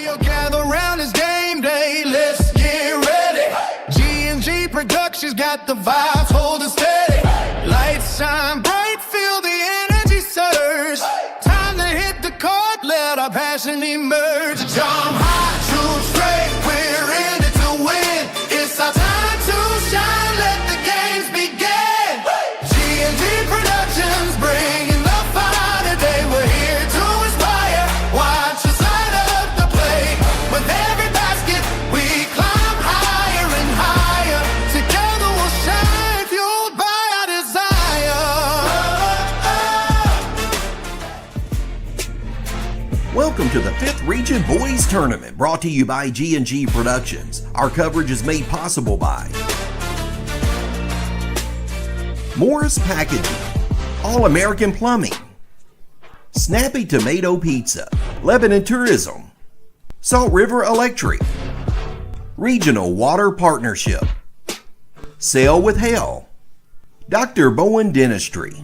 We'll gather round, it's game day, let's get ready. G&G Productions got the vibes, hold it steady. Lights shine bright, feel the energy surge. Time to hit the court, let our passion emerge. Jump high, shoot straight, we're in it to win. It's our time to shine, let the games begin. G&G Productions bringing the fire today. We're here to inspire, watch us light up the play. With every basket, we climb higher and higher. Together we'll shine, fueled by our desire. Welcome to the 5th Region Boys Tournament, brought to you by G&G Productions. Our coverage is made possible by Morris Packaging, All-American Plumbing, Snappy Tomato Pizza, Lebanon Tourism, Salt River Electric, Regional Water Partnership, Sail with Hell, Dr. Bowen Dentistry,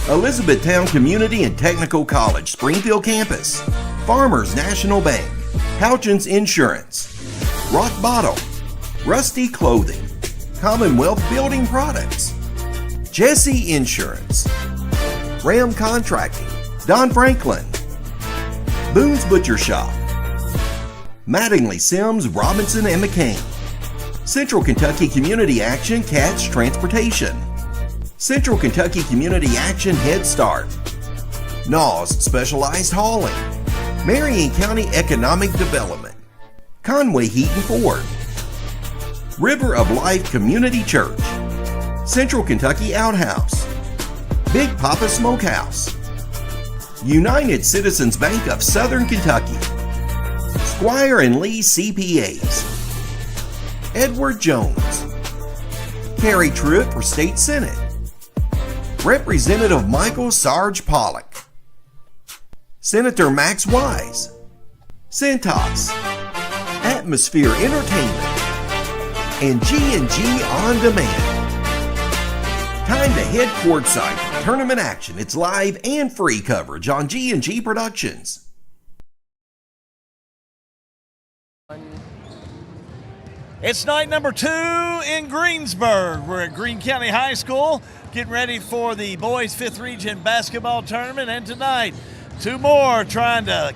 Elizabethtown Community and Technical College, Springfield Campus, Farmers National Bank, Houchins Insurance, Rock Bottom, Rusty Clothing, Commonwealth Building Products, Jesse Insurance, Ram Contracting, Don Franklin, Boone's Butcher Shop, Mattingly, Sims, Robinson, and McCain, Central Kentucky Community Action, Cats Transportation, Central Kentucky Community Action, Head Start, NAWS Specialized Hauling, Marion County Economic Development, Conway Heaton Ford, River of Life Community Church, Central Kentucky Outhouse, Big Papa Smokehouse, United Citizens Bank of Southern Kentucky, Squire and Lee CPAs, Edward Jones, Carrie Truitt for State Senate, Representative Michael Sarge Pollock, Senator Max Wise, Centos, Atmosphere Entertainment, and G&G On Demand. Time to head courtside for tournament action. It's live and free coverage on G&G Productions. It's night number 2 in Greensburg. We're at Greene County High School getting ready for the boys 5th Region basketball tournament. And tonight, 2 more trying to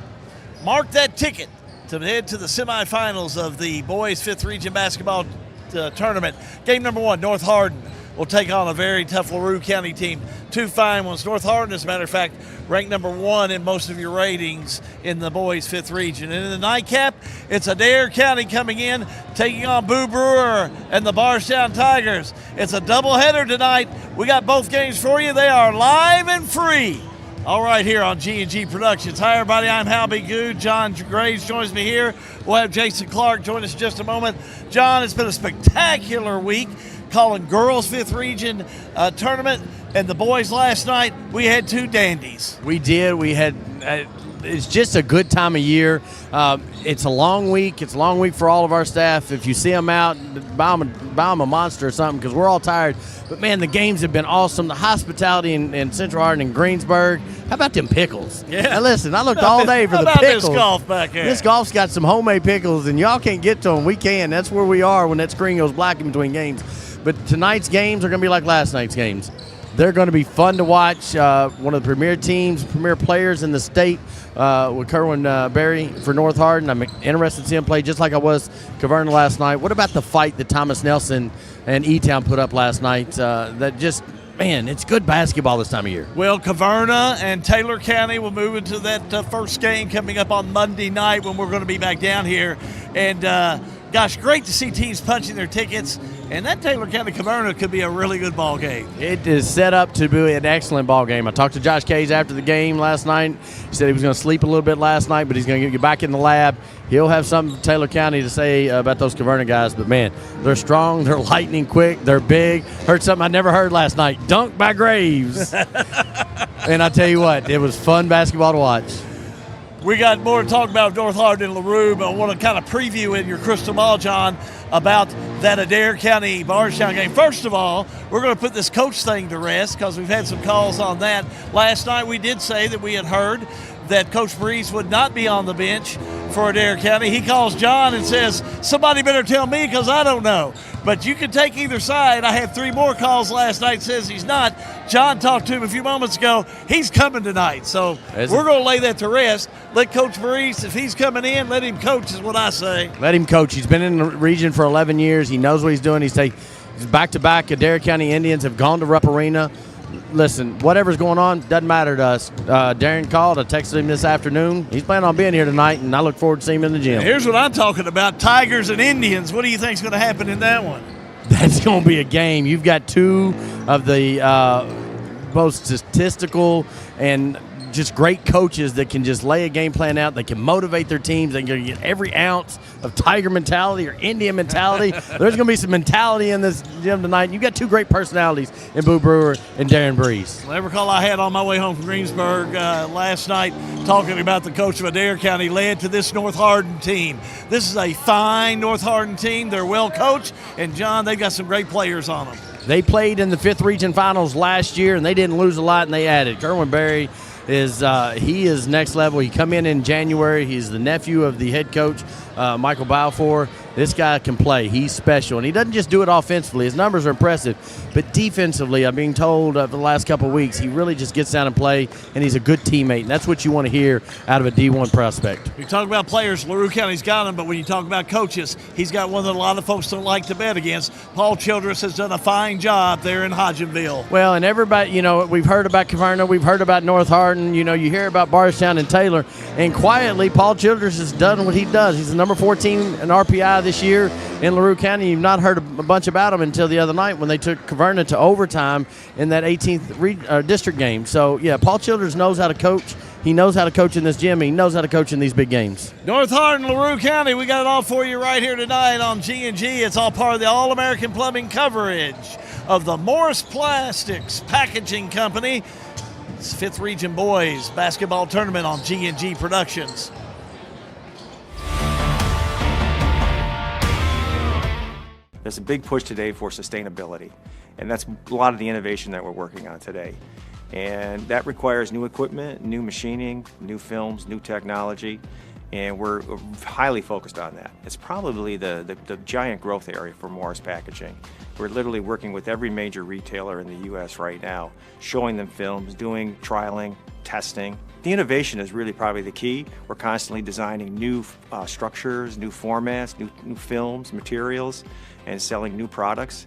mark that ticket to head to the semifinals of the boys 5th Region basketball tournament. Game number 1, North Hardin will take on a very tough LaRue County team. 2 fine ones. North Hardin, as a matter of fact, ranked number 1 in most of your ratings in the boys 5th Region. And in the nightcap, it's Adair County coming in, taking on Boo Brewer and the Bardstown Tigers. It's a doubleheader tonight. We got both games for you. They are live and free. All right, here on G&G Productions. Hi, everybody. I'm Hal B. Good. John Graves joins me here. We'll have Jason Clark join us in just a moment. John, it's been a spectacular week calling girls 5th Region tournament, and the boys last night, we had 2 dandies. We did. We had it's just a good time of year. It's a long week. It's a long week for all of our staff. If you see them out, buy them a monster or something, because we're all tired. But, man, the games have been awesome. The hospitality in Central Hardin and Greensburg. How about them pickles? Yeah. Now, listen, I looked all day for the about pickles. This golf back here? This golf's got some homemade pickles, and y'all can't get to them. We can. That's where we are when that screen goes black in between games. But tonight's games are going to be like last night's games. They're going to be fun to watch. One of the premier teams, premier players in the state with Kerwin Berry for North Hardin. I'm interested to see him play just like I was Caverna last night. What about the fight that Thomas Nelson and E-Town put up last night? That just, man, it's good basketball this time of year. Well, Caverna and Taylor County will move into that first game coming up on Monday night when we're going to be back down here. And, gosh, great to see teams punching their tickets. And that Taylor County Caverna could be a really good ball game. It is set up to be an excellent ball game. I talked to Josh Cage after the game last night. He said he was going to sleep a little bit last night, but he's going to get back in the lab. He'll have something for Taylor County to say about those Caverna guys. But, man, they're strong, they're lightning quick, they're big. Heard something I never heard last night. Dunk by Graves. And I tell you what, it was fun basketball to watch. We got more to talk about North Hardin and LaRue, but I want to kind of preview in your crystal ball, John, about that Adair County Bardstown game. First of all, we're going to put this coach thing to rest because we've had some calls on that. Last night we did say that we had heard that Coach Maurice would not be on the bench for Adair County. He calls John and says, somebody better tell me because I don't know. But you can take either side. I had 3 more calls last night, says he's not. John talked to him a few moments ago. He's coming tonight. So we're going to lay that to rest. Let Coach Maurice, if he's coming in, let him coach is what I say. Let him coach. He's been in the region for 11 years. He knows what he's doing. He's back-to-back Adair County Indians have gone to Rupp Arena. Listen, whatever's going on, doesn't matter to us. Darren called. I texted him this afternoon. He's planning on being here tonight, and I look forward to seeing him in the gym. Here's what I'm talking about, Tigers and Indians. What do you think's going to happen in that one? That's going to be a game. You've got 2 of the most statistical and just great coaches that can just lay a game plan out. They can motivate their teams. They can get every ounce of Tiger mentality or Indian mentality. There's going to be some mentality in this gym tonight. You've got 2 great personalities in Boo Brewer and Darren Breeze. Well, every call I had on my way home from Greensburg last night talking about the coach of Adair County led to this North Hardin team. This is a fine North Hardin team. They're well coached, and, John, they've got some great players on them. They played in the 5th Region Finals last year, and they didn't lose a lot, and they added. Kerwin Berry he is next level. He come in January. He's the nephew of the head coach, Michael Balfour. This guy can play. He's special, and he doesn't just do it offensively. His numbers are impressive, but defensively, I'm being told for the last couple of weeks, he really just gets down and play, and he's a good teammate, and that's what you want to hear out of a D1 prospect. We talk about players. LaRue County's got them, but when you talk about coaches, he's got one that a lot of folks don't like to bet against. Paul Childress has done a fine job there in Hodgenville. Well, and everybody, we've heard about Caverna, we've heard about North Hardin, you hear about Bardstown and Taylor, and quietly, Paul Childress has done what he does. He's the number 14 in RPI this year in LaRue County. You've not heard a bunch about him until the other night when they took Caverna to overtime in that 18th district game. So, yeah, Paul Childress knows how to coach. He knows how to coach in this gym. He knows how to coach in these big games. North Hardin, LaRue County, we got it all for you right here tonight on G&G. It's all part of the All-American Plumbing coverage of the Morris Plastics Packaging Company. It's 5th Region Boys Basketball Tournament on G&G Productions. There's a big push today for sustainability, and that's a lot of the innovation that we're working on today. And that requires new equipment, new machining, new films, new technology, and we're highly focused on that. It's probably the giant growth area for Morris Packaging. We're literally working with every major retailer in the U.S. right now, showing them films, doing trialing, testing. The innovation is really probably the key. We're constantly designing new structures, new formats, new films, materials, and selling new products.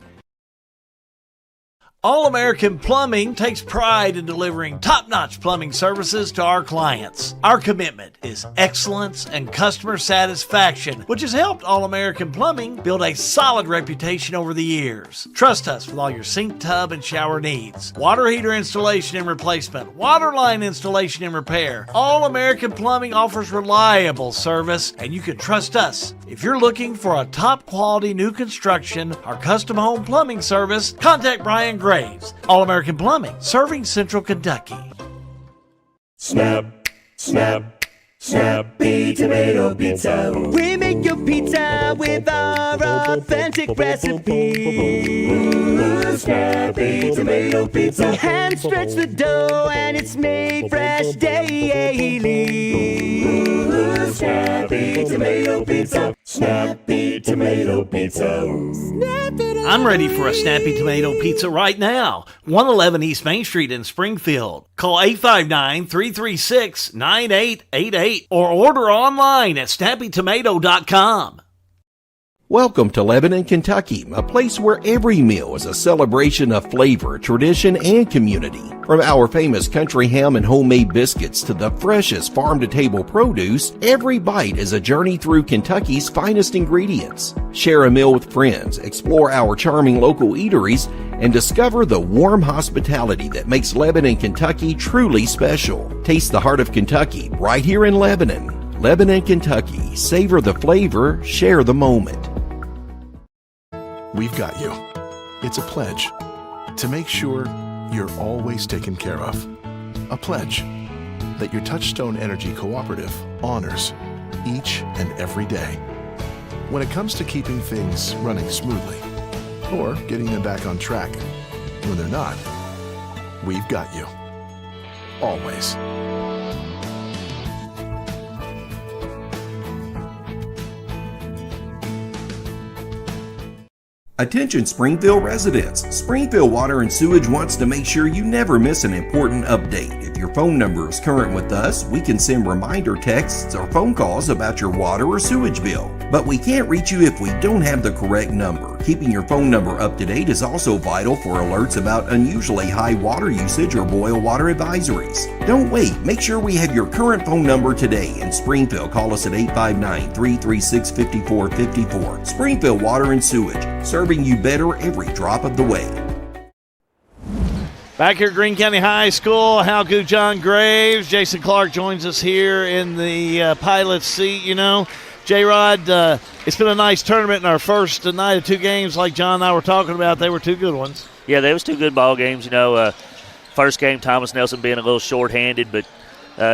All-American Plumbing takes pride in delivering top-notch plumbing services to our clients. Our commitment is excellence and customer satisfaction, which has helped All-American Plumbing build a solid reputation over the years. Trust us with all your sink, tub, and shower needs. Water heater installation and replacement, water line installation and repair. All-American Plumbing offers reliable service, and you can trust us. If you're looking for a top-quality new construction or custom home plumbing service, contact Brian Graves. All-American Plumbing, serving Central Kentucky. Snap, snap, Snappy Tomato Pizza. We make your pizza with our authentic recipe. Ooh, Snappy Tomato Pizza. We hand stretch the dough and it's made fresh daily. Ooh, Snappy Tomato Pizza. Snappy Tomato Pizza. I'm ready for a Snappy Tomato Pizza right now. 111 East Main Street in Springfield. Call 859-336-9888 or order online at snappytomato.com. Welcome to Lebanon, Kentucky, a place where every meal is a celebration of flavor, tradition, and community. From our famous country ham and homemade biscuits to the freshest farm-to-table produce, every bite is a journey through Kentucky's finest ingredients. Share a meal with friends, explore our charming local eateries, and discover the warm hospitality that makes Lebanon, Kentucky truly special. Taste the heart of Kentucky right here in Lebanon. Lebanon, Kentucky. Savor the flavor, share the moment. We've got you. It's a pledge to make sure you're always taken care of. A pledge that your Touchstone Energy Cooperative honors each and every day. When it comes to keeping things running smoothly or getting them back on track when they're not, we've got you. Always. Attention Springfield residents. Springfield Water and Sewage wants to make sure you never miss an important update. If your phone number is current with us, we can send reminder texts or phone calls about your water or sewage bill. But we can't reach you if we don't have the correct number. Keeping your phone number up to date is also vital for alerts about unusually high water usage or boil water advisories. Don't wait. Make sure we have your current phone number today. In Springfield, call us at 859-336-5454. Springfield Water and Sewage, serving you better every drop of the way. Back here at Greene County High School, how good John Graves. Jason Clark joins us here in the pilot seat. You know, J-Rod, it's been a nice tournament in our first night of 2 games like John and I were talking about. They were 2 good ones. Yeah, they was 2 good ball games. You know, first game, Thomas Nelson being a little short-handed, but,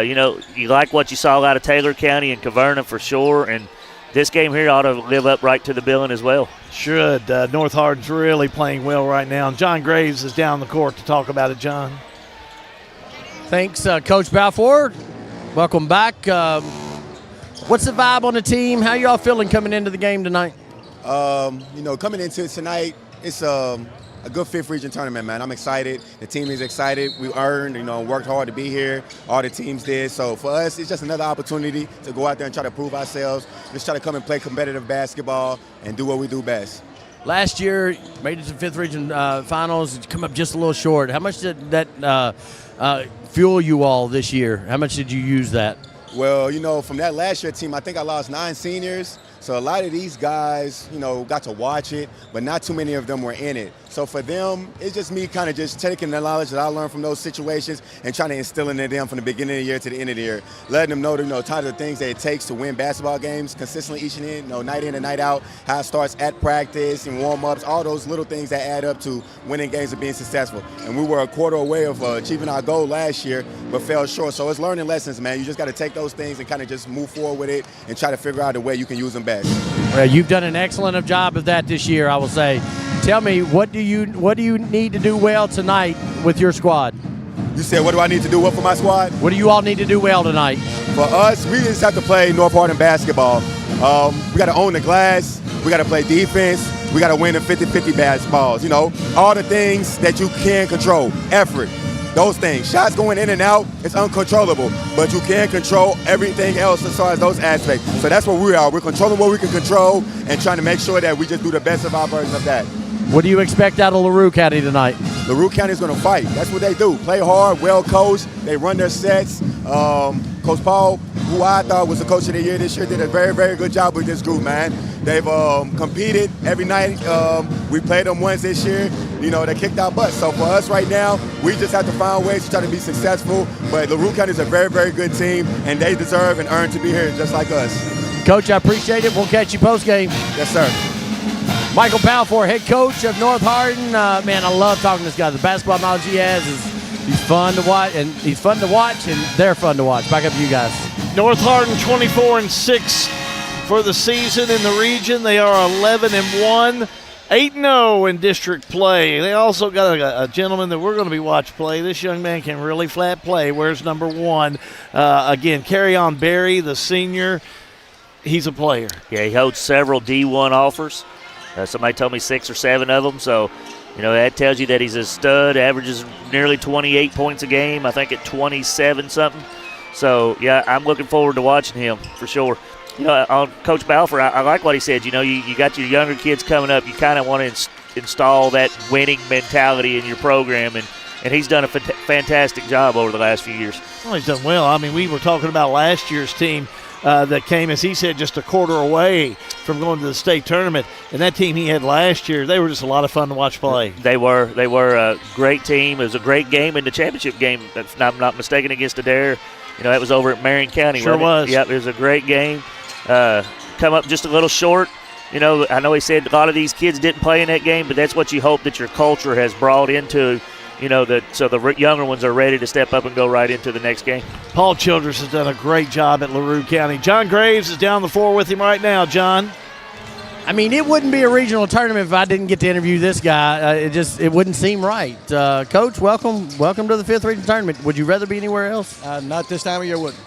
you know, you like what you saw out of Taylor County and Caverna for sure, and this game here ought to live up right to the billing as well. Should. North Hardin's really playing well right now. And John Graves is down the court to talk about it, John. Thanks, Coach Balfour. Welcome back. What's the vibe on the team? How y'all feeling coming into the game tonight? You know, coming into it tonight, it's a good 5th region tournament, man. I'm excited. The team is excited. We earned, you know, worked hard to be here. All the teams did. So for us, it's just another opportunity to go out there and try to prove ourselves. Just try to come and play competitive basketball and do what we do best. Last year, made it to 5th region finals, come up just a little short. How much did that fuel you all this year? How much did you use that? Well, you know, from that last year team, I think I lost 9 seniors. So a lot of these guys, you know, got to watch it, but not too many of them were in it. So for them, it's just me kind of just taking the knowledge that I learned from those situations and trying to instill it in them from the beginning of the year to the end of the year, letting them know, you know, type of things that it takes to win basketball games consistently each and in, you know, night in and night out, how it starts at practice and warm-ups, all those little things that add up to winning games and being successful. And we were a quarter away of achieving our goal last year, but fell short. So it's learning lessons, man. You just got to take those things and kind of just move forward with it and try to figure out a way you can use them best. Well, you've done an excellent job of that this year, I will say. Tell me, what do you need to do well tonight with your squad? You said, what do I need to do well for my squad? What do you all need to do well tonight? For us, we just have to play North Hardin basketball. We got to own the glass. We got to play defense. We got to win the 50-50 basketballs. You know, all the things that you can control. Effort. Those things. Shots going in and out, it's uncontrollable, but you can control everything else as far as those aspects. So that's what we are. We're controlling what we can control and trying to make sure that we just do the best of our version of that. What do you expect out of LaRue County tonight? LaRue County is going to fight. That's what they do. Play hard, well coached. They run their sets. Coach Paul, who I thought was the coach of the year this year, did a very, very good job with this group, man. They've competed every night. We played them once this year. You know, they kicked our butts. So for us right now, we just have to find ways to try to be successful. But LaRue County is a very, very good team, and they deserve and earn to be here just like us. Coach, I appreciate it. We'll catch you post-game. Yes, sir. Michael Balfour, head coach of North Hardin. Man, I love talking to this guy. The basketball knowledge he has he's fun to watch, and they're fun to watch. Back up to you guys. North Hardin 24-6 for the season in the region. They are 11-1. 8-0 in district play. They also got a gentleman that we're going to be watching play. This young man can really flat play. Where's number 1? Again, Carry-On Berry, the senior. He's a player. Yeah, he holds several D1 offers. Somebody told me 6 or 7 of them. So, you know, that tells you that he's a stud, averages nearly 28 points a game, I think at 27-something. So, yeah, I'm looking forward to watching him for sure. You know, on Coach Balfour, I like what he said. You know, you got your younger kids coming up. You kind of want to install that winning mentality in your program, and he's done a fantastic job over the last few years. Well, he's done well. I mean, we were talking about last year's team that came, as he said, just a quarter away from going to the state tournament. And that team he had last year, they were just a lot of fun to watch play. They were a great team. It was a great game in the championship game, if I'm not mistaken, against Adair. You know, that was over at Marion County. Sure was. Yep, it was a great game. Come up just a little short. You know, I know he said a lot of these kids didn't play in that game, but that's what you hope that your culture has brought into, you know, so the younger ones are ready to step up and go right into the next game. Paul Childress has done a great job at LaRue County. John Graves is down the floor with him right now. John? I mean, it wouldn't be a regional tournament if I didn't get to interview this guy. It wouldn't seem right. Coach, welcome to the 5th regional tournament. Would you rather be anywhere else? Not this time of year, wouldn't.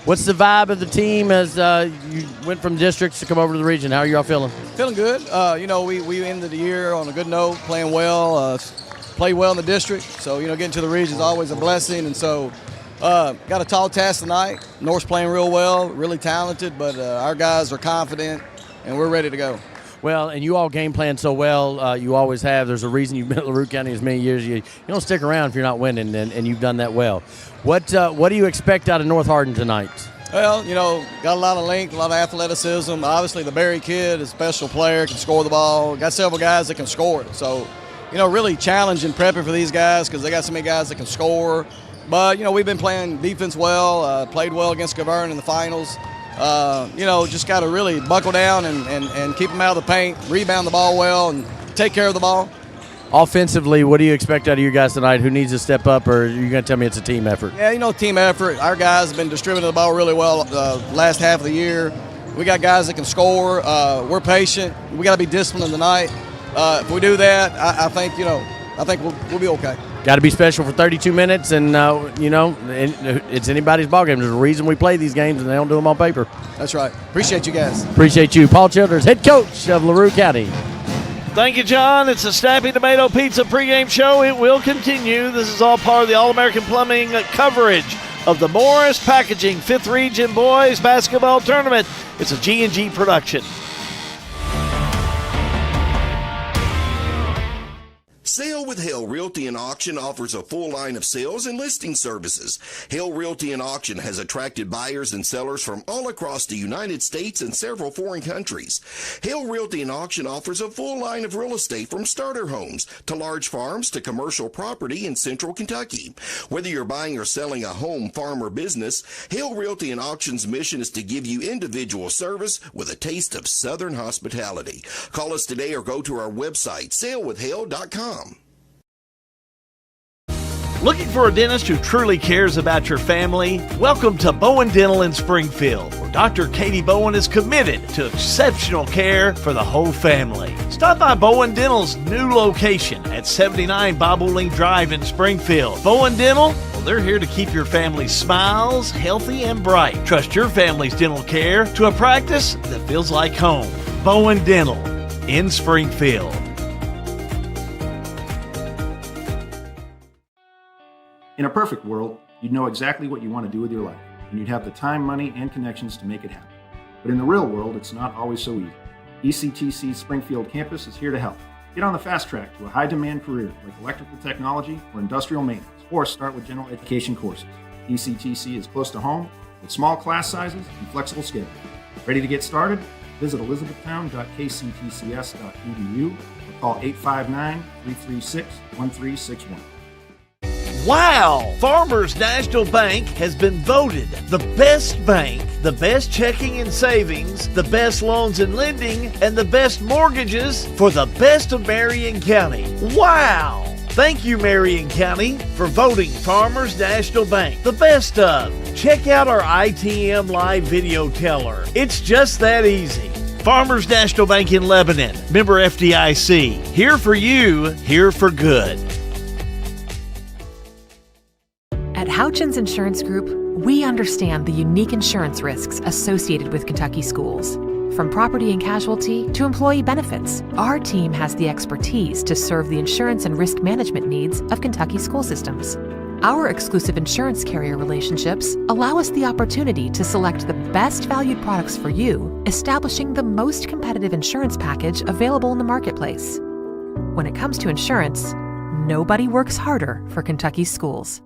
What's the vibe of the team as you went from districts to come over to the region? How are y'all feeling? Feeling good. We ended the year on a good note, playing well, played well in the district. So, getting to the region is always a blessing. And so, got a tall task tonight. North's playing real well, really talented, but our guys are confident, and we're ready to go. Well, and you all game plan so well. You always have. There's a reason you've been at LaRue County as many years. You don't stick around if you're not winning, and you've done that well. What do you expect out of North Hardin tonight? Well, got a lot of length, a lot of athleticism. Obviously, the Barry kid is a special player, can score the ball. Got several guys that can score it. So, really challenging prepping for these guys because they got so many guys that can score. But, we've been playing defense well, played well against Govern in the finals. Just got to really buckle down and keep them out of the paint, rebound the ball well, and take care of the ball. Offensively, what do you expect out of you guys tonight? Who needs to step up, or are you going to tell me it's a team effort? Yeah, team effort. Our guys have been distributing the ball really well last half of the year. We got guys that can score. We're patient. We got to be disciplined tonight. If we do that, I think we'll be okay. Got to be special for 32 minutes, and it's anybody's ballgame. There's a reason we play these games, and they don't do them on paper. That's right. Appreciate you guys. Appreciate you. Paul Childers, head coach of LaRue County. Thank you, John. It's a Snappy Tomato Pizza pregame show. It will continue. This is all part of the All-American Plumbing coverage of the Morris Packaging 5th Region Boys Basketball Tournament. It's a G&G production. Sale with Hale Realty and Auction offers a full line of sales and listing services. Hale Realty and Auction has attracted buyers and sellers from all across the United States and several foreign countries. Hale Realty and Auction offers a full line of real estate from starter homes to large farms to commercial property in central Kentucky. Whether you're buying or selling a home, farm, or business, Hale Realty and Auction's mission is to give you individual service with a taste of Southern hospitality. Call us today or go to our website, salewithhale.com. Looking for a dentist who truly cares about your family? Welcome to Bowen Dental in Springfield, where Dr. Katie Bowen is committed to exceptional care for the whole family. Stop by Bowen Dental's new location at 79 Bobolink Drive in Springfield. Bowen Dental, well, they're here to keep your family's smiles healthy and bright. Trust your family's dental care to a practice that feels like home. Bowen Dental in Springfield. In a perfect world, you'd know exactly what you want to do with your life, and you'd have the time, money, and connections to make it happen. But in the real world, it's not always so easy. ECTC's Springfield campus is here to help. Get on the fast track to a high-demand career like electrical technology or industrial maintenance, or start with general education courses. ECTC is close to home with small class sizes and flexible schedules. Ready to get started? Visit elizabethtown.kctcs.edu or call 859-336-1361. Wow! Farmers National Bank has been voted the best bank, the best checking and savings, the best loans and lending, and the best mortgages for the best of Marion County. Wow! Thank you, Marion County, for voting Farmers National Bank the best of. Check out our ITM live video teller. It's just that easy. Farmers National Bank in Lebanon, member FDIC. Here for you, here for good. At Houchins Insurance Group, we understand the unique insurance risks associated with Kentucky schools. From property and casualty to employee benefits, our team has the expertise to serve the insurance and risk management needs of Kentucky school systems. Our exclusive insurance carrier relationships allow us the opportunity to select the best valued products for you, establishing the most competitive insurance package available in the marketplace. When it comes to insurance, nobody works harder for Kentucky schools.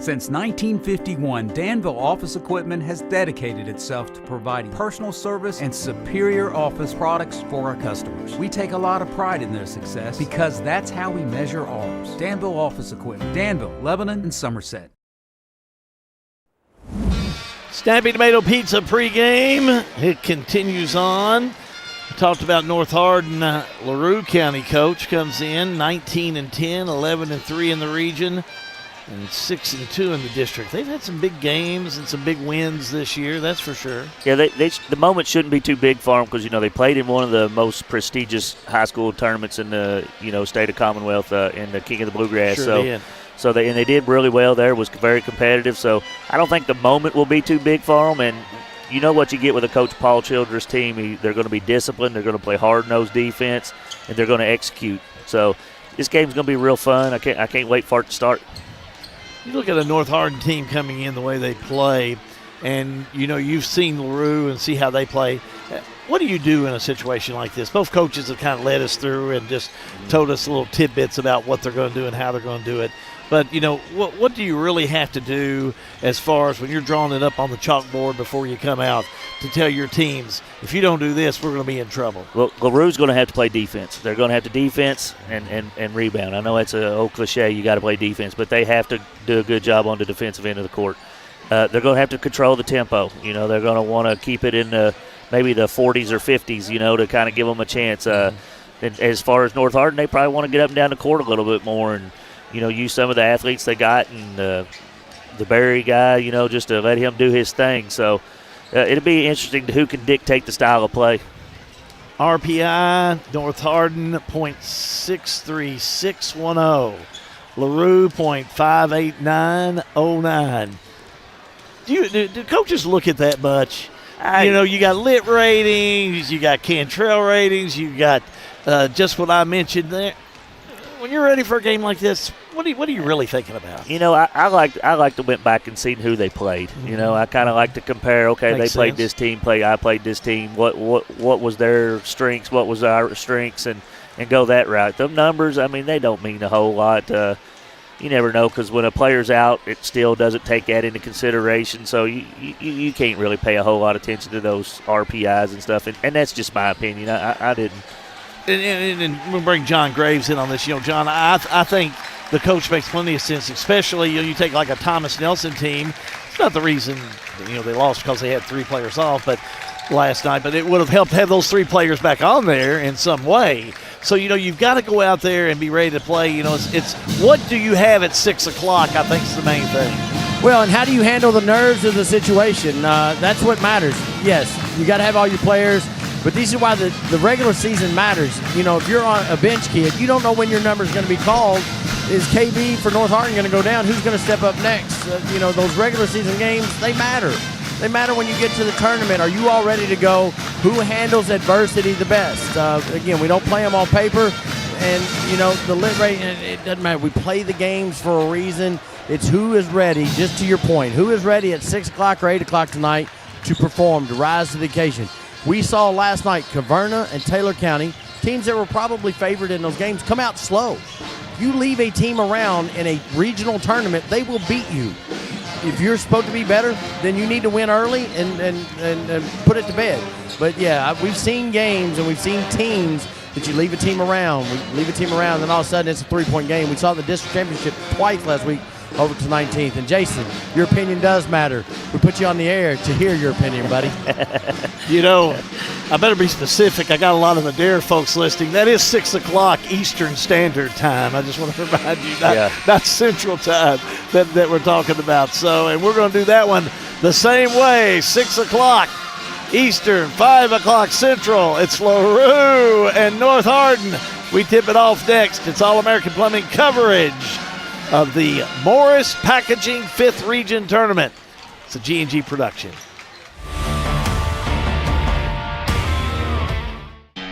Since 1951, Danville Office Equipment has dedicated itself to providing personal service and superior office products for our customers. We take a lot of pride in their success because that's how we measure ours. Danville Office Equipment, Danville, Lebanon, and Somerset. Snappy Tomato Pizza pregame. It continues on. We talked about North Hardin, LaRue County coach comes in 19-10, 11-3 in the region. And 6-2 in the district. They've had some big games and some big wins this year, that's for sure. Yeah, the moment shouldn't be too big for them because, they played in one of the most prestigious high school tournaments in the, state of Commonwealth in the King of the Bluegrass. Sure so, did. So they did really well there. It was very competitive. So I don't think the moment will be too big for them. And you know what you get with a Coach Paul Childress team. They're going to be disciplined. They're going to play hard-nosed defense, and they're going to execute. So this game's going to be real fun. I can't wait for it to start. You look at a North Hardin team coming in the way they play, and, you've seen LaRue and see how they play. What do you do in a situation like this? Both coaches have kind of led us through and just told us little tidbits about what they're going to do and how they're going to do it. But, what do you really have to do as far as when you're drawing it up on the chalkboard before you come out to tell your teams, if you don't do this, we're going to be in trouble? Well, LaRue's going to have to play defense. They're going to have to defense and rebound. I know that's an old cliche, you got to play defense, but they have to do a good job on the defensive end of the court. They're going to have to control the tempo. They're going to want to keep it in maybe the 40s or 50s, to kind of give them a chance. And as far as North Hardin, they probably want to get up and down the court a little bit more and, use some of the athletes they got and the Barry guy, just to let him do his thing. So it'll be interesting who can dictate the style of play. RPI, North Hardin, .63610. LaRue, .58909. Do coaches look at that much? You got lit ratings, you got Cantrell ratings, you got just what I mentioned there. When you're ready for a game like this, what are you really thinking about? I like to went back and seen who they played. I kind of like to compare. Okay, Makes they played sense. this team, I played this team. What was their strengths? What was our strengths? And go that route. Them numbers, they don't mean a whole lot. You never know, because when a player's out, it still doesn't take that into consideration. So you can't really pay a whole lot of attention to those RPIs and stuff. And that's just my opinion. I didn't. And we'll bring John Graves in on this. John, I think the coach makes plenty of sense, especially you take like a Thomas Nelson team. It's not the reason they lost because they had 3 players off, but last night. But it would have helped have those 3 players back on there in some way. So you've got to go out there and be ready to play. It's what do you have at 6 o'clock? I think is the main thing. Well, and how do you handle the nerves of the situation? That's what matters. Yes, you got to have all your players. But this is why the regular season matters. If you're on a bench kid, you don't know when your number is going to be called. Is KB for North Hardin going to go down? Who's going to step up next? Those regular season games, they matter. They matter when you get to the tournament. Are you all ready to go? Who handles adversity the best? Again, we don't play them on paper. And, the lit rate, it doesn't matter. We play the games for a reason. It's who is ready, just to your point. Who is ready at 6 o'clock or 8 o'clock tonight to perform, to rise to the occasion? We saw last night Caverna and Taylor County, teams that were probably favored in those games, come out slow. You leave a team around in a regional tournament, they will beat you. If you're supposed to be better, then you need to win early and put it to bed. But, yeah, we've seen games and we've seen teams that you leave a team around. We leave a team around, and all of a sudden it's a 3-point game. We saw the district championship twice last week over to 19th. And, Jason, your opinion does matter. We put you on the air to hear your opinion, buddy. I better be specific. I got a lot of Adair folks listening. That is 6 o'clock Eastern Standard Time. I just want to remind you, not Central Time that we're talking about. So, and we're going to do that one the same way, 6 o'clock Eastern, 5 o'clock Central. It's LaRue and North Hardin. We tip it off next. It's All-American Plumbing coverage of the Morris Packaging 5th Region Tournament. It's a G&G production.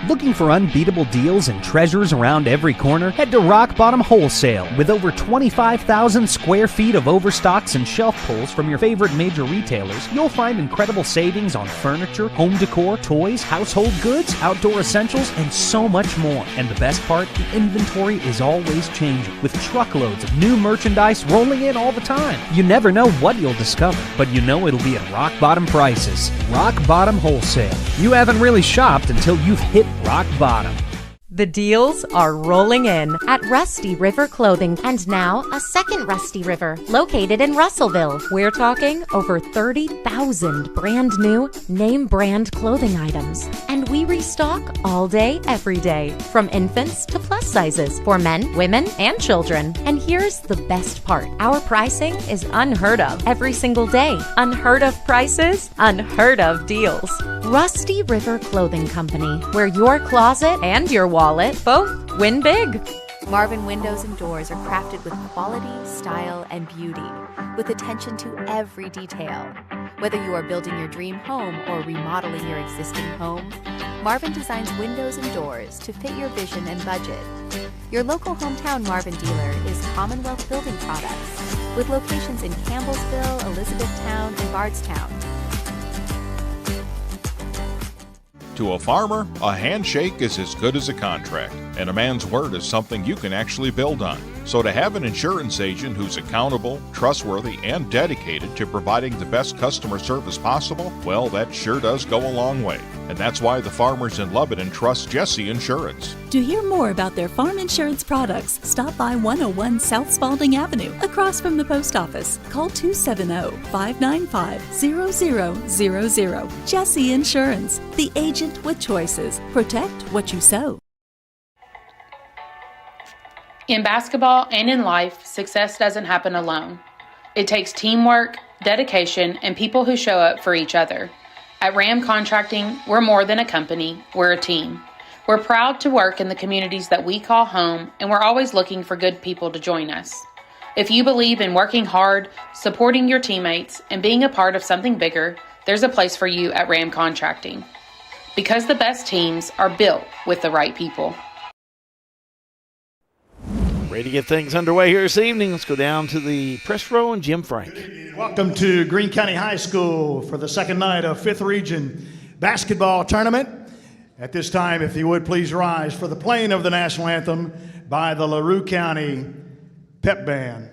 Looking for unbeatable deals and treasures around every corner? Head to Rock Bottom Wholesale. With over 25,000 square feet of overstocks and shelf pulls from your favorite major retailers, you'll find incredible savings on furniture, home decor, toys, household goods, outdoor essentials, and so much more. And the best part, the inventory is always changing, with truckloads of new merchandise rolling in all the time. You never know what you'll discover, but you know it'll be at rock bottom prices. Rock Bottom Wholesale. You haven't really shopped until you've hit rock bottom. The deals are rolling in at Rusty River Clothing, and now a second Rusty River located in Russellville. We're talking over 30,000 brand new name brand clothing items, and we restock all day, every day, from infants to plus sizes for men, women, and children. And here's the best part. Our pricing is unheard of every single day. Unheard of prices, unheard of deals. Rusty River Clothing Company, where your closet and your wallet both win big. Marvin windows and doors are crafted with quality, style, and beauty, with attention to every detail. Whether you are building your dream home or remodeling your existing home, Marvin designs windows and doors to fit your vision and budget. Your local hometown Marvin dealer is Commonwealth Building Products, with locations in Campbellsville, Elizabethtown, and Bardstown. To a farmer, a handshake is as good as a contract, and a man's word is something you can actually build on. So to have an insurance agent who's accountable, trustworthy, and dedicated to providing the best customer service possible, well, that sure does go a long way. And that's why the farmers in Lebanon trust Jesse Insurance. To hear more about their farm insurance products, stop by 101 South Spalding Avenue, across from the post office. Call 270-595-0000. Jesse Insurance, the agent with choices. Protect what you sow. In basketball and in life, success doesn't happen alone. It takes teamwork, dedication, and people who show up for each other. At Ram Contracting, we're more than a company, we're a team. We're proud to work in the communities that we call home, and we're always looking for good people to join us. If you believe in working hard, supporting your teammates, and being a part of something bigger, there's a place for you at Ram Contracting. Because the best teams are built with the right people. Ready to get things underway here this evening. Let's go down to the press row and Jim Frank. Welcome to Greene County High School for the second night of 5th Region Basketball Tournament. At this time, if you would please rise for the playing of the national anthem by the LaRue County Pep Band.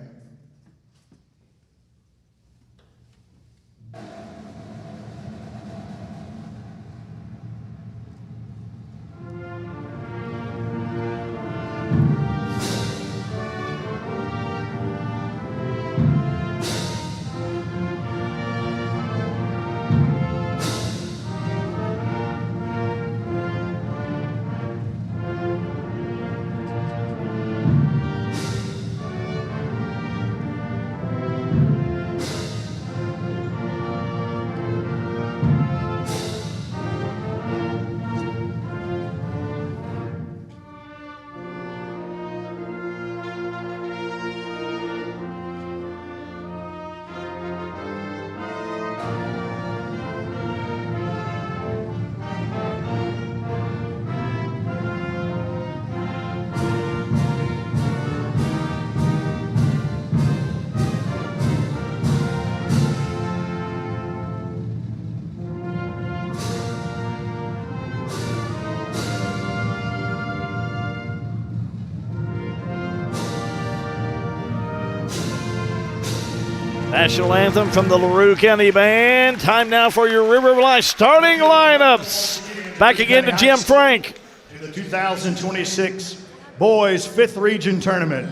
National anthem from the LaRue County Band. Time now for your River of Life starting lineups. Back again to Jim Frank. To the 2026 Boys 5th Region Tournament.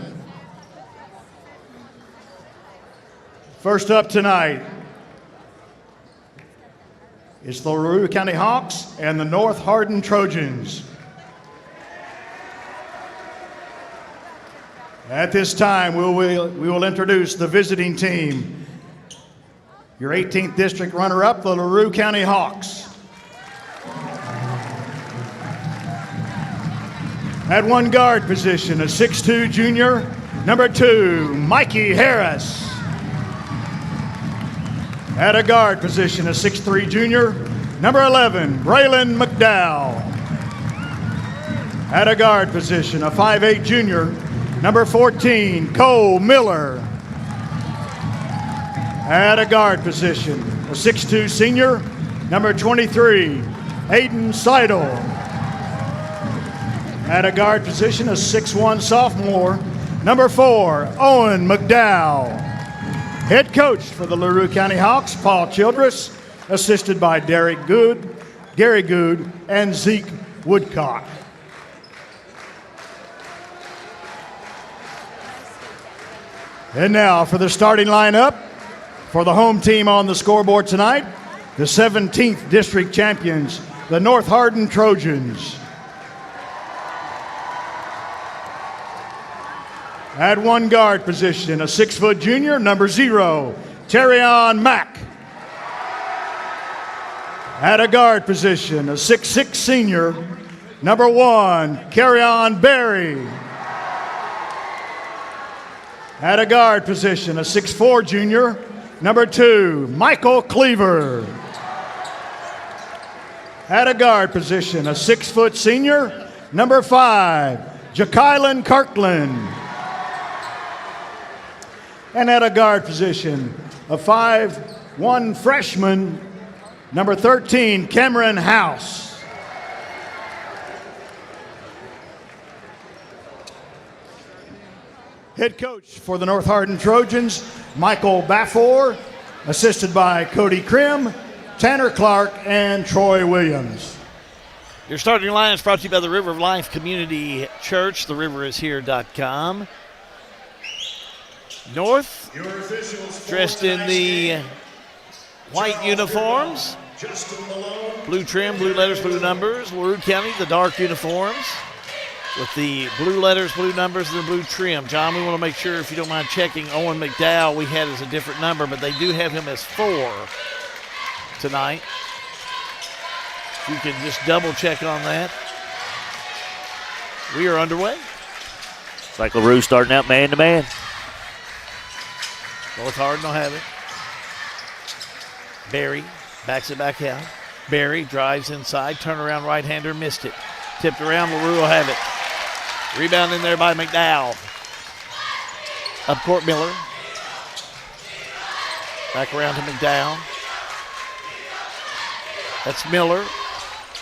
First up tonight is the LaRue County Hawks and the North Hardin Trojans. At this time, we will introduce the visiting team. Your 18th district runner-up, the LaRue County Hawks. At one guard position, a 6'2 junior, number 2, Mikey Harris. At a guard position, a 6'3 junior, number 11, Braylon McDowell. At a guard position, a 5'8 junior, number 14, Cole Miller. At a guard position, a 6'2 senior, number 23, Aiden Seidel. At a guard position, a 6'1 sophomore, number 4, Owen McDowell. Head coach for the LaRue County Hawks, Paul Childress, assisted by Gary Good, and Zeke Woodcock. And now for the starting lineup for the home team on the scoreboard tonight, the 17th district champions, the North Hardin Trojans. At one guard position, a 6' junior, number 0, Terrion Mack. At a guard position, a 6'6 senior, number 1, Carryon Berry. At a guard position, a 6'4 junior, number 2, Michael Cleaver. At a guard position, a 6' senior, number 5, Jakylan Kirkland. And at a guard position, a 5'1 freshman, number 13, Cameron House. Head coach for the North Hardin Trojans, Michael Baffor, assisted by Cody Krim, Tanner Clark, and Troy Williams. Your starting line is brought to you by the River of Life Community Church, theriverishere.com. North, dressed in the white uniforms, blue trim, blue letters, blue numbers. LaRue County, the dark uniforms with the blue letters, blue numbers, and the blue trim. John, we want to make sure, if you don't mind checking, Owen McDowell we had as a different number, but they do have him as 4 tonight. You can just double check on that. We are underway. It's like LaRue starting out man-to-man. North Hardin will have it. Barry backs it back out. Barry drives inside, turnaround right-hander, missed it. Tipped around, LaRue will have it. Rebound in there by McDowell. Up court, Miller. Back around to McDowell. That's Miller.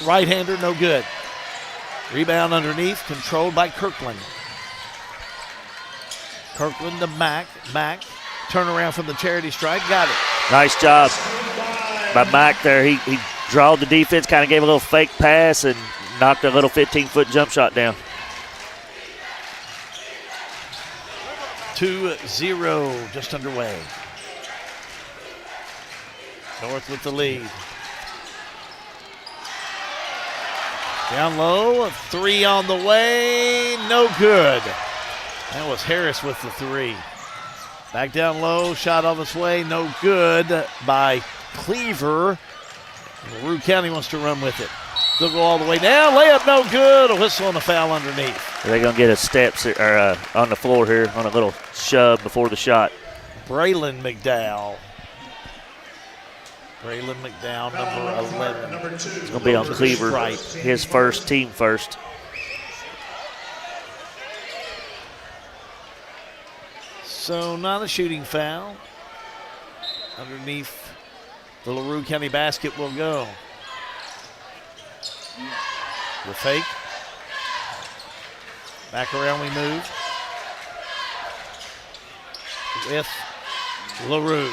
Right-hander, no good. Rebound underneath, controlled by Kirkland. Kirkland to Mack. Mack, turnaround from the charity stripe, got it. Nice job by Mack there. He drawed the defense, kind of gave a little fake pass and knocked a little 15-foot jump shot down. 2-0, just underway. North with the lead. Down low, 3 on the way, no good. That was Harris with the 3. Back down low, shot on its way, no good by Cleaver. LaRue County wants to run with it. They'll go all the way down, layup no good, a whistle and a foul underneath. They're going to get a step on the floor here on a little shove before the shot. Braylon McDowell. Braylon McDowell, number 11. It's going to be on Cleaver, his first, team first. So not a shooting foul. Underneath the LaRue County basket will go. The fake. Back around we move. With LaRue.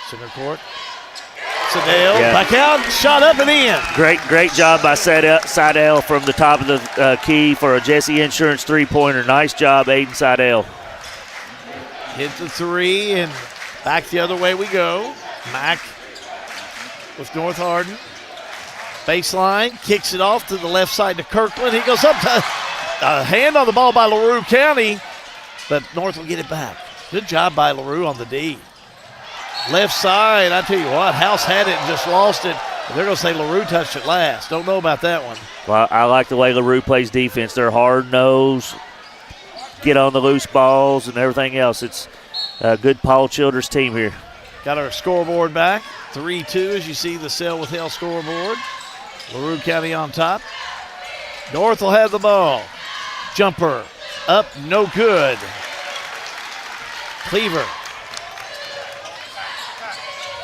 Center court. Sadell, back out, shot up and in. Great job by Seidel from the top of the key for a Jesse Insurance three-pointer. Nice job, Aiden Seidel. Hit the 3 and back the other way we go. Mack with North Hardin. Baseline, kicks it off to the left side to Kirkland. He goes up to a hand on the ball by LaRue County, but North will get it back. Good job by LaRue on the D. Left side, I tell you what, House had it and just lost it. They're going to say LaRue touched it last. Don't know about that one. Well, I like the way LaRue plays defense. They're hard-nosed, get on the loose balls and everything else. It's a good Paul Childers team here. Got our scoreboard back. 3-2 as you see the Sell with Hell scoreboard. LaRue County on top. North will have the ball. Jumper up, no good. Cleaver.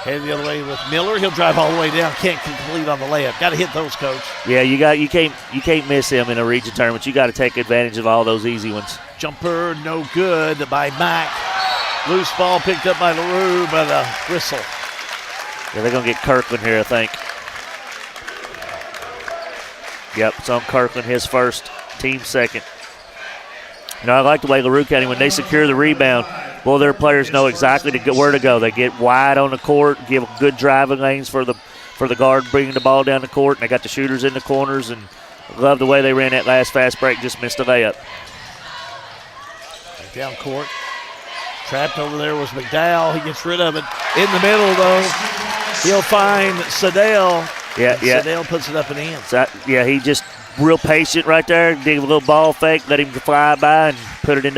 Headed the other way with Miller. He'll drive all the way down. Can't complete on the layup. Got to hit those, Coach. Yeah, you can't miss him in a region tournament. You got to take advantage of all those easy ones. Jumper, no good by Mack. Loose ball picked up by LaRue, but a whistle. Yeah, they're going to get Kirkland here, I think. Yep, it's on Kirkland, his first, team second. You know, I like the way LaRue County, when they secure the rebound, well, their players know exactly where to go. They get wide on the court, give good driving lanes for the guard bringing the ball down the court, and they got the shooters in the corners, and love the way they ran that last fast break, just missed a layup. Down court. Trapped over there was McDowell. He gets rid of it. In the middle, though, he'll find Sadell. Yeah. Sadell puts it up and in. So, yeah, he just real patient right there. Dig a little ball fake, let him fly by, and put it in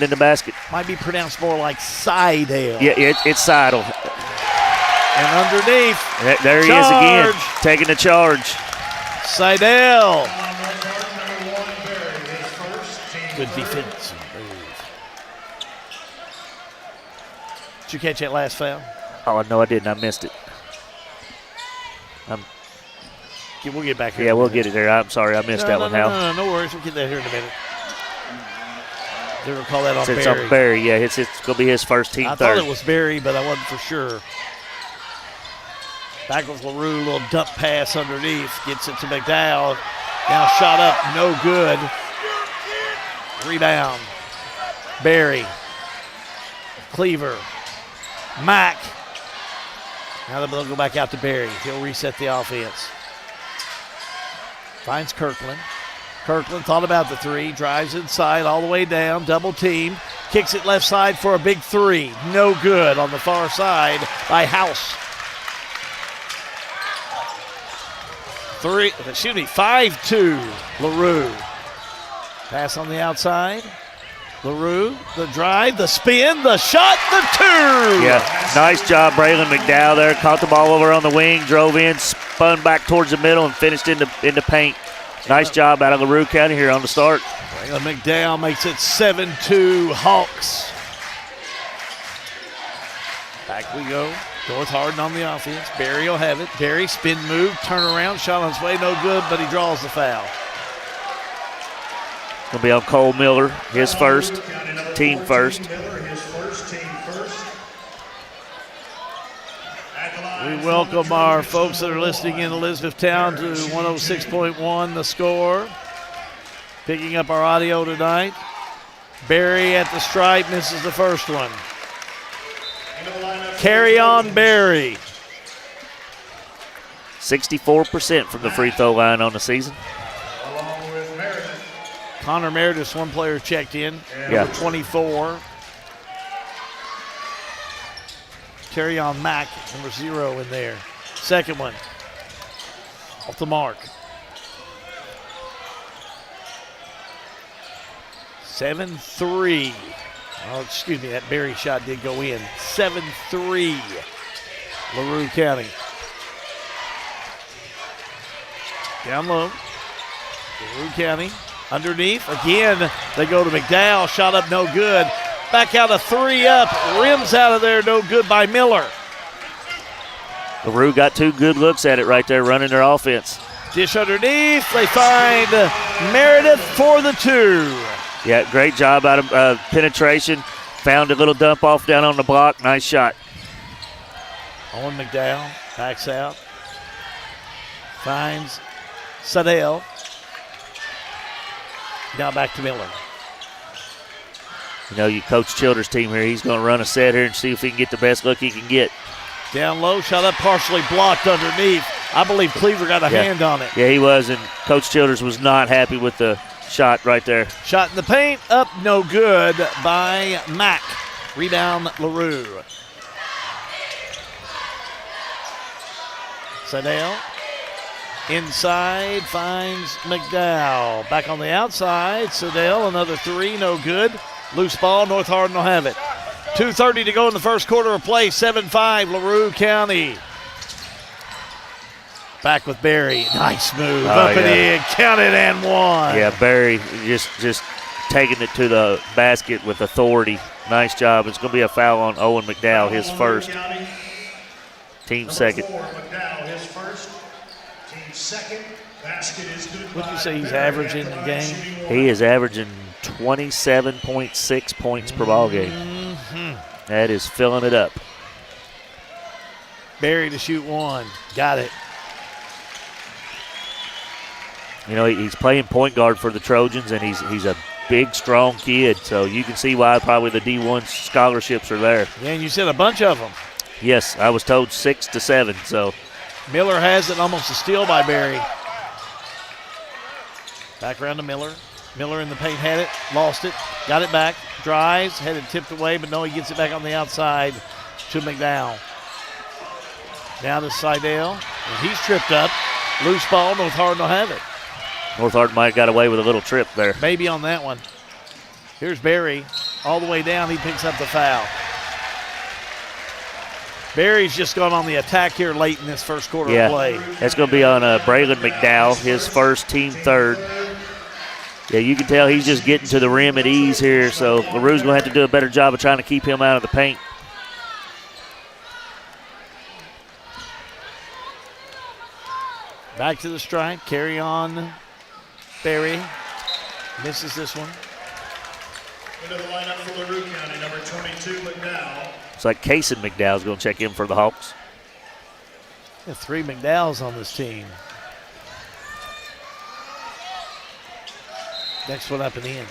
the basket. Might be pronounced more like Seidel. Yeah, it's Seidel. And underneath, there he is again, taking the charge. Seidel. Good defense. Did you catch that last foul? Oh, no, I didn't. I missed it. We'll get back here. Yeah, we'll get it there. I'm sorry, I missed that one, Hal. No worries. We'll get that here in a minute. They're going to call that on Barry. It's on Barry, yeah. It's going to be his first team I third. thought it was Barry, but I wasn't for sure. Back with LaRue, little dump pass underneath. Gets it to McDowell. Now shot up, no good. Rebound. Barry. Cleaver. Mack. Now they'll go back out to Barry. He'll reset the offense. Finds Kirkland. Kirkland thought about the three. Drives inside all the way down. Double team. Kicks it left side for a big three. No good on the far side by House. 5-2. LaRue. Pass on the outside. LaRue, the drive, the spin, the shot, the two. Yeah, nice job, Braylon McDowell there. Caught the ball over on the wing, drove in, spun back towards the middle, and finished in the paint. Nice job out of LaRue County here on the start. Braylon McDowell makes it 7-2 Hawks. Back we go. North Hardin on the offense. Barry will have it. Barry, spin move, turn around, shot on his way, no good, but he draws the foul. Going to be on Cole Miller, his first, team first. We welcome our folks that are listening in Elizabethtown to 106.1 The Score. Picking up our audio tonight. Barry at the stripe, misses the first one. Carry on Barry. 64% from the free throw line on the season. Connor Meredith, one player checked in. Yeah. Number 24. Carry on Mack, number 0 in there. Second one. Off the mark. 7-3. Oh, excuse me, that Barry shot did go in. 7-3. LaRue County. Down low. LaRue County. Underneath, again, they go to McDowell. Shot up, no good. Back out a 3 up. Rims out of there, no good by Miller. LaRue got 2 good looks at it right there, running their offense. Dish underneath. They find Meredith for the 2. Yeah, great job out of penetration. Found a little dump off down on the block. Nice shot. Owen McDowell backs out. Finds Sadell. Now back to Miller. You know, you coach Childers' team here. He's going to run a set here and see if he can get the best look he can get. Down low, shot up, partially blocked underneath. I believe Cleaver got a hand on it. Yeah, he was, and Coach Childers was not happy with the shot right there. Shot in the paint, up, no good by Mack. Rebound, LaRue. Sadell. Inside, finds McDowell. Back on the outside, Sadell, another 3, no good. Loose ball, North Hardin will have it. 2:30 to go in the first quarter of play, 7-5, LaRue County. Back with Barry, nice move, up and in, counted and one. Yeah, Barry just taking it to the basket with authority. Nice job. It's going to be a foul on Owen McDowell, his first. Team second. Second basket is good. What did you say he's averaging in the game? He is averaging 27.6 points per ball game. Mm-hmm. That is filling it up. Barry to shoot 1. Got it. You know, he's playing point guard for the Trojans, and he's a big, strong kid. So you can see why probably the D1 scholarships are there. Yeah, and you said a bunch of them. Yes, I was told 6 to 7. So Miller has it, almost a steal by Barry. Back around to Miller. Miller in the paint had it, lost it, got it back, drives, had it tipped away, but no, he gets it back on the outside to McDowell. Now to Seidel, and he's tripped up. Loose ball, North Hardin will have it. North Hardin might have got away with a little trip there. Maybe on that one. Here's Barry all the way down. He picks up the foul. Barry's just gone on the attack here late in this first quarter of play. That's going to be on Braylon McDowell, his first, team third. Yeah, you can tell he's just getting to the rim at ease here, so LaRue's going to have to do a better job of trying to keep him out of the paint. Back to the strike. Carry on. Barry misses this one. Into the lineup for LaRue County, number 22, McDowell. It's like Kason McDowell's going to check in for the Hawks. There are 3 McDowells on this team. Next one up and in.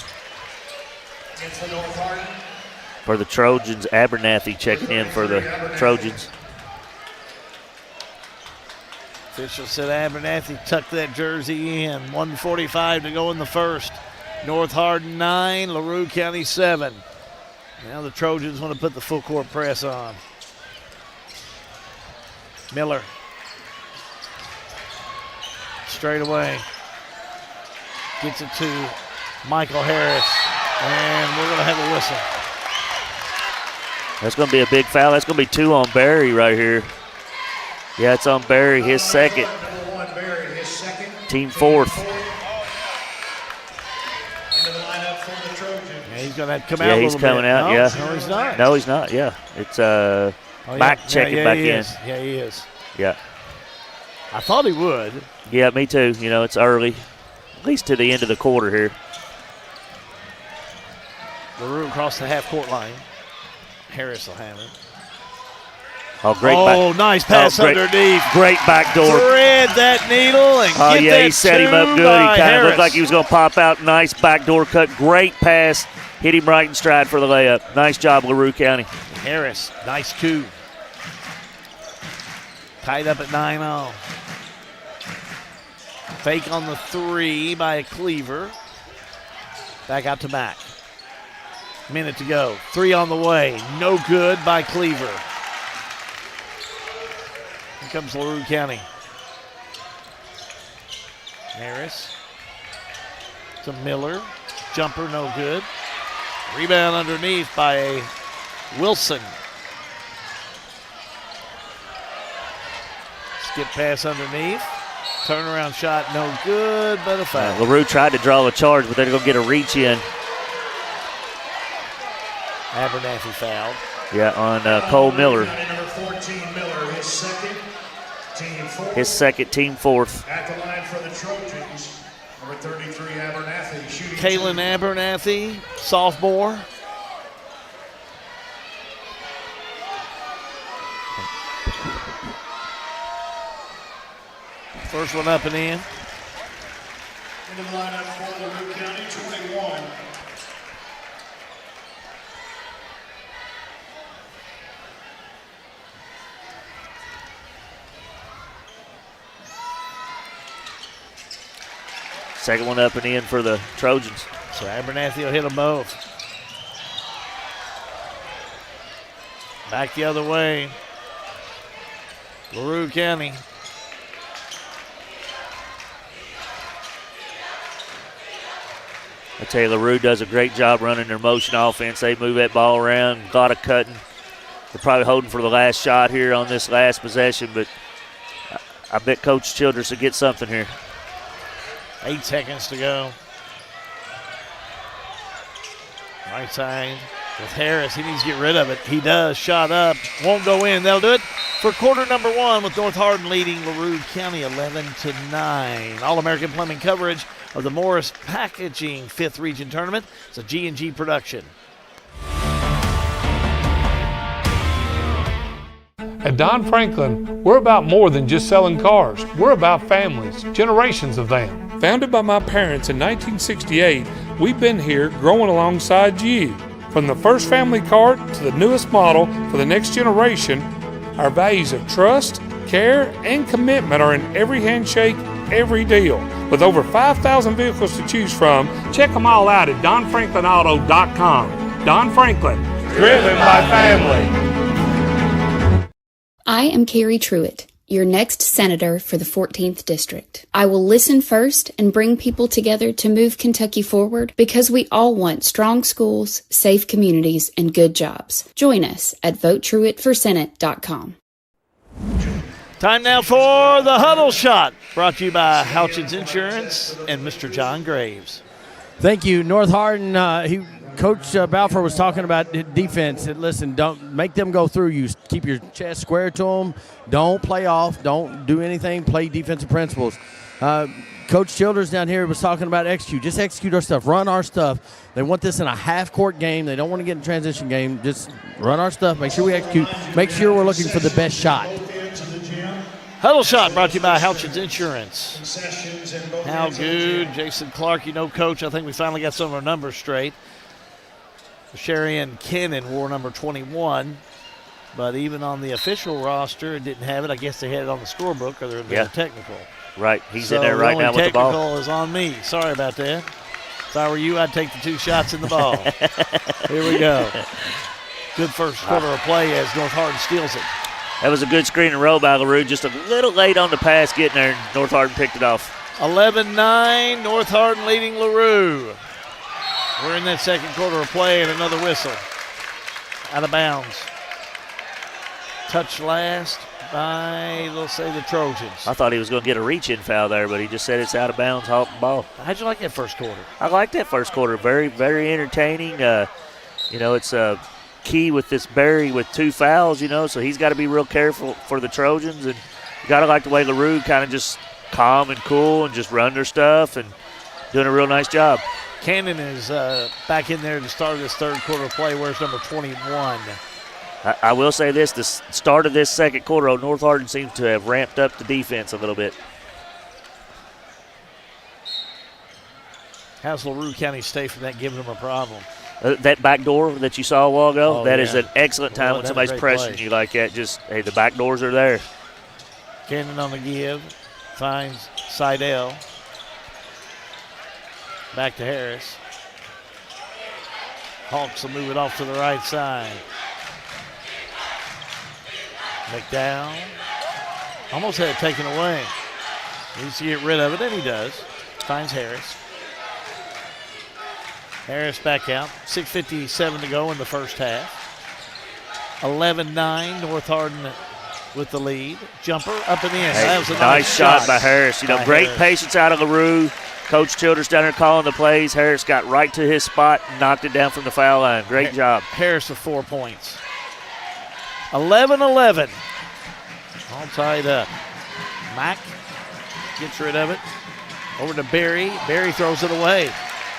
Against the North Hardin. For the Trojans, Abernathy checking in for the Trojans. Official said Abernathy tucked that jersey in. 1:45 to go in the first. North Hardin 9, LaRue County 7. Now the Trojans want to put the full court press on. Miller. Straight away. Gets it to Michael Harris. And we're going to have a whistle. That's going to be a big foul. That's going to be 2 on Barry right here. Yeah, it's on Barry, his second. Team fourth. Yeah, he's going to have to come out Yeah, a he's little coming bit. out, No, yeah. No, he's not. No, he's not, yeah. It's Mike checking yeah, back he in. is. Yeah, he is. Yeah. I thought he would. Yeah, me too. You know, it's early. At least to the end of the quarter here. LaRue across the half-court line. Harris will have it. Oh, great nice pass underneath. Great backdoor. Thread that needle and get that he set him up good. He kind of looked like he was going to pop out. Nice backdoor cut. Great pass. Hit him right in stride for the layup. Nice job, LaRue County. Harris, nice coup. Tied up at 9-0. Fake on the 3 by a Cleaver. Back out to Mack. Minute to go. 3 on the way. No good by Cleaver. Here comes LaRue County. Harris to Miller. Jumper no good. Rebound underneath by Wilson. Skip pass underneath. Turnaround shot no good, but a foul. LaRue tried to draw a charge, but they're going to get a reach in. Abernathy fouled. Yeah, on Cole Miller. Number 14, Miller, his second, team fourth. His second, team fourth. At the line for the Trojans, number 33, Abernathy, shooting. Kaylin Abernathy, sophomore. First one up and in. Into the lineup for LaRue County, 21. Second one up and in for the Trojans. So Abernathy will hit them both. Back the other way. LaRue County. I tell you, LaRue does a great job running their motion offense. They move that ball around, a lot of cutting. They're probably holding for the last shot here on this last possession, but I bet Coach Childress will get something here. 8 seconds to go. Right side with Harris. He needs to get rid of it. He does. Shot up. Won't go in. They'll do it for quarter number 1 with North Hardin leading LaRue County 11-9. All-American Plumbing coverage of the Morris Packaging 5th Region Tournament. It's a G&G production. At Don Franklin, we're about more than just selling cars. We're about families, generations of them. Founded by my parents in 1968, we've been here growing alongside you. From the first family car to the newest model for the next generation, our values of trust, care, and commitment are in every handshake, every deal. With over 5,000 vehicles to choose from, check them all out at DonFranklinAuto.com. Don Franklin, driven by family. I am Carrie Truitt. your next senator for the 14th District. I will listen first and bring people together to move Kentucky forward because we all want strong schools, safe communities, and good jobs. Join us at votetruittforsenate.com. Time now for the Huddle Shot, brought to you by Houchins Insurance and Mr. John Graves. Thank you. North Hardin, Coach Balfour was talking about defense. Listen, don't make them go through you. Keep your chest square to them. Don't play off. Don't do anything. Play defensive principles. Coach Childers down here was talking about execute. Just execute our stuff. Run our stuff. They want this in a half-court game. They don't want to get in a transition game. Just run our stuff. Make sure we execute. Make sure we're looking for the best shot. Huddle Shot brought to you by Houchins Insurance. How good. Jason Clark, Coach, I think we finally got some of our numbers straight. Sherry and Cannon wore number 21, but even on the official roster, it didn't have it. I guess they had it on the scorebook or they're technical. Right, he's in there right now with the ball. Technical is on me. Sorry about that. If I were you, I'd take the 2 shots in the ball. Here we go. Good first quarter of play as North Hardin steals it. That was a good screen and roll by LaRue. Just a little late on the pass getting there. North Hardin picked it off. 11-9, North Hardin leading LaRue. We're in that second quarter of play and another whistle. Out of bounds. Touch last by, let's say, the Trojans. I thought he was going to get a reach-in foul there, but he just said it's out of bounds, ball. How'd you like that first quarter? I like that first quarter. Very, very entertaining. It's key with this Barry with 2 fouls, so he's got to be real careful for the Trojans. And you got to like the way LaRue kind of just calm and cool and just run their stuff and doing a real nice job. Cannon is back in there to start this third quarter of play. Where's number 21? I will say this, the start of this second quarter, North Hardin seems to have ramped up the defense a little bit. How's LaRue County State for that giving them a problem? That back door that you saw a while ago, that is yeah. an excellent time when somebody's pressuring you like that. Just, hey, the back doors are there. Cannon on the give. Finds Seidel. Back to Harris. Hawks will move it off to the right side. McDowell. Almost had it taken away. Needs to get rid of it, and he does. Finds Harris. Harris back out. 6:57 to go in the first half. 11-9, North Hardin with the lead. Jumper up and in. Hey, that was a nice shot by Harris. Great Harris. Patience out of LaRue. Coach Childers down there calling the plays. Harris got right to his spot and knocked it down from the foul line. Great job. Harris with 4 points. 11-11. All tied up. Mack gets rid of it. Over to Barry. Barry throws it away.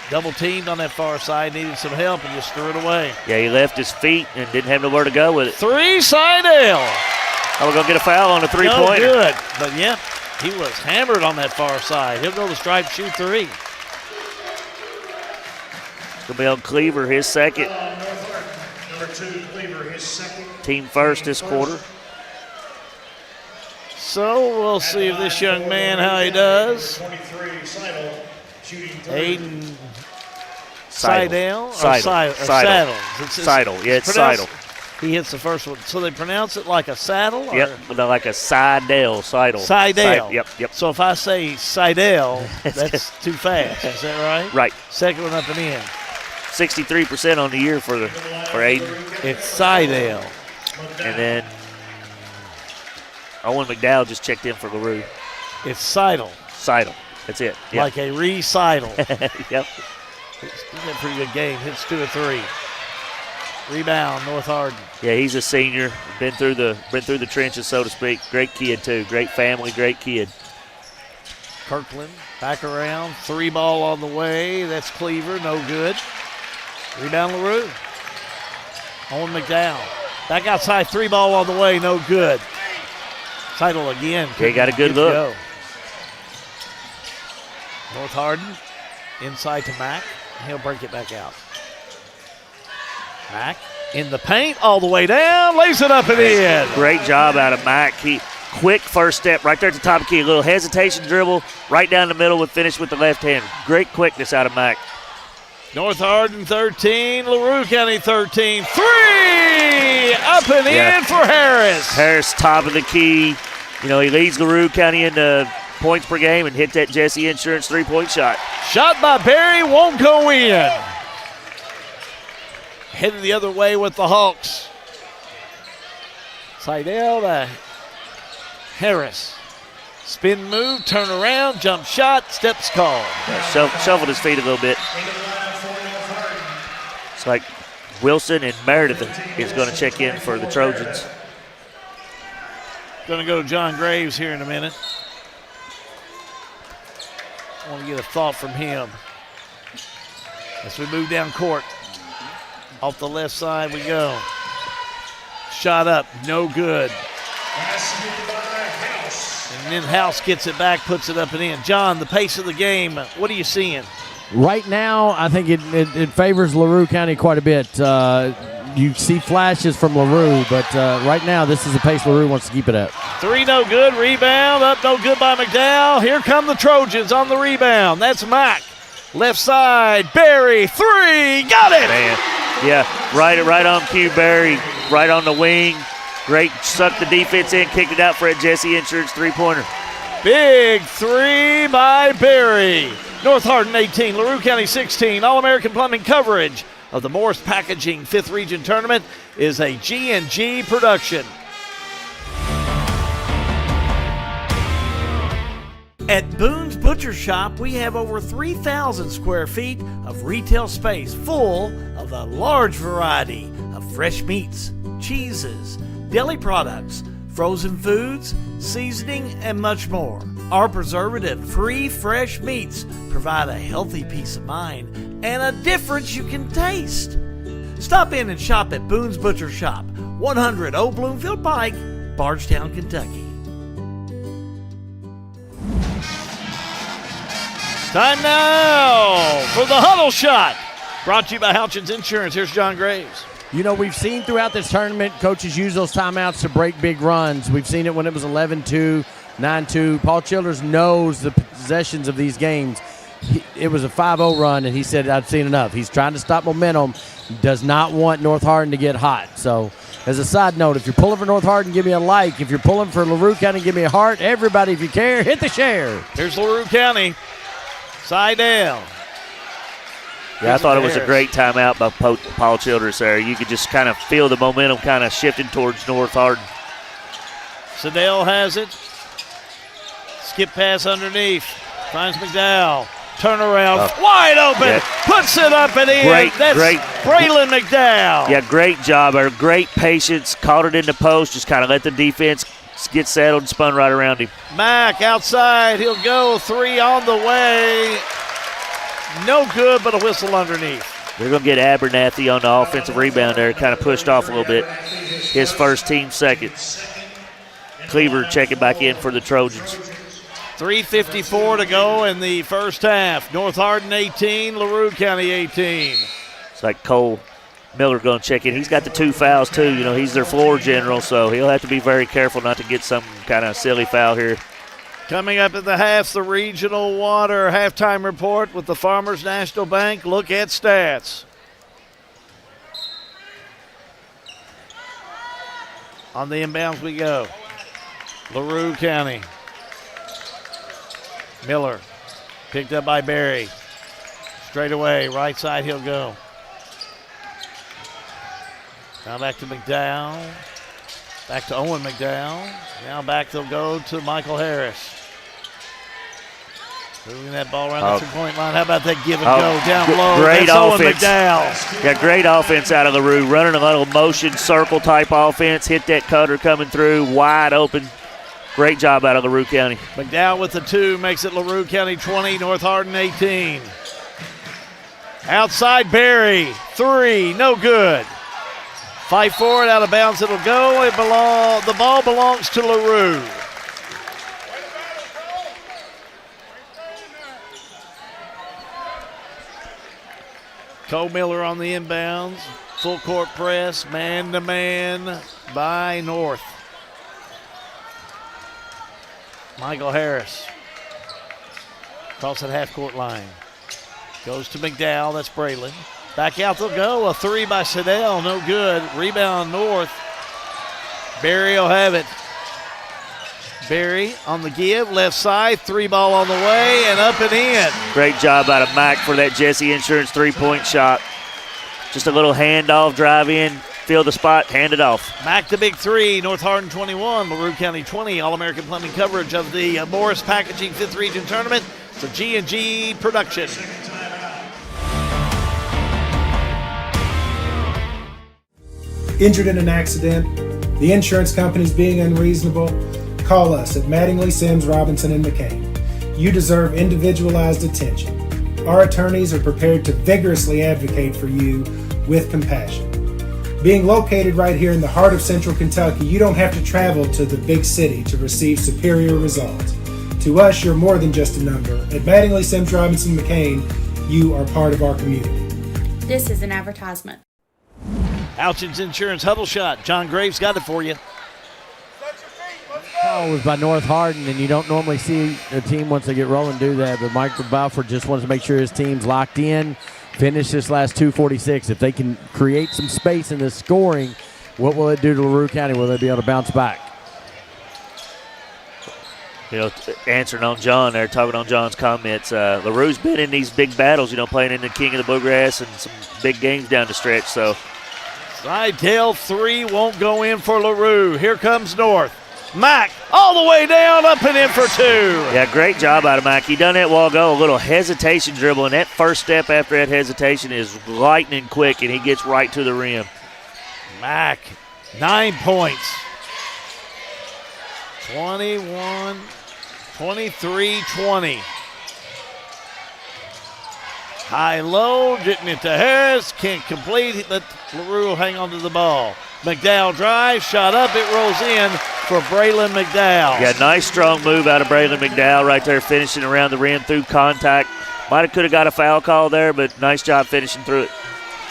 Double teamed on that far side. Needed some help and just threw it away. Yeah, he left his feet and didn't have nowhere to go with it. 3, Seidel. Oh, we're going to get a foul on a three-pointer. No good. But, yeah, he was hammered on that far side. He'll go to the stripe, shoot 3. It's going to be on Cleaver, his second. Number 2, Cleaver, his second. Team first this quarter. So we'll see if this young man, how he does. 23, Seidel, shooting 3. Aiden Seidel. Saddle. Seidel. Yeah, it's Seidel. He hits the first one. So they pronounce it like a saddle? Or? Yep, like a Seidel. Seidel. Yep. So if I say Seidel, that's too fast. Is that right? Right. Second one up and in. 63% on the year for Aiden. It's Seidel. And then Owen McDowell just checked in for LaRue. It's Seidel. That's it. Yep. Like a recital. Yep. He's had a pretty good game. Hits 2 of 3. Rebound, North Hardin. Yeah, he's a senior. Been through the trenches, so to speak. Great kid too. Great family. Great kid. Kirkland back around. 3 ball on the way. That's Cleaver. No good. Rebound, LaRue. Owen McDowell. Back outside. 3 ball on the way. No good. Seidel again. Yeah, he got a good look. Go. North Hardin inside to Mack. He'll break it back out. Mack in the paint all the way down. Lays it up and in. Great job out of Mack. Quick first step right there at the top of the key. A little hesitation dribble right down the middle with finish with the left hand. Great quickness out of Mack. North Hardin 13, LaRue County 13. 3 up and in for Harris. Harris top of the key. He leads LaRue County in points per game and hit that Jesse Insurance three-point shot. Shot by Barry, won't go in. Headed the other way with the Hawks. Seidel to Harris. Spin move, turn around, jump shot, steps called. Shuffled his feet a little bit. It's like Wilson and Meredith is going to check in for the Trojans. Going to go to John Graves here in a minute. I want to get a thought from him. As we move down court. Off the left side we go. Shot up, no good. And then House gets it back, puts it up and in. John, the pace of the game, what are you seeing? Right now, I think it favors LaRue County quite a bit. You see flashes from LaRue, but right now this is the pace LaRue wants to keep it at. Three no good, rebound, up no good by McDowell. Here come the Trojans on the rebound. That's Mack. Left side, Barry, three, got it! Man, yeah, right on cue, Barry, right on the wing. Great, sucked the defense in, kicked it out for a Jesse Insurance three-pointer. Big three by Barry. North Hardin 18, LaRue County 16. All-American Plumbing coverage of the Morris Packaging 5th Region Tournament is a G&G production. At Boone's Butcher Shop, we have over 3,000 square feet of retail space full of a large variety of fresh meats, cheeses, deli products, frozen foods, seasoning, and much more. Our preservative-free fresh meats provide a healthy peace of mind and a difference you can taste. Stop in and shop at Boone's Butcher Shop, 100 Old Bloomfield Pike, Bardstown, Kentucky. Time now for the huddle shot. Brought to you by Houchins Insurance. Here's John Graves. We've seen throughout this tournament, coaches use those timeouts to break big runs. We've seen it when it was 11-2, 9-2. Paul Childers knows the possessions of these games. It was a 5-0 run, and he said, I've seen enough. He's trying to stop momentum, does not want North Hardin to get hot. So, as a side note, if you're pulling for North Hardin, give me a like. If you're pulling for LaRue County, give me a heart. Everybody, if you care, hit the share. Here's LaRue County. Seidel. Yeah, I thought it was a great timeout by Paul Childers there. You could just kind of feel the momentum kind of shifting towards North Hardin. Seidel has it. Skip pass underneath. Finds McDowell. Turnaround. Wide open. Yeah. Puts it up and in. That's Braylon McDowell. Yeah, great job. Great patience. Caught it in the post. Just kind of let the defense get settled and spun right around him. Mack outside. He'll go. Three on the way. No good, but a whistle underneath. They're going to get Abernathy on the offensive rebound there. Kind of pushed off a little bit. His first team second. Cleaver checking back in for the Trojans. 3:54 to go in the first half. North Hardin 18, LaRue County 18. It's like Cole Miller going to check in. He's got the 2 fouls too. He's their floor general, so he'll have to be very careful not to get some kind of silly foul here. Coming up at the half, the Regional Water halftime report with the Farmers National Bank. Look at stats. On the inbounds we go. LaRue County. Miller picked up by Barry. Straight away, right side he'll go. Now back to McDowell. Back to Owen McDowell. Now back they'll go to Michael Harris. Moving that ball around the three-point line. How about that give and go down low? Great That's offense. Owen McDowell. Yeah, great offense out of LaRue. Running a little motion circle type offense. Hit that cutter coming through wide open. Great job out of LaRue County. McDowell with the 2 makes it LaRue County 20, North Hardin 18. Outside Barry, 3, no good. Fight for it, out of bounds it'll go. The ball belongs to LaRue. Cole Miller on the inbounds. Full court press, man-to-man by North. Michael Harris. Across that half-court line. Goes to McDowell, that's Braylon. Back out they'll go, a 3 by Seidel, no good. Rebound North. Barry will have it. Barry on the give, left side, 3-ball on the way, and up and in. Great job out of Mack for that Jesse Insurance three-point shot. Just a little handoff, drive in, feel the spot, hand it off. Mack the big three, North Hardin 21, LaRue County 20. All-American Plumbing coverage of the Morris Packaging 5th Region Tournament. It's a G&G production. Injured in an accident, the insurance company's being unreasonable, call us at Mattingly, Sims, Robinson, and McCain. You deserve individualized attention. Our attorneys are prepared to vigorously advocate for you with compassion. Being located right here in the heart of Central Kentucky, you don't have to travel to the big city to receive superior results. To us, you're more than just a number. At Mattingly, Sims, Robinson, McCain, you are part of our community. This is an advertisement. Alchin's Insurance Huddle Shot. John Graves got it for you. Call was by North Hardin, and you don't normally see a team once they get rolling do that, but Michael Balfour just wants to make sure his team's locked in, finish this last 2:46. If they can create some space in this scoring, what will it do to LaRue County? Will they be able to bounce back? You know, answering on John there, talking on John's comments, LaRue's been in these big battles, you know, playing in the King of the Bluegrass and some big games down the stretch, so. Slidetail three won't go in for LaRue. Here comes North. Mack all the way down, up and in for two. Yeah, great job out of Mack. He done that while ago, a little hesitation dribble, and that first step after that hesitation is lightning quick, and he gets right to the rim. Mack, 9 points. 21, 23-20. High-low, getting it to Harris. Can't complete. Let LaRue hang on to the ball. McDowell drives, shot up. It rolls in for Braylon McDowell. Yeah, nice strong move out of Braylon McDowell right there, finishing around the rim through contact. Could have got a foul call there, but nice job finishing through it.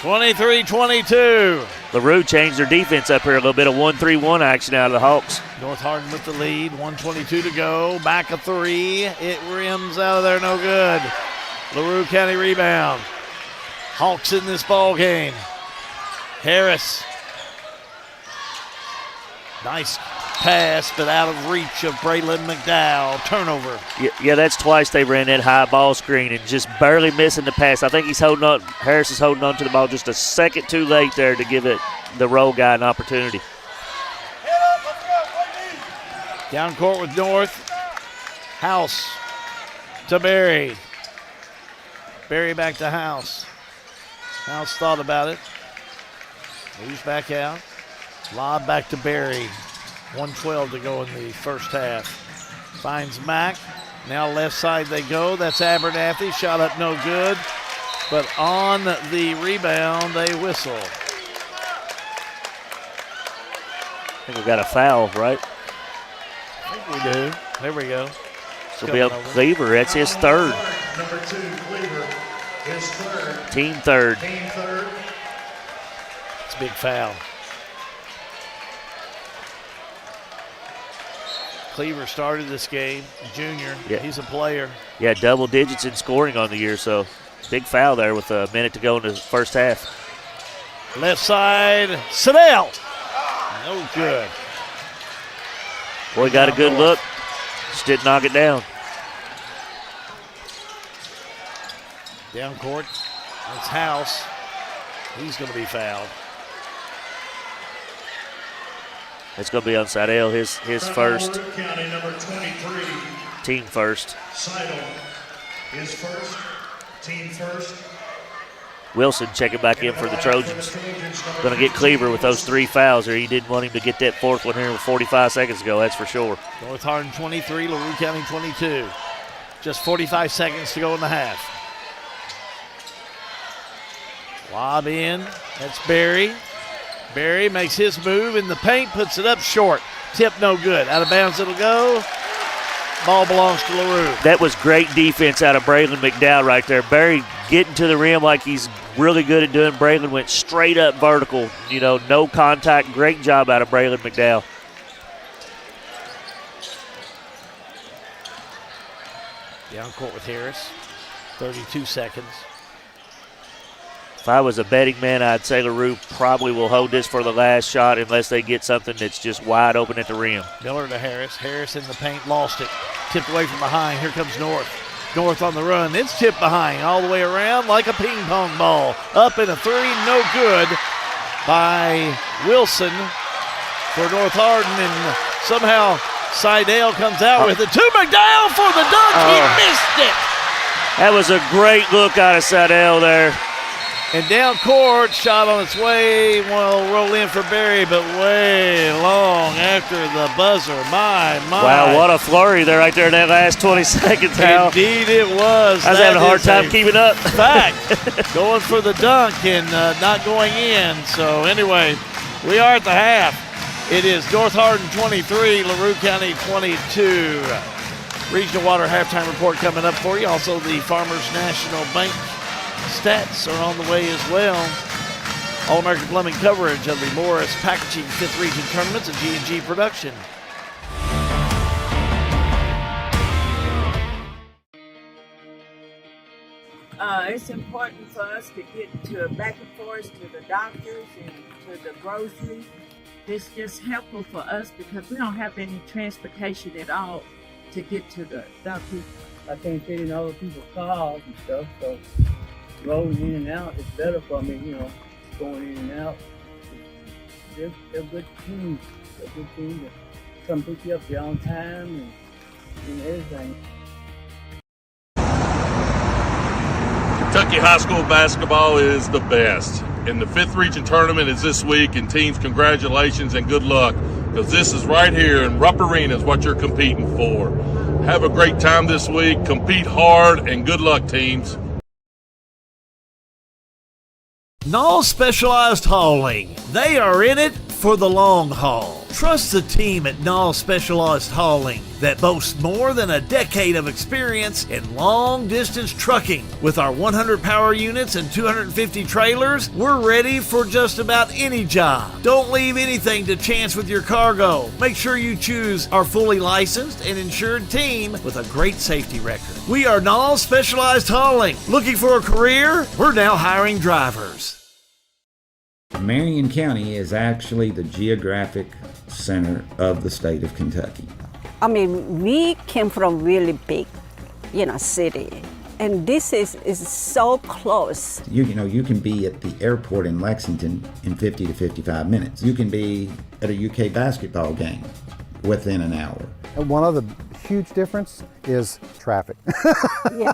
23-22. LaRue changed their defense up here, a little bit of 1-3-1 action out of the Hawks. North Hardin with the lead, 1:22 to go. Back a three. It rims out of there, no good. LaRue County rebound. Hawks in this ball game. Harris. Nice pass, but out of reach of Braylon McDowell. Turnover. Yeah, that's twice they ran that high ball screen and just barely missing the pass. I think he's holding on. Harris is holding on to the ball just a second too late there to give it the roll guy an opportunity. Down court with North. House to Berry. Berry back to House. House thought about it. Moves back out. Lob back to Berry. 1:12 to go in the first half. Finds Mack. Now left side they go. That's Abernathy. Shot up no good. But on the rebound, they whistle. I think we got a foul, right? I think we do. There we go. So it'll be up Cleaver. That's his third. Number 2, Cleaver, his third. Team third. Team third. It's a big foul. Cleaver started this game, junior. Yeah. He's a player. Yeah, double digits in scoring on the year, so big foul there with a minute to go in the first half. Left side, Siddell. No good. Boy, got a good look. Just didn't knock it down. Down court, it's House. He's going to be fouled. It's going to be on Seidel, his first. County, number 23. Team first. Seidel, his first. Team first. Wilson checking back in for the Trojans. Going to get Cleaver with those 3 fouls, or he didn't want him to get that fourth one here with 45 seconds to go, that's for sure. North Hardin 23, LaRue County 22. Just 45 seconds to go in the half. Lob in. That's Berry. Berry makes his move in the paint, puts it up short. Tip no good. Out of bounds it'll go. Ball belongs to LaRue. That was great defense out of Braylon McDowell right there. Berry getting to the rim like he's really good at doing. Braylon went straight up vertical. You know, no contact. Great job out of Braylon McDowell. Down court with Harris. 32 seconds. If I was a betting man, I'd say LaRue probably will hold this for the last shot unless they get something that's just wide open at the rim. Miller to Harris. Harris in the paint, lost it. Tipped away from behind. Here comes North. North on the run. It's tipped behind all the way around like a ping pong ball. Up in a three, no good by Wilson for North Hardin, and somehow Seidel comes out with it to McDowell for the dunk. He missed it. That was a great look out of Seidel there. And down court, shot on its way, will roll in for Barry, but way long after the buzzer. My. Wow, what a flurry there right there in that last 20 seconds, Hal. Indeed it was. I was having a hard time keeping up. Fact, going for the dunk and not going in. So anyway, we are at the half. It is North Hardin 23, LaRue County 22. Regional Water halftime report coming up for you. Also the Farmers National Bank stats are on the way as well. All-American Plumbing coverage of the Morris Packaging 5th Region Tournaments, a G&G production. It's important for us to get to back and forth to the doctors and to the grocery. It's just helpful for us because we don't have any transportation at all to get to the doctors. I can't fit in other people's cars and stuff, so rolling in and out is better for me, going in and out. They're a good team. They're a good team to come pick you up there on time and everything. Kentucky high school basketball is the best. And the 5th Region Tournament is this week, and teams, congratulations and good luck, because this is right here in Rupp Arena is what you're competing for. Have a great time this week, compete hard, and good luck, teams. Knoll Specialized Hauling. They are in it for the long haul. Trust the team at Knoll Specialized Hauling that boasts more than a decade of experience in long-distance trucking. With our 100 power units and 250 trailers, we're ready for just about any job. Don't leave anything to chance with your cargo. Make sure you choose our fully licensed and insured team with a great safety record. We are Knoll Specialized Hauling. Looking for a career? We're now hiring drivers. Marion County is actually the geographic center of the state of Kentucky. I mean, we came from really big, city, and this is so close. You can be at the airport in Lexington in 50 to 55 minutes. You can be at a UK basketball game within an hour. And one other huge difference is traffic. Yeah.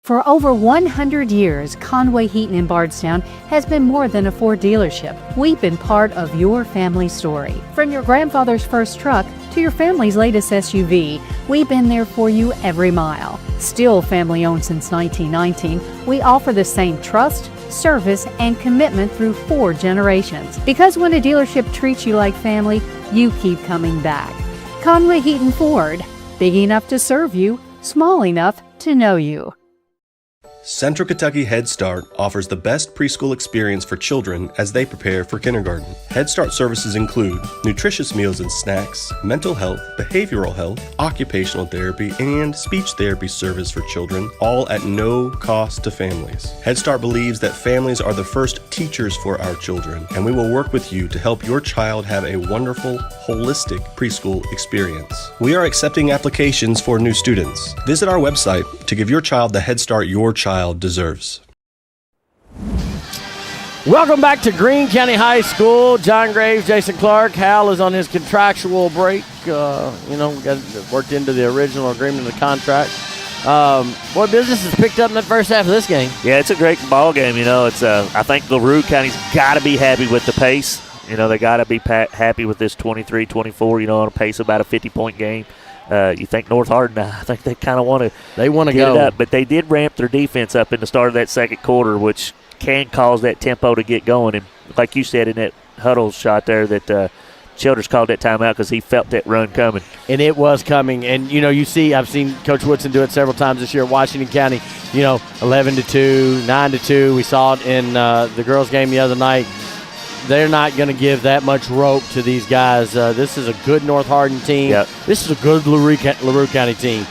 For over 100 years, Conway Heaton in Bardstown has been more than a Ford dealership. We've been part of your family story. From your grandfather's first truck to your family's latest SUV, we've been there for you every mile. Still family owned since 1919, we offer the same trust, service, and commitment through 4 generations. Because when a dealership treats you like family, you keep coming back. Conway Heaton Ford, big enough to serve you, small enough to know you. Central Kentucky Head Start offers the best preschool experience for children as they prepare for kindergarten. Head Start services include nutritious meals and snacks, mental health, behavioral health, occupational therapy, and speech therapy service for children, all at no cost to families. Head Start believes that families are the first teachers for our children, and we will work with you to help your child have a wonderful, holistic preschool experience. We are accepting applications for new students. Visit our website to give your child the Head Start your child deserves. Welcome back to Greene County High School. John Graves, Jason Clark. Hal is on his contractual break. Got worked into the original agreement of the contract. Boy, business has picked up in the first half of this game. Yeah, it's a great ball game. It's I think LaRue County's got to be happy with the pace. They got to be happy with this 23-24. On a pace of about a 50-point game. You think North Hardin, I think they kind of want to get it up. But they did ramp their defense up in the start of that second quarter, which can cause that tempo to get going. And like you said in that huddle shot there, that Childers called that timeout because he felt that run coming. And it was coming. And, I've seen Coach Woodson do it several times this year at Washington County. 11-2, 9-2. We saw it in the girls' game the other night. They're not going to give that much rope to these guys. This is a good North Hardin team. Yep. This is a good LaRue County team.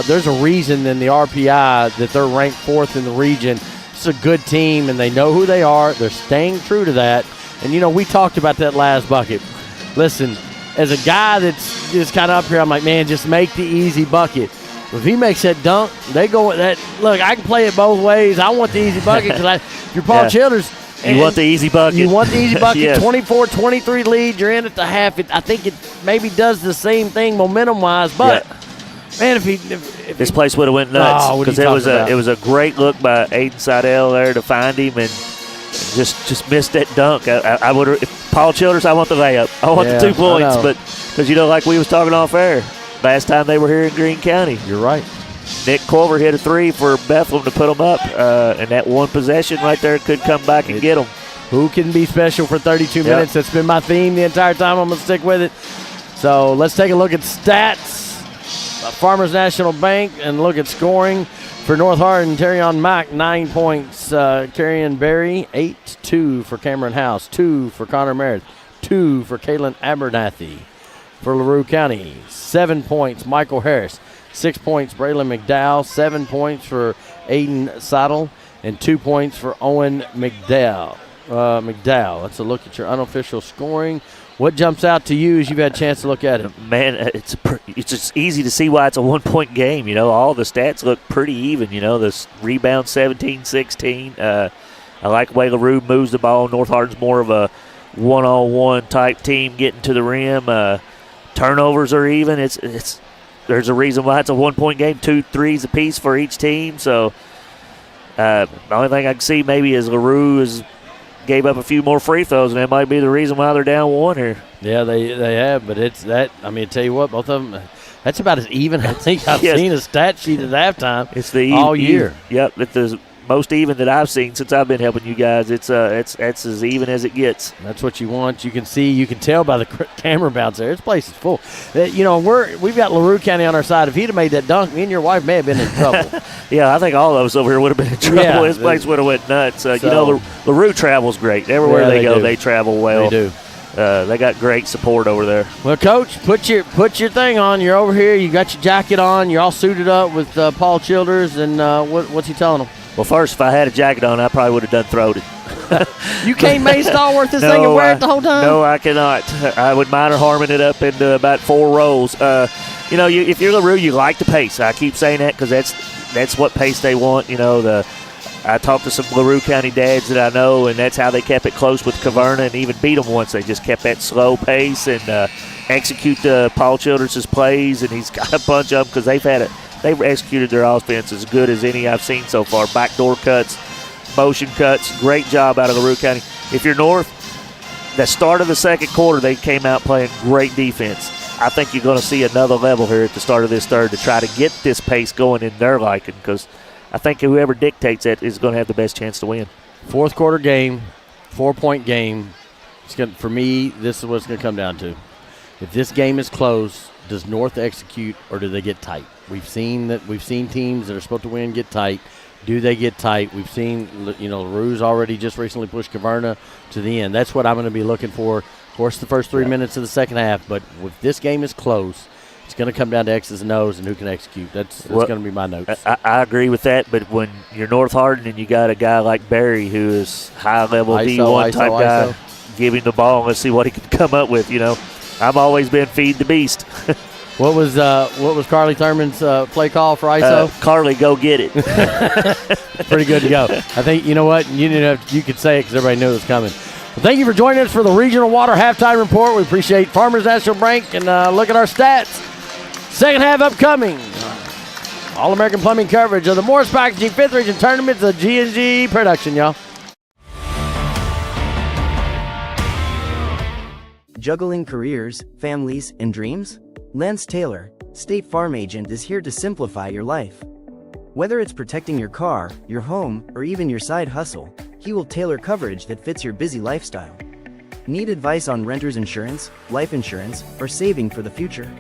there's a reason in the RPI that they're ranked 4th in the region. It's a good team, and they know who they are. They're staying true to that. And, we talked about that last bucket. Listen, as a guy that's just kind of up here, I'm like, man, just make the easy bucket. If he makes that dunk, they go with that. Look, I can play it both ways. I want the easy bucket because if you're Paul Childers, you want the easy bucket. You want the easy bucket. Yes. 24-23 lead. You're in at the half. I think it maybe does the same thing momentum-wise, but man, if this place would have went nuts because it was a great look by Aiden Seidel there to find him and just missed that dunk. I would have. Paul Childers, I want the layup. I want the 2 points, but because like we was talking off air. Last time they were here in Greene County. You're right. Nick Culver hit a 3 for Bethlehem to put them up, and that one possession right there could come back and get them. Who can be special for 32 minutes? That's been my theme the entire time. I'm going to stick with it. So let's take a look at stats. Farmers National Bank and look at scoring for North Hardin. Terrion Mack, 9 points. Carrion Berry, 8. 2 for Cameron House. 2 for Connor Merritt. 2 for Kaylin Abernathy. For LaRue County, 7 points, Michael Harris. 6 points, Braylon McDowell. 7 points for Aiden Seidel. And 2 points for Owen McDowell. Let's a look at your unofficial scoring. What jumps out to you as you've had a chance to look at it? Man, it's just easy to see why it's a 1-point game. All the stats look pretty even. The rebound 17-16. I like the way LaRue moves the ball. North Hardin's more of a one-on-one type team getting to the rim. Turnovers are even. There's a reason why it's a 1-point game. 2 threes apiece for each team. So the only thing I can see maybe is LaRue gave up a few more free throws, and that might be the reason why they're down 1 here. Yeah, they have, but it's that. I mean, tell you what, both of them. That's about as even I think I've seen a stat sheet at halftime. It's the all year. Yep, it's the most even that I've seen since I've been helping you guys. It's as even as it gets. That's what you want. You can see, you can tell by the camera bounce there. This place is full. We've got LaRue County on our side. If he'd have made that dunk, me and your wife may have been in trouble. Yeah, I think all of us over here would have been in trouble. Yeah, this place would have went nuts. LaRue travels great. Everywhere they go, they travel well. They do. They got great support over there. Well, Coach, put your thing on. You're over here. You got your jacket on. You're all suited up with Paul Childers. And what's he telling them? Well, first, if I had a jacket on, I probably would have done throwed it. You can't May Stalworth this thing and wear it the whole time? No, I cannot. I would minor harming it up into about 4 rolls. If you're LaRue, you like the pace. I keep saying that because that's what pace they want. I talked to some LaRue County dads that I know, and that's how they kept it close with Caverna and even beat them once. They just kept that slow pace and execute Paul Childers' plays, and he's got a bunch of them because they've executed their offense as good as any I've seen so far. Backdoor cuts, motion cuts, great job out of LaRue County. If you're North, the start of the second quarter, they came out playing great defense. I think you're going to see another level here at the start of this third to try to get this pace going in their liking, because I think whoever dictates that is going to have the best chance to win. Fourth quarter game, 4-point game. For me, this is what it's going to come down to. If this game is close, does North execute or do they get tight? We've seen teams that are supposed to win get tight. Do they get tight? We've seen, LaRue's already just recently pushed Caverna to the end. That's what I'm going to be looking for. Of course, the first 3 minutes of the second half. But if this game is close, it's going to come down to X's and O's and who can execute. That's going to be my notes. I agree with that. But when you're North Hardin and you got a guy like Barry who is high-level D1 type guy, give him the ball and let's see what he can come up with. I've always been feed the beast. What was Carly Thurman's play call for ISO? Carly, go get it. Pretty good to go. I think, you know what, you could say it because everybody knew it was coming. Well, thank you for joining us for the Regional Water Halftime Report. We appreciate Farmers National Bank, and look at our stats. Second half upcoming. All-American Plumbing coverage of the Morris Packaging 5th Region Tournament, the G&G production, y'all. Juggling careers, families, and dreams? Lance Taylor, State Farm Agent, is here to simplify your life. Whether it's protecting your car, your home, or even your side hustle, he will tailor coverage that fits your busy lifestyle. Need advice on renter's insurance, life insurance, or saving for the future?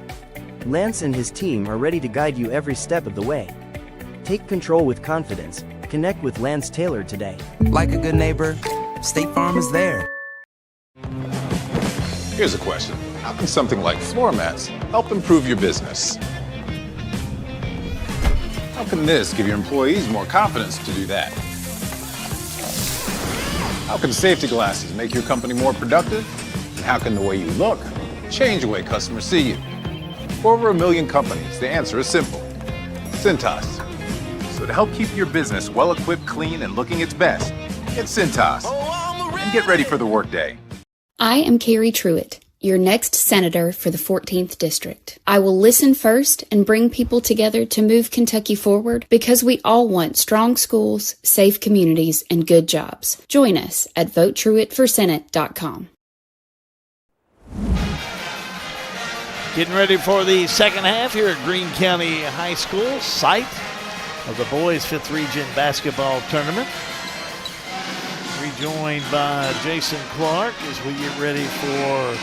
Lance and his team are ready to guide you every step of the way. Take control with confidence. Connect with Lance Taylor today. Like a good neighbor, State Farm is there. Here's a question. How can something like floor mats help improve your business? How can this give your employees more confidence to do that? How can safety glasses make your company more productive? And how can the way you look change the way customers see you? For over 1 million companies, the answer is simple. Cintas. So to help keep your business well-equipped, clean, and looking its best, get Cintas. And get ready for the workday. I am Carrie Truitt, your next senator for the 14th District. I will listen first and bring people together to move Kentucky forward because we all want strong schools, safe communities, and good jobs. Join us at votetruittforsenate.com. Getting ready for the second half here at Greene County High School, site of the boys' 5th Region basketball tournament. Rejoined by Jason Clark as we get ready for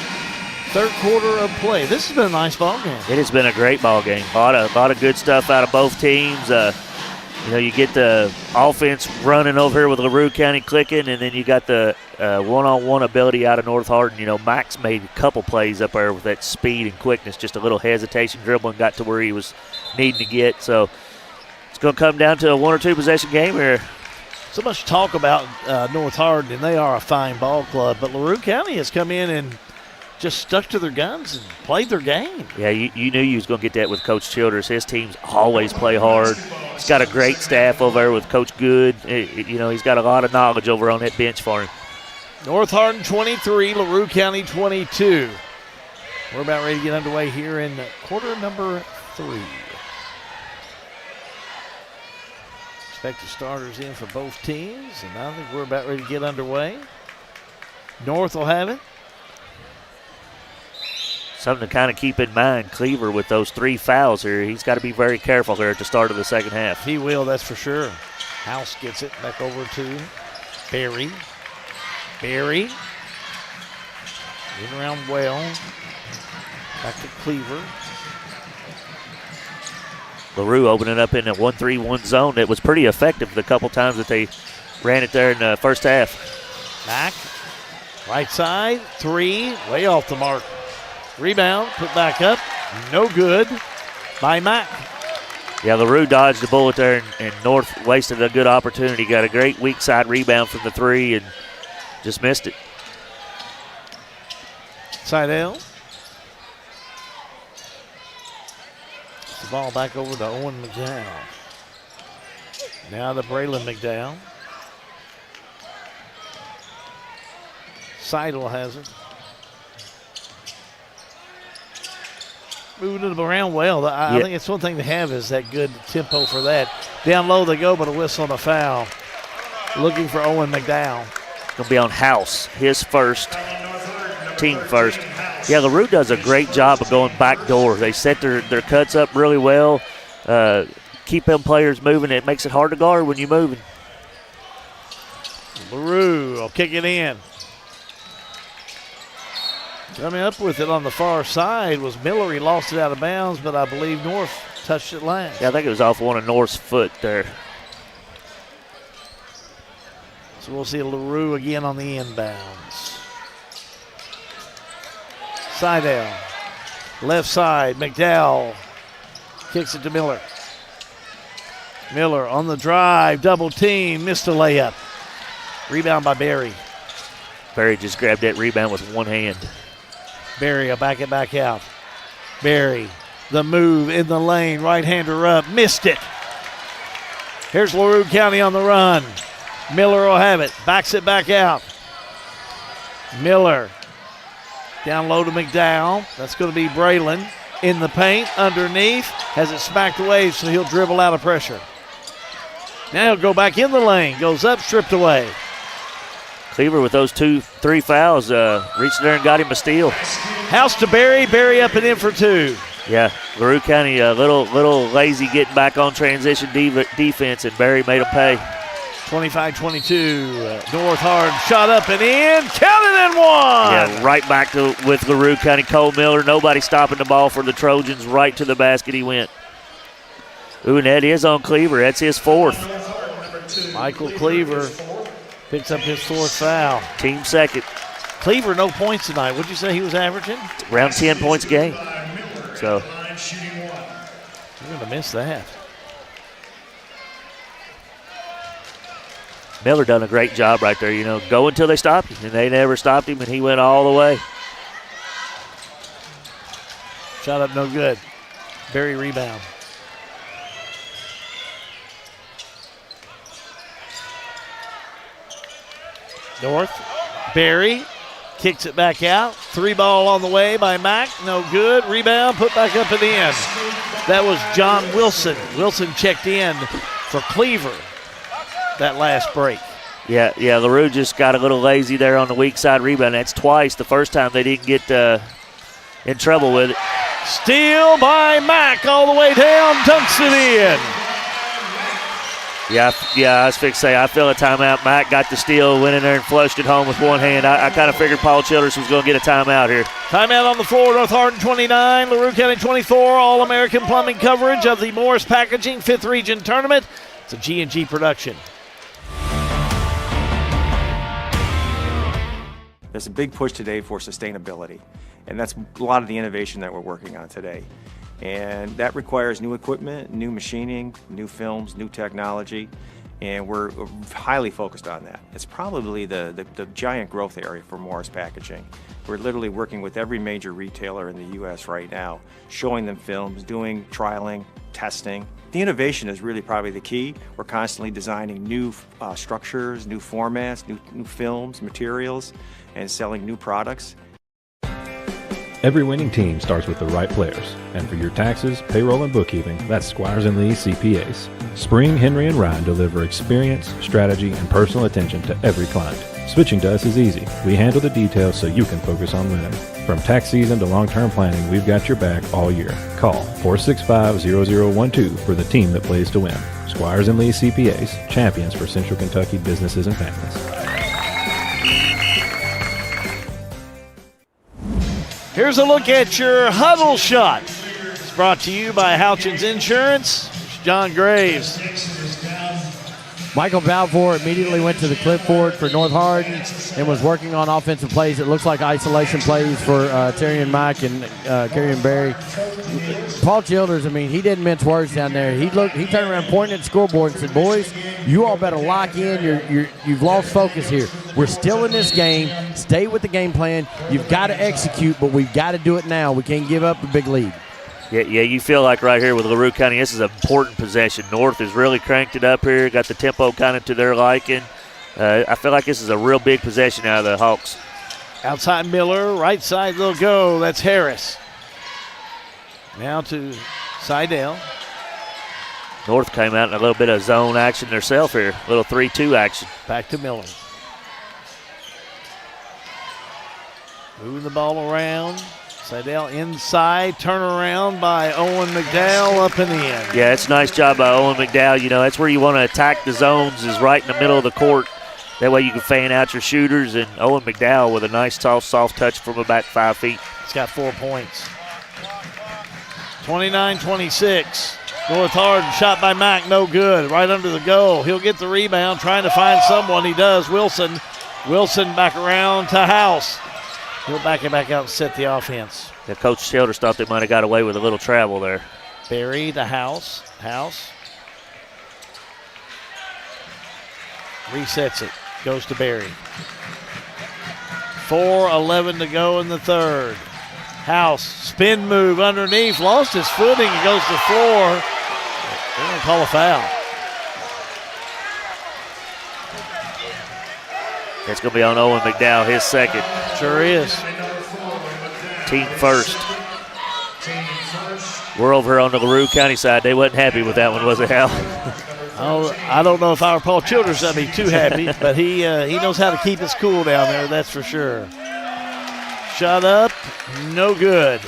third quarter of play. This has been a nice ball game. It has been a great ball game. A lot of good stuff out of both teams. You get the offense running over here with LaRue County clicking, and then you got the one-on-one ability out of North Hardin. Max made a couple plays up there with that speed and quickness, just a little hesitation, dribbling, got to where he was needing to get. So it's going to come down to a 1 or 2 possession game here. So much talk about North Hardin, and they are a fine ball club, but LaRue County has come in and just stuck to their guns and played their game. Yeah, you knew you was going to get that with Coach Childress. His teams always play hard. He's got a great staff over there with Coach Good. He's got a lot of knowledge over on that bench for him. North Hardin 23, LaRue County 22. We're about ready to get underway here in quarter number 3. Expect the starters in for both teams, and I think we're about ready to get underway. North will have it. Something to kind of keep in mind, Cleaver with those 3 fouls here, he's got to be very careful here at the start of the second half. He will, that's for sure. House gets it back over to Barry. Barry. In around well. Back to Cleaver. LaRue opening up in a 1-3-1 zone that was pretty effective the couple times that they ran it there in the first half. Mack. Right side. 3. Way off the mark. Rebound, put back up, no good by Mack. Yeah, LaRue dodged the bullet there, and North wasted a good opportunity. Got a great weak side rebound from the 3 and just missed it. Seidel. The ball back over to Owen McDowell. Now to Braylon McDowell. Seidel has it. Moving it around well. I think it's one thing to have is that good tempo for that. Down low they go, but a whistle and a foul. Looking for Owen McDowell. Going to be on House, his first, team first. Yeah, LaRue does a great job of going back door. They set their cuts up really well. Keep them players moving. It makes it hard to guard when you're moving. LaRue will kick it in. Coming up with it on the far side was Miller. He lost it out of bounds, but I believe North touched it last. Yeah, I think it was off one of North's foot there. So we'll see LaRue again on the inbounds. Seidel. Left side, McDowell kicks it to Miller. Miller on the drive, double team, missed a layup. Rebound by Barry. Barry just grabbed that rebound with one hand. Barry will back it back out. Barry, the move in the lane, right-hander up, missed it. Here's LaRue County on the run. Miller will have it, backs it back out. Miller, down low to McDowell. That's going to be Braylon in the paint, underneath, has it smacked away, so he'll dribble out of pressure. Now he'll go back in the lane, goes up, stripped away. Cleaver with those 2-3 fouls, reached there and got him a steal. House to Barry, Barry up and in for 2. Yeah, LaRue County a little lazy getting back on transition defense, and Barry made them pay. 25-22, North Hardin shot up and in, counted and one. Yeah, right back with LaRue County. Cole Miller, nobody stopping the ball for the Trojans, right to the basket he went. Ooh, and that is on Cleaver, that's his 4th. Michael Cleaver picks up his 4th foul. Team second. Cleaver, no points tonight. What'd you say he was averaging? Around 10 points a game. So you're going to miss that. Miller done a great job right there. Go until they stopped him, and they never stopped him, and he went all the way. Shot up, no good. Berry rebound. North. Berry kicks it back out. 3 ball on the way by Mack. No good. Rebound, put back up and in. That was John Wilson. Wilson checked in for Cleaver that last break. Yeah, LaRue just got a little lazy there on the weak side rebound. That's twice. The first time they didn't get in trouble with it. Steal by Mack all the way down, dunks it in. Yeah, I was fixed to say, I feel a timeout. Mack got the steal, went in there and flushed it home with one hand. I kind of figured Paul Childress was going to get a timeout here. Timeout on the floor, North Hardin 29, LaRue County 24, All-American Plumbing coverage of the Morris Packaging 5th Region Tournament. It's a G&G production. There's a big push today for sustainability, and that's a lot of the innovation that we're working on today. And that requires new equipment, new machining, new films, new technology, and we're highly focused on that. It's probably the giant growth area for Morris Packaging. We're literally working with every major retailer in the U.S. right now, showing them films, doing trialing, testing. The innovation is really probably the key. We're constantly designing new structures, new formats, new films, materials, and selling new products. Every winning team starts with the right players. And for your taxes, payroll, and bookkeeping, that's Squires & Lee CPAs. Spring, Henry, and Ryan deliver experience, strategy, and personal attention to every client. Switching to us is easy. We handle the details so you can focus on winning. From tax season to long-term planning, we've got your back all year. Call 465-0012 for the team that plays to win. Squires & Lee CPAs, champions for Central Kentucky businesses and families. Here's a look at your huddle shot. It's brought to you by Houchins Insurance. It's John Graves. Michael Balfour immediately went to the clipboard for North Hardin and was working on offensive plays. It looks like isolation plays for Terry and Mike and Kerry and Barry. Paul Childers, he didn't mince words down there. He turned around, pointed at the scoreboard and said, boys, you all better lock in. You've lost focus here. We're still in this game. Stay with the game plan. You've got to execute, but we've got to do it now. We can't give up a big lead. Yeah, you feel like right here with LaRue County, this is an important possession. North has really cranked it up here, got the tempo kind of to their liking. I feel like this is a real big possession out of the Hawks. Outside Miller, right side they'll go. That's Harris. Now to Seidel. North came out in a little bit of zone action themselves here, a little 3-2 action. Back to Miller. Moving the ball around. Seidel inside, turnaround by Owen McDowell up and in. Yeah, it's a nice job by Owen McDowell. That's where you want to attack the zones, is right in the middle of the court. That way you can fan out your shooters, and Owen McDowell with a nice soft touch from about 5 feet. He's got 4 points. 29-26. North Hardin, shot by Mack, no good. Right under the goal. He'll get the rebound, trying to find someone. He does. Wilson back around to House. He'll back it back out and set the offense. Yeah, Coach Childers thought they might have got away with a little travel there. Barry to House. Resets it. Goes to Barry. 4:11 to go in the third. House, spin move underneath. Lost his footing. He goes to the floor. They're going to call a foul. It's going to be on Owen McDowell, his second. Sure is. Team first. We're over here on the LaRue County side. They wasn't happy with that one, was it, Hal? I don't know if our Paul Childers would be too happy, but he knows how to keep his cool down there, that's for sure. Shot up, no good.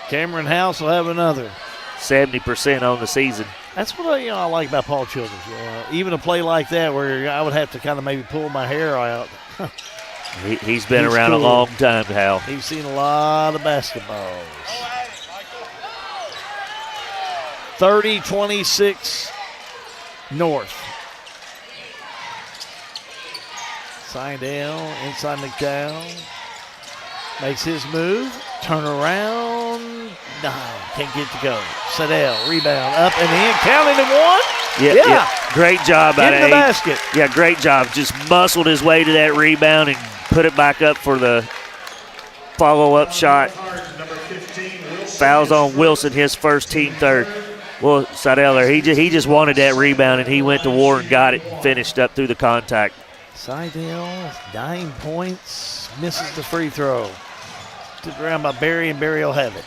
Cameron House will have another. 70% on the season. That's what I like about Paul Childers. Even a play like that where I would have to kind of maybe pull my hair out. He's been around a long time, Hal. He's seen a lot of basketballs. 30-26 North. Seidel inside McDowell. Makes his move. Turn around. No, can't get it to go. Seidel, rebound, up and in. Counting to one. Yeah. Great job out in of the Abe. basket. Yeah, great job. Just muscled his way to that rebound and put it back up for the follow-up shot. Fouls on Wilson, his first, team third. Well, Seidel there, he just wanted that rebound, and he went to war and got it and finished up through the contact. Seidel, 9 points, misses the free throw. Took around by Barry, and Barry will have it.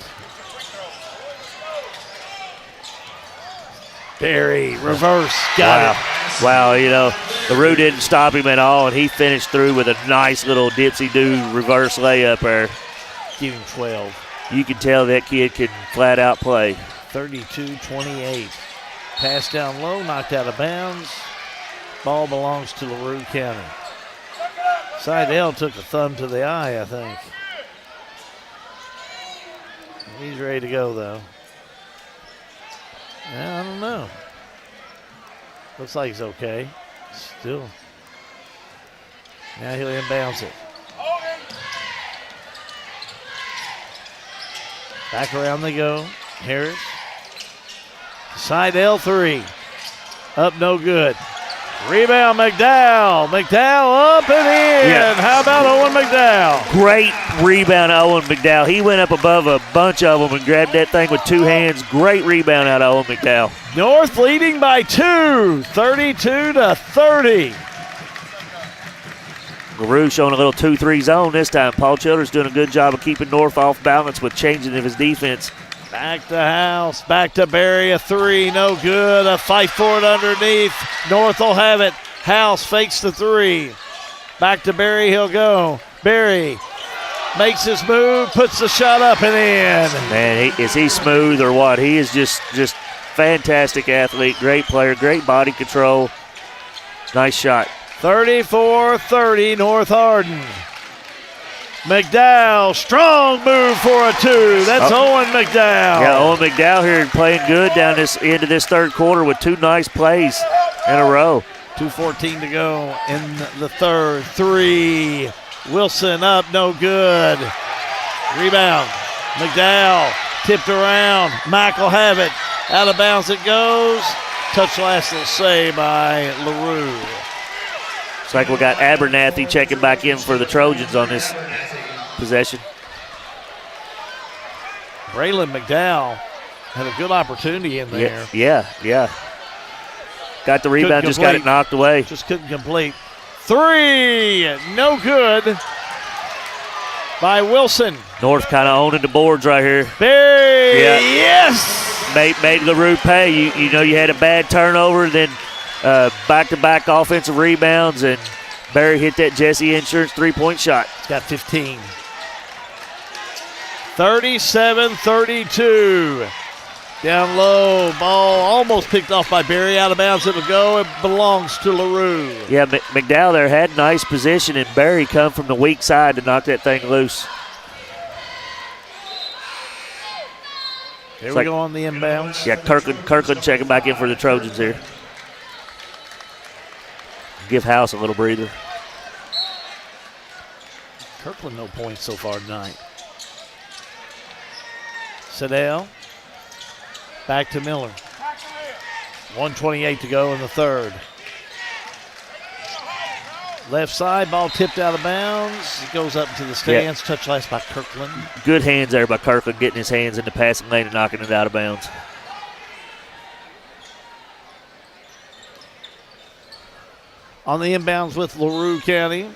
Barry, reverse, got it. Wow, LaRue didn't stop him at all, and he finished through with a nice little dipsy-do reverse layup there. Give him 12. You can tell that kid can flat-out play. 32-28. Pass down low, knocked out of bounds. Ball belongs to LaRue County. Seidel took a thumb to the eye, I think. He's ready to go, though. I don't know. Looks like he's okay. Still. Now he'll inbounds it. Back around they go. Harris. Seidel 3. Up no good. Rebound McDowell. McDowell up and in. Yeah. How about Owen McDowell? Great rebound, Owen McDowell. He went up above a bunch of them and grabbed that thing with 2 hands. Great rebound out of Owen McDowell. North leading by 2, 32-30. LaRue showing a little 2-3 zone this time. Paul Childers doing a good job of keeping North off balance with changing of his defense. Back to House, back to Barry, a 3, no good. A fight for it underneath. North will have it. House fakes the 3. Back to Barry, he'll go. Barry makes his move, puts the shot up and in. Man, is he smooth or what? He is just fantastic athlete, great player, great body control. Nice shot. 34-30, North Hardin. McDowell, strong move for a 2. That's Owen McDowell. Yeah, Owen McDowell here playing good down this into this third quarter with 2 nice plays in a row. 2:14 to go in the third. 3. Wilson up, no good. Rebound. McDowell tipped around. Mack will have it. Out of bounds it goes. Touch last will say by LaRue. Looks like we got Abernathy checking back in for the Trojans on this possession. Braylon McDowell had a good opportunity in there. Yeah. Got the rebound, just got it knocked away. Just couldn't complete. 3, no good by Wilson. North kind of owning the boards right here. Barry, yes! Made LaRue pay. You had a bad turnover, then back-to-back offensive rebounds, and Barry hit that Jesse Insurance 3-point shot. He's got 15. 37-32. Down low, ball almost picked off by Barry. Out of bounds it'll go. It belongs to LaRue. Yeah, McDowell there had nice position, and Barry come from the weak side to knock that thing loose. Here we go on the inbounds. Yeah, Kirkland checking back in for the Trojans here. Give House a little breather. Kirkland no points so far tonight. Seidel. Back to Miller. 1:28 to go in the third. Left side, ball tipped out of bounds. It goes up to the stands. Touch last by Kirkland. Good hands there by Kirkland, getting his hands in the passing lane and knocking it out of bounds. On the inbounds with LaRue County.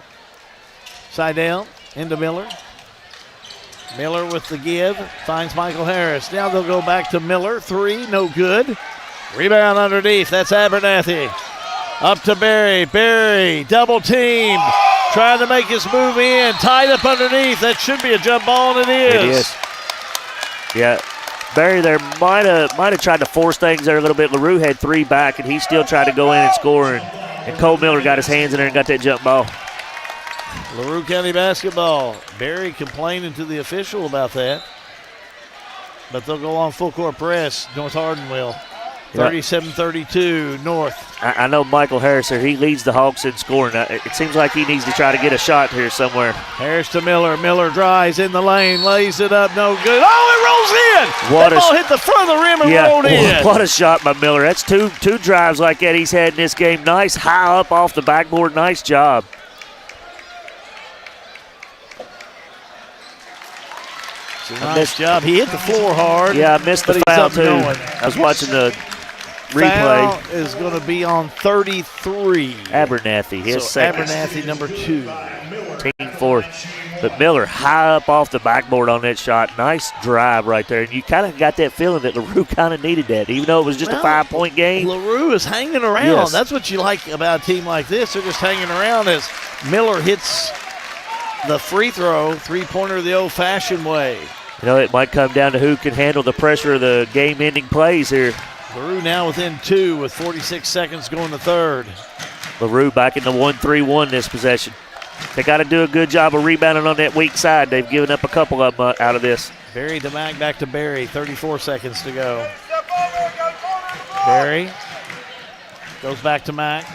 Seidel into Miller. Miller with the give. Finds Michael Harris. Now they'll go back to Miller. 3, no good. Rebound underneath. That's Abernathy. Up to Barry. Barry, double team. Trying to make his move in. Tied up underneath. That should be a jump ball, and it is. It is. Yeah. Barry there might have tried to force things there a little bit. LaRue had 3 back, and he still tried to go in and score. And Cole Miller got his hands in there and got that jump ball. LaRue County basketball. Barry complaining to the official about that. But they'll go on full court press. North Hardin will. 37-32 North. I know Michael Harris here. He leads the Hawks in scoring. It seems like he needs to try to get a shot here somewhere. Harris to Miller. Miller drives in the lane, lays it up, no good. Oh, it rolls in. That ball hit the front of the rim and rolled in. What a shot by Miller. That's two drives like that he's had in this game. Nice high up off the backboard. Nice job. Nice job. He hit the floor hard. Yeah, I missed the foul too. I was watching the replay. Foul is going to be on 33. Abernathy, his second. Abernathy, number 2. Team fourth. But Miller high up off the backboard on that shot. Nice drive right there. And you kind of got that feeling that LaRue kind of needed that, even though it was just a 5-point game. LaRue is hanging around. Yes. That's what you like about a team like this. They're just hanging around as Miller hits the free throw, three-pointer the old-fashioned way. You know, it might come down to who can handle the pressure of the game-ending plays here. LaRue now within 2 with 46 seconds going to third. LaRue back in the 1-3-1 this possession. They got to do a good job of rebounding on that weak side. They've given up a couple of them out of this. Barry to Mack, back to Barry. 34 seconds to go. Barry goes back to Mack.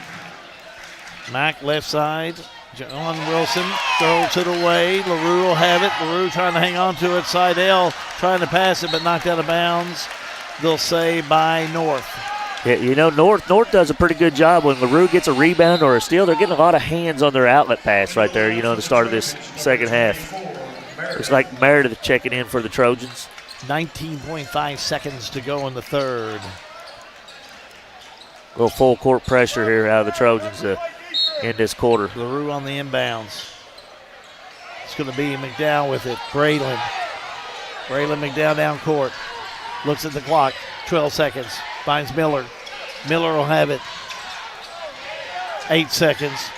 Mack left side. John Wilson throws it away. LaRue will have it. LaRue trying to hang on to it. Seidel trying to pass it but knocked out of bounds. They'll say by North. Yeah, you know, North does a pretty good job when LaRue gets a rebound or a steal. They're getting a lot of hands on their outlet pass right there, you know, at the start of this second half. It's like Meredith checking in for the Trojans. 19.5 seconds to go in the third. A little full court pressure here out of the Trojans in this quarter. LaRue on the inbounds. It's going to be McDowell with it. Braylon McDowell down court. Looks at the clock. 12 seconds. Finds Miller. Miller will have it. 8 seconds.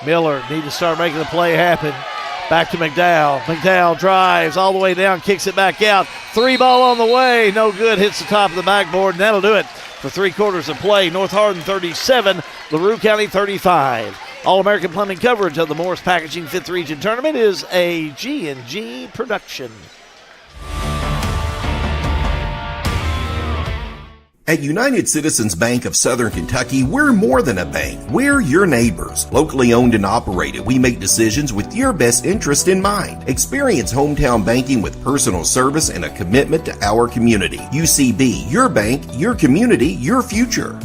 Miller need to start making the play happen. Back to McDowell. McDowell drives all the way down, kicks it back out. 3 ball on the way. No good. Hits the top of the backboard, and that'll do it for 3 quarters of play. North Hardin 37, LaRue County 35. All-American Plumbing coverage of the Morris Packaging 5th Region Tournament is a G&G production. At United Citizens Bank of Southern Kentucky, we're more than a bank. We're your neighbors. Locally owned and operated, we make decisions with your best interest in mind. Experience hometown banking with personal service and a commitment to our community. UCB, your bank, your community, your future.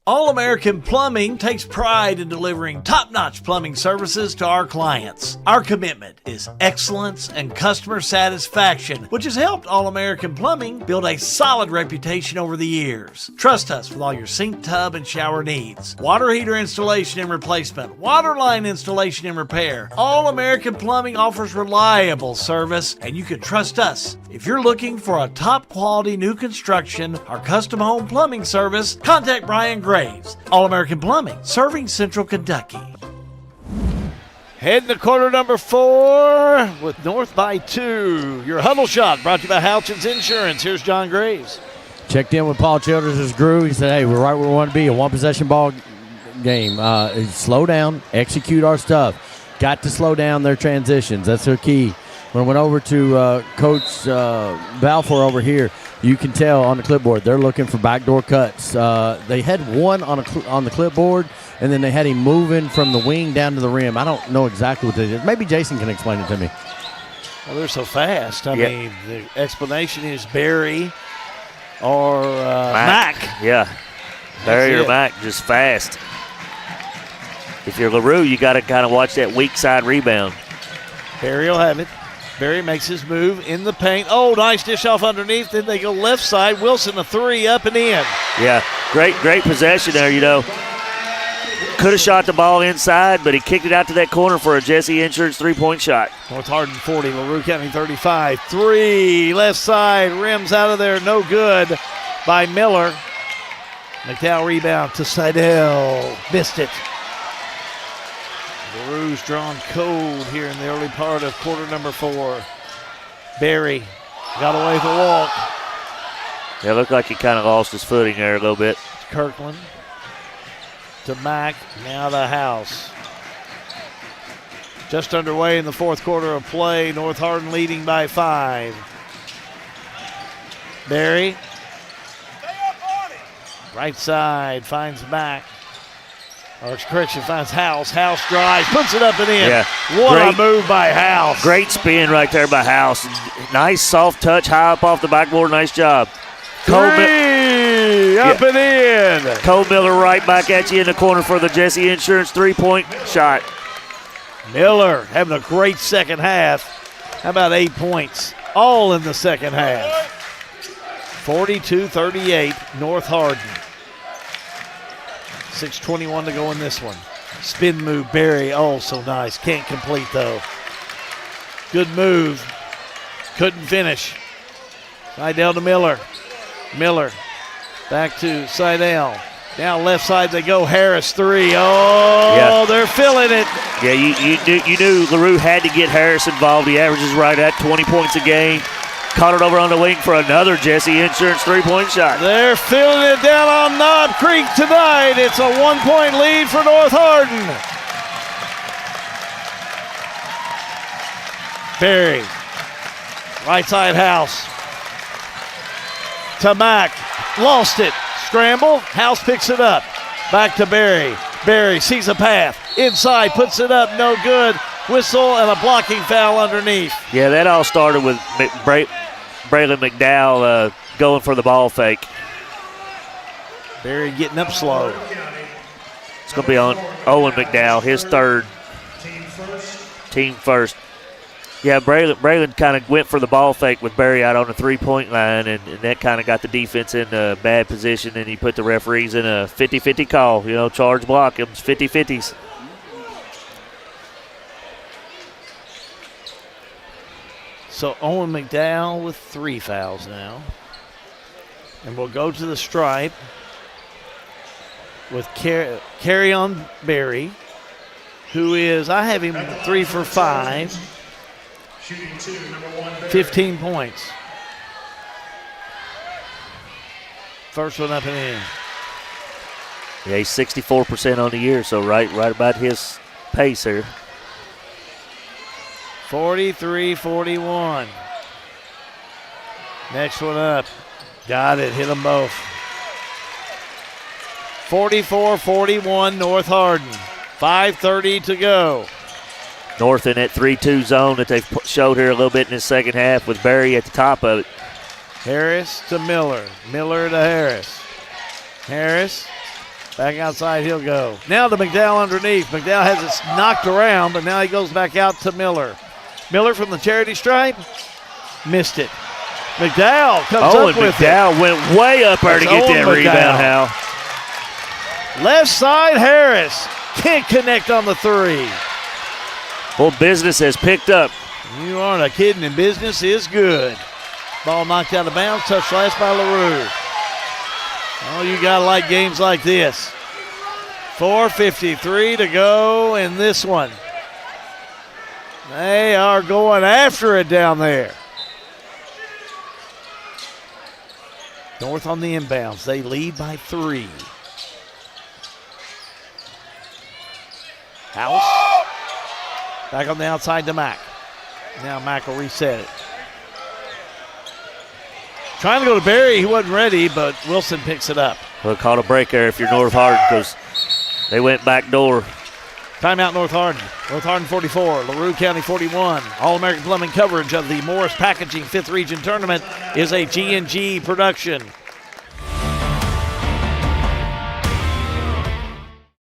All-American Plumbing takes pride in delivering top-notch plumbing services to our clients. Our commitment is excellence and customer satisfaction, which has helped All-American Plumbing build a solid reputation over the years. Trust us with all your sink, tub, and shower needs. Water heater installation and replacement, water line installation and repair. All-American Plumbing offers reliable service, and you can trust us. If you're looking for a top-quality new construction or custom home plumbing service, contact Brian Graves. All-American Plumbing, serving Central Kentucky. Heading to quarter number 4 with North by 2. Your huddle shot brought to you by Houchins Insurance. Here's John Graves. Checked in with Paul Childress' crew. He said, hey, we're right where we want to be, a one-possession ball game. Slow down, execute our stuff. Got to slow down their transitions. That's their key. When I went over to Coach Balfour over here, you can tell on the clipboard they're looking for backdoor cuts. They had one on the clipboard, and then they had him moving from the wing down to the rim. I don't know exactly what they did. Maybe Jason can explain it to me. Well, they're so fast. I mean, the explanation is Barry or Mack. Yeah, Barry or Mack, just fast. If you're LaRue, you got to kind of watch that weak side rebound. Barry will have it. Barry makes his move in the paint. Oh, nice dish off underneath. Then they go left side. Wilson, a 3 up and in. Yeah, great possession there, you know. Could have shot the ball inside, but he kicked it out to that corner for a Jesse Insurance 3-point shot. North Hardin 40, LaRue County 35. 3, left side, rims out of there, no good by Miller. McDowell rebound to Seidel. Missed it. LaRue's drawn cold here in the early part of quarter number 4. Barry got away with a walk. Yeah, it looked like he kind of lost his footing there a little bit. Kirkland to Mack, now the House. Just underway in the 4th quarter of play. North Hardin leading by 5. Barry Right side, finds back. Or correction, finds House. House drives, puts it up and in. Yeah. What a move by House. Great spin right there by House. Nice soft touch, high up off the backboard. Nice job. Three, up and in. Cole Miller right back at you in the corner for the Jesse Insurance three-point shot. Miller having a great second half. How about 8 points? All in the second half. 42-38, North Hardin. 6:21 to go in this one. Spin move, Barry. Oh, so nice. Can't complete, though. Good move. Couldn't finish. Seidel to Miller. Miller back to Seidel. Now left side they go. Harris three. Oh, yeah. They're feeling it. Yeah, you knew LaRue had to get Harris involved. He averages right at 20 points a game. Caught it over on the wing for another Jesse Insurance three-point shot. They're feeling it down on Knob Creek tonight. It's a 1-point lead for North Hardin. Barry. Right side House. To Mack. Lost it. Scramble. House picks it up. Back to Barry. Barry sees a path. Inside. Puts it up. No good. Whistle and a blocking foul underneath. Yeah, that all started with Braylon McDowell going for the ball fake. Barry getting up slow. It's going to be on Owen McDowell, his third. Team first. Yeah, Braylon kind of went for the ball fake with Barry out on the three-point line, and that kind of got the defense in a bad position, and he put the referees in a 50-50 call. You know, charge block, it was 50-50s. So Owen McDowell with 3 fouls now. And we'll go to the stripe with Carry on Barry, who is, I have him 3 for 5. 15 points. First one up and in. Yeah, he's 64% on the year, so right about his pace here. 43-41. Next one up. Got it. Hit them both. 44-41, North Hardin. 5:30 to go. North in that 3-2 zone that they've showed here a little bit in the second half with Barry at the top of it. Harris to Miller. Miller to Harris. Harris. Back outside he'll go. Now to McDowell underneath. McDowell has it knocked around, but now he goes back out to Miller. Miller from the charity stripe. Missed it. McDowell comes up with McDowell it. went way up there to get that rebound, Hal. Left side Harris. Can't connect on the three. Well, business has picked up. You aren't a kidding, and business is good. Ball knocked out of bounds. Touched last by LaRue. Oh, you got to like games like this. 4:53 to go in this one. They are going after it down there. North on the inbounds. They lead by 3. House. Back on the outside to Mack. Now Mack will reset it. Trying to go to Barry. He wasn't ready, but Wilson picks it up. Well, caught a break there if you're North Hardin because they went back door. Timeout North Hardin. North Hardin 44, LaRue County 41. All-American Plumbing coverage of the Morris Packaging 5th Region Tournament is a G&G production.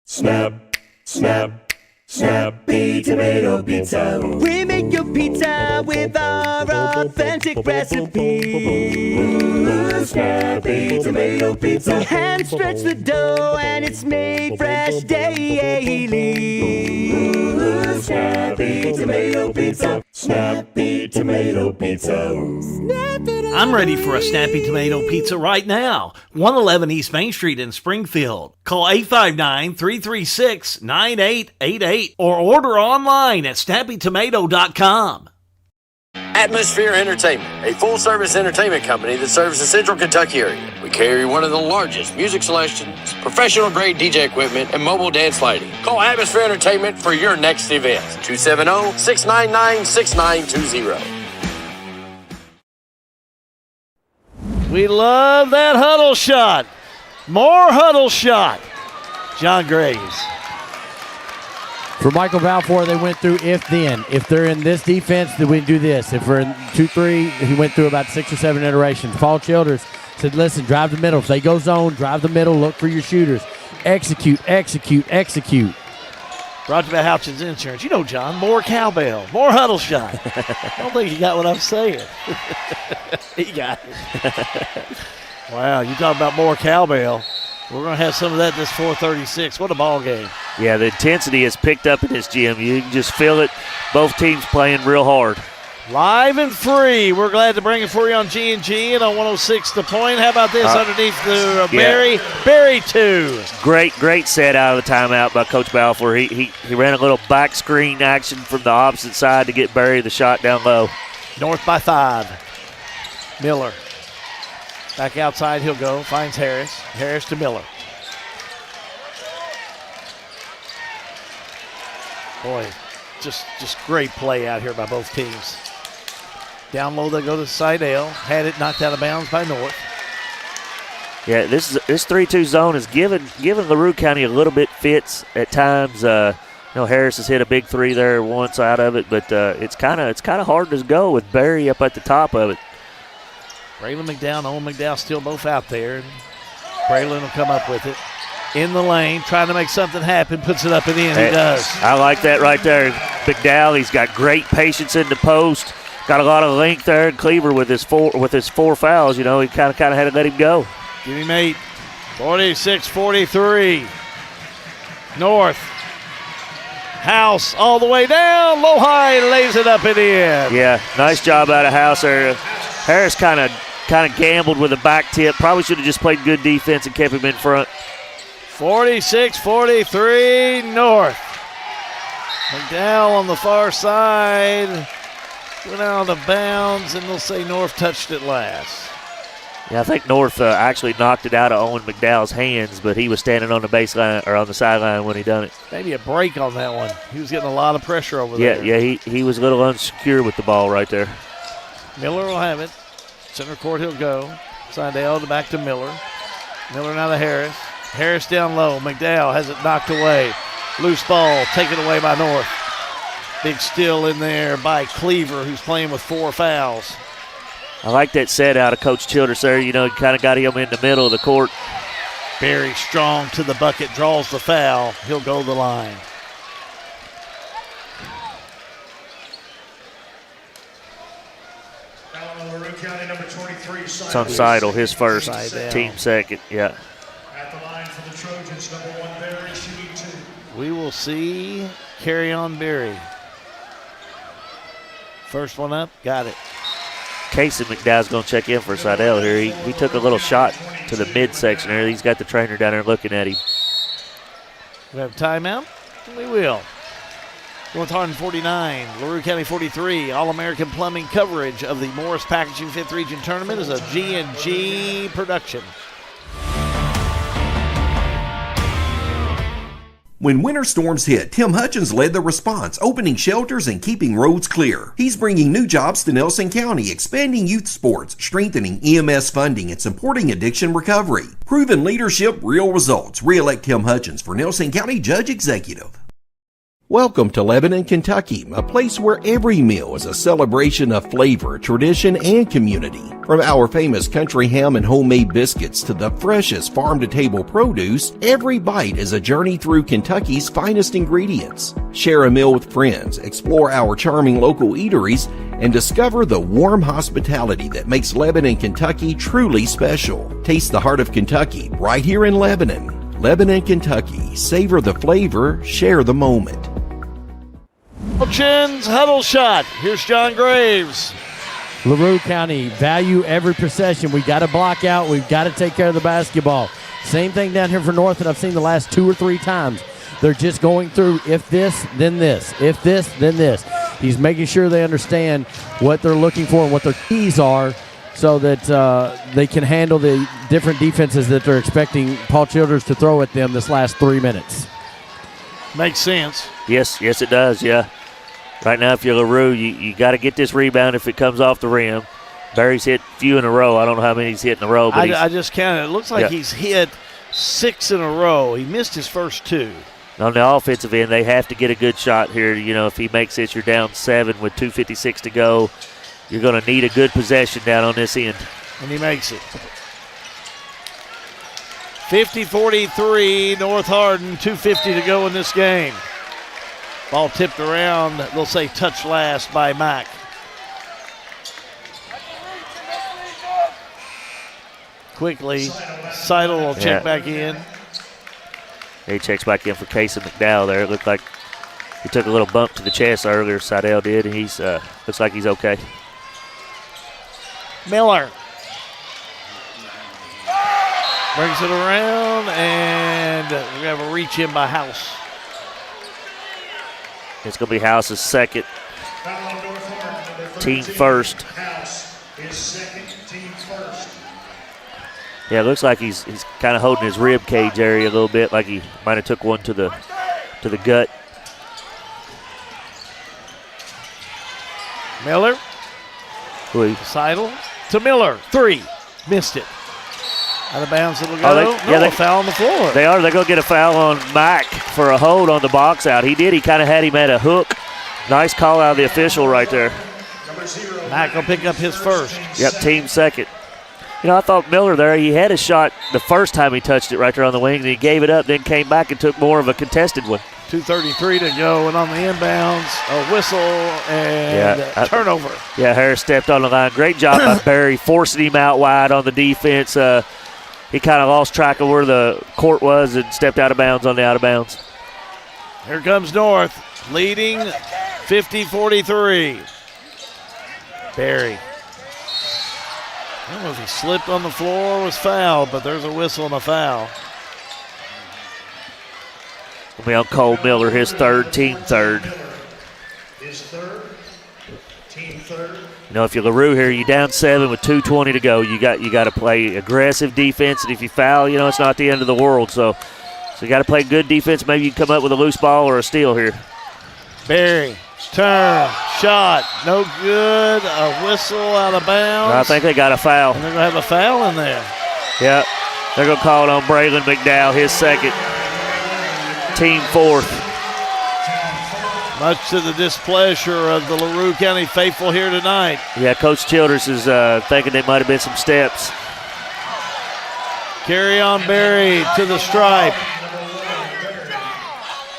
Snap, snap, Snappy Tomato Pizza. We make your pizza with our authentic recipe. Ooh, Snappy Tomato Pizza. Hand stretch the dough and it's made fresh daily. Ooh, Snappy Tomato Pizza. Snappy Tomato Pizza. I'm ready for a Snappy Tomato Pizza right now. 111 East Main Street in Springfield. Call 859-336-9888 or order online at snappytomato.com. Atmosphere Entertainment, a full-service entertainment company that serves the Central Kentucky area. We carry one of the largest music selections, professional-grade DJ equipment, and mobile dance lighting. Call Atmosphere Entertainment for your next event. 270-699-6920. We love that huddle shot. More huddle shot. John Graves. For Michael Balfour, they went through if-then. If they're in this defense, then we do this. If we're in 2-3, he went through about 6 or 7 iterations. Paul Childers said, listen, drive the middle. If they go zone, drive the middle, look for your shooters. Execute, execute, execute. Brought to you by Houchins Insurance. You know, John, more cowbell, more huddle shot. I don't think he got what I'm saying. He got it. Wow, you talk about more cowbell. We're going to have some of that this 4:36. What a ball game. Yeah, the intensity has picked up in this gym. You can just feel it. Both teams playing real hard. Live and free. We're glad to bring it for you on G&G and on 106 The Point. How about this underneath the Barry? Barry 2. Great set out of the timeout by Coach Balfour. He ran a little back screen action from the opposite side to get Barry the shot down low. North by 5. Miller. Back outside he'll go. Finds Harris. Harris to Miller. Boy, just great play out here by both teams. Down low they go to Seidel. Had it knocked out of bounds by North. Yeah, this 3-2 zone is giving LaRue County a little bit fits at times. Harris has hit a big 3 there once out of it, but it's kind of hard to go with Barry up at the top of it. Braylon McDowell and Owen McDowell still both out there. Braylon will come up with it. In the lane, trying to make something happen, puts it up and in. He does. I like that right there. McDowell, he's got great patience in the post. Got a lot of length there. And Cleaver with his four fouls, he kind of had to let him go. Give him 8. 46-43. North. House all the way down. Low high lays it up and in. Yeah, nice job out of House there. Harris kind of gambled with a back tip. Probably should have just played good defense and kept him in front. 46-43 North. McDowell on the far side. Went out of bounds, and they'll say North touched it last. Yeah, I think North actually knocked it out of Owen McDowell's hands, but he was standing on the baseline or on the sideline when he done it. Maybe a break on that one. He was getting a lot of pressure over there. Yeah, he was a little unsecure with the ball right there. Miller will have it. Center court he'll go. Seidel back to Miller. Miller now to Harris. Harris down low. McDowell has it knocked away. Loose ball taken away by North. Big steal in there by Cleaver, who's playing with 4 fouls. I like that set out of Coach Childers there. He kind of got him in the middle of the court. Very strong to the bucket, draws the foul. He'll go to the line. It's on Seidel, his first, team second, yeah. At the line for the Trojans, number 1, Barry, shooting 2. We will see Carry on Barry. First one up, got it. Casey McDowell's going to check in for Seidel here. He took a little shot to the midsection there. He's got the trainer down there looking at him. We have a timeout? We will. North Hardin 49, LaRue County 43. All-American Plumbing coverage of the Morris Packaging 5th Region Tournament is a G&G production. When winter storms hit, Tim Hutchins led the response, opening shelters and keeping roads clear. He's bringing new jobs to Nelson County, expanding youth sports, strengthening EMS funding, and supporting addiction recovery. Proven leadership, real results. Re-elect Tim Hutchins for Nelson County Judge Executive. Welcome to Lebanon, Kentucky, a place where every meal is a celebration of flavor, tradition, and community. From our famous country ham and homemade biscuits to the freshest farm-to-table produce, every bite is a journey through Kentucky's finest ingredients. Share a meal with friends, explore our charming local eateries, and discover the warm hospitality that makes Lebanon, Kentucky truly special. Taste the heart of Kentucky right here in Lebanon. Lebanon, Kentucky. Savor the flavor, share the moment. Chin's huddle shot. Here's John Graves. LaRue County, value every possession. We got to block out. We've got to take care of the basketball. Same thing down here for North that I've seen the last 2 or 3 times. They're just going through if this, then this. If this, then this. He's making sure they understand what they're looking for and what their keys are so that they can handle the different defenses that they're expecting Paul Childers to throw at them this last 3 minutes. Makes sense. Yes, it does, yeah. Right now, if you're LaRue, you got to get this rebound if it comes off the rim. Barry's hit a few in a row. I don't know how many he's hit in a row. But I just counted. It looks like he's hit 6 in a row. He missed his first 2. On the offensive end, they have to get a good shot here. You know, if he makes it, you're down 7 with 2:56 to go. You're going to need a good possession down on this end. And he makes it. 50-43, North Hardin, 2:50 to go in this game. Ball tipped around, they'll say touch last by Mack. Quickly, Seidel will check back in. He checks back in for Casey McDowell there. It looked like he took a little bump to the chest earlier, Seidel did, and he's looks like he's okay. Miller brings it around, and we have a reach in by House. It's going to be House's second, team first. House is second, team first. Yeah, it looks like he's kind of holding his rib cage area a little bit, like he might have took one to the gut. Miller. Seidel to Miller. 3. Missed it. Out of bounds it'll go. They foul on the floor. They are. They're going to get a foul on Mack for a hold on the box out. He did. He kind of had him at a hook. Nice call out of the official right there. Mack will pick up his first. Yep, team second. You know, I thought Miller there, he had a shot the first time he touched it right there on the wing, and he gave it up, then came back and took more of a contested one. 2:33 to go, and on the inbounds, a whistle and turnover. Yeah, Harris stepped on the line. Great job by Barry, forcing him out wide on the defense. He kind of lost track of where the court was and stepped out of bounds on the out of bounds. Here comes North, leading 50-43. Barry. I don't know if he slipped on the floor or was fouled, but there's a whistle and a foul. It'll be on Cole Miller, his third, team third. His third, team third. You know, if you're LaRue here, you're down 7 with 2:20 to go. You got to play aggressive defense, and if you foul, you know, it's not the end of the world. So you got to play good defense. Maybe you can come up with a loose ball or a steal here. Barry, turn, shot, no good. A whistle out of bounds. I think they got a foul. And they're going to have a foul in there. Yep, they're going to call it on Braylon McDowell, his second, team fourth. Much to the displeasure of the LaRue County faithful here tonight. Yeah, Coach Childers is thinking there might have been some steps. Carry on Barry to the stripe.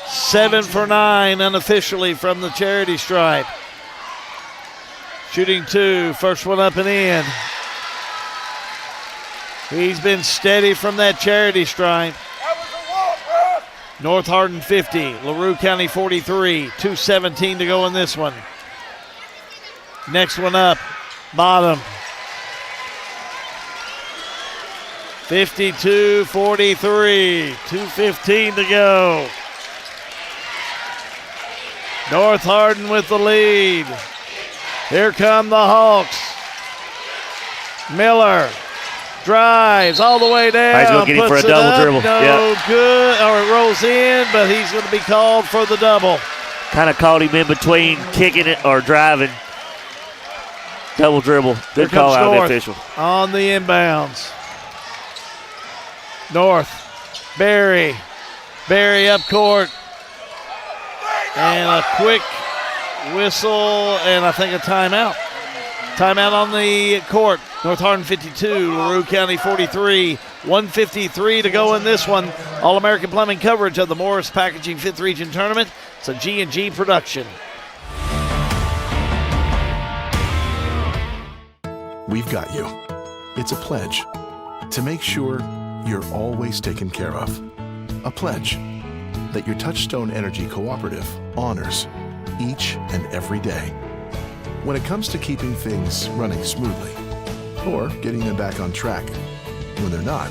7 for 9 unofficially from the charity stripe. Shooting 2, first one up and in. He's been steady from that charity stripe. North Hardin 50, LaRue County 43, 2:17 to go in this one. Next one up, bottom. 52-43, 2:15 to go. North Hardin with the lead. Here come the Hawks. Miller drives all the way down. He's going to get him for a double dribble. No good. Or it rolls in, but he's going to be called for the double. Kind of caught him in between kicking it or driving. Double dribble. Good call out of the official. On the inbounds. North. Barry. Barry up court. And a quick whistle and I think a timeout. Timeout on the court. North Hardin 52, LaRue County 43, 1:53 to go in this one. All-American Plumbing coverage of the Morris Packaging 5th Region Tournament. It's a G&G production. We've got you. It's a pledge to make sure you're always taken care of. A pledge that your Touchstone Energy Cooperative honors each and every day. When it comes to keeping things running smoothly or getting them back on track when they're not,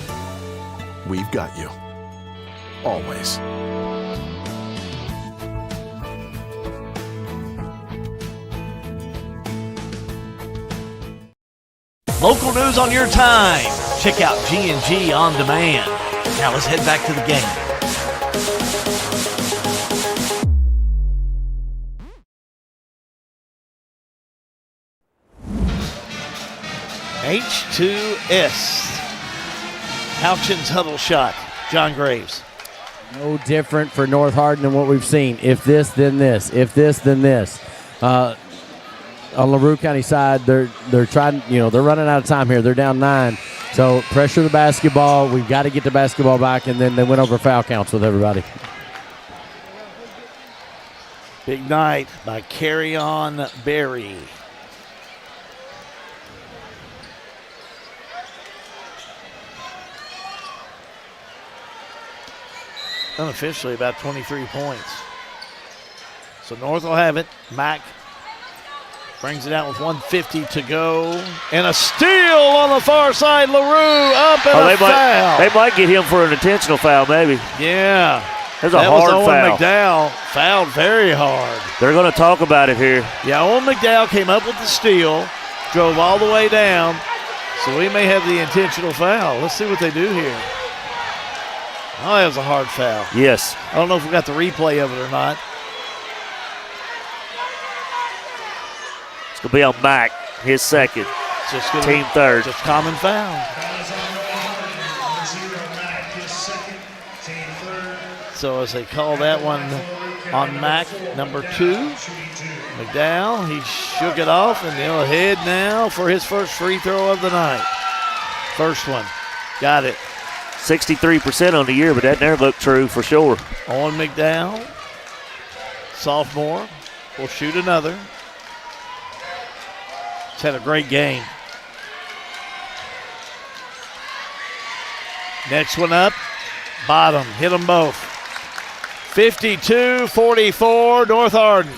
we've got you. Always. Local news on your time. Check out G&G On Demand. Now let's head back to the game. H2S. Houchin's huddle shot. John Graves. No different for North Hardin than what we've seen. If this, then this. If this, then this. On LaRue County side, they're trying. They're running out of time here. They're down 9. So pressure the basketball. We've got to get the basketball back, and then they went over foul counts with everybody. Big night by Carry-On Berry. Unofficially about 23 points. So North will have it. Mack brings it out with 1:50 to go. And a steal on the far side. LaRue up and a foul. They might get him for an intentional foul, maybe. Yeah. That's a hard foul. Owen McDowell fouled very hard. They're going to talk about it here. Yeah, Owen McDowell came up with the steal, drove all the way down. So we may have the intentional foul. Let's see what they do here. Oh, that was a hard foul. Yes. I don't know if we got the replay of it or not. It's going to be on Mack, his second. Team third. Just common foul. So as they call that one on Mack, number 2. McDowell, he shook it off, and he'll head now for his first free throw of the night. First one. Got it. 63% on the year, but that never looked true for sure. Owen McDowell, sophomore, will shoot another. He's had a great game. Next one up, bottom, hit them both. 52-44, North Hardin.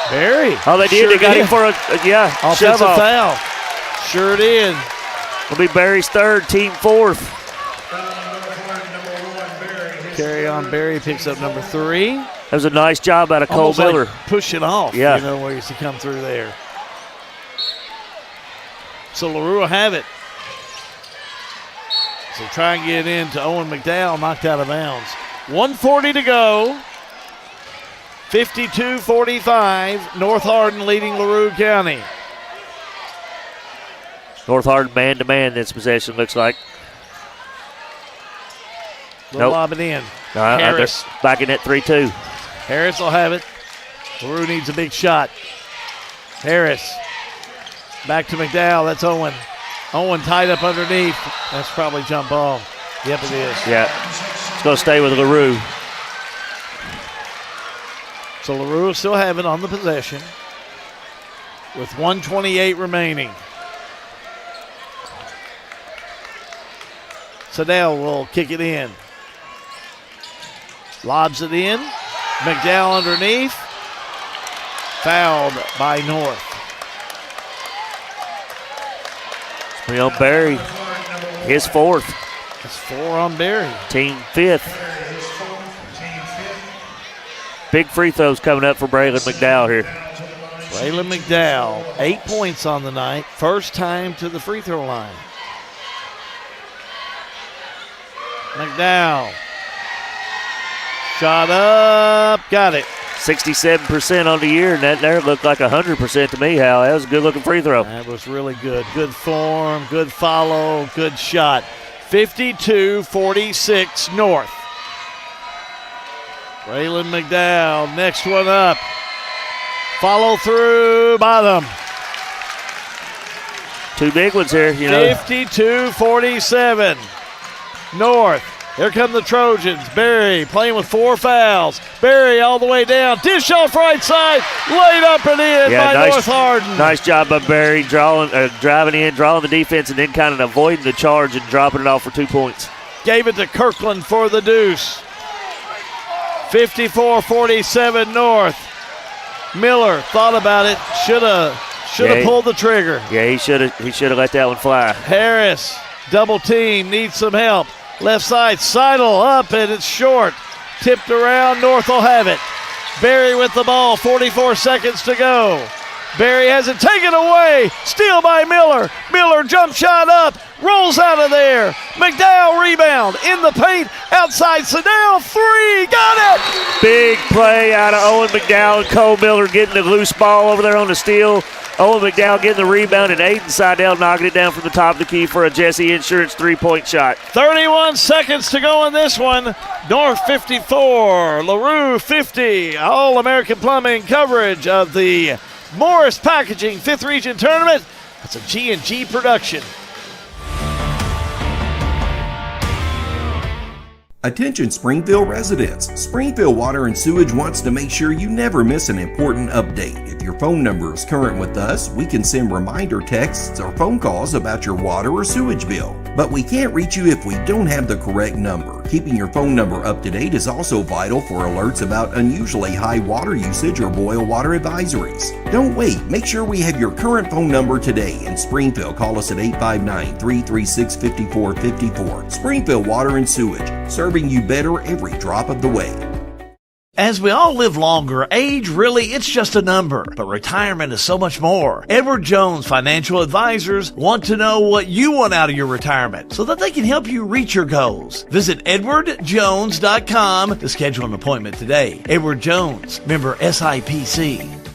Barry. Oh, they did. Sure they got did. him for a Offensive foul. Sure did. It'll be Barry's third, team fourth. Carry-On Barry picks up number 3. That was a nice job out of Cole Miller. Like push it off, yeah. Where he used to come through there. So LaRue will have it. So try and get it into Owen McDowell, knocked out of bounds. 1:40 to go. 52-45, North Hardin leading LaRue County. North Hardin man-to-man this possession, looks like. They'll lob it in. Harris. Back in at 3-2. Harris will have it. LaRue needs a big shot. Harris. Back to McDowell. That's Owen. Owen tied up underneath. That's probably jump ball. Yep, it is. Yeah. It's going to stay with LaRue. So LaRue will still have it on the possession with 1:28 remaining. Sadell will kick it in. Lobs it in. McDowell underneath. Fouled by North. Three on Barry. His fourth. That's 4 on Barry. Team fifth. Big free throws coming up for Braylon McDowell here. Braylon McDowell, 8 points on the night. First time to the free throw line. McDowell. Shot up. Got it. 67% on the year, and that there looked like 100% to me, Hal. That was a good-looking free throw. That was really good. Good form, good follow, good shot. 52-46 North. Braylon McDowell, next one up. Follow through, bottom. 2 big ones here, 52-47 North. Here come the Trojans. Barry playing with 4 fouls. Barry all the way down. Dish off right side. Laid up and in by North Hardin. Nice job by Barry driving in, drawing the defense, and then kind of avoiding the charge and dropping it off for 2 points. Gave it to Kirkland for the deuce. 54-47 North. Miller thought about it. Should have pulled the trigger. Yeah, he should have let that one fly. Harris, double team, needs some help. Left side, Seidel up, and it's short. Tipped around, North will have it. Barry with the ball, 44 seconds to go. Barry has it taken away. Steal by Miller. Miller jump shot up, rolls out of there. McDowell rebound in the paint, outside Sadell, 3, got it! Big play out of Owen McDowell and Cole Miller getting the loose ball over there on the steal. Owen McDowell getting the rebound, and Aiden Seidel knocking it down from the top of the key for a Jesse Insurance three-point shot. 31 seconds to go in this one. North 54, LaRue 50. All-American Plumbing coverage of the Morris Packaging 5th Region Tournament. That's a G&G production. Attention Springfield residents. Springfield Water and Sewage wants to make sure you never miss an important update. If your phone number is current with us, we can send reminder texts or phone calls about your water or sewage bill. But we can't reach you if we don't have the correct number. Keeping your phone number up to date is also vital for alerts about unusually high water usage or boil water advisories. Don't wait. Make sure we have your current phone number today. In Springfield, call us at 859-336-5454. Springfield Water and Sewage, serving you better every drop of the way. As we all live longer, age really, it's just a number. But retirement is so much more. Edward Jones Financial Advisors want to know what you want out of your retirement so that they can help you reach your goals. Visit edwardjones.com to schedule an appointment today. Edward Jones, member SIPC.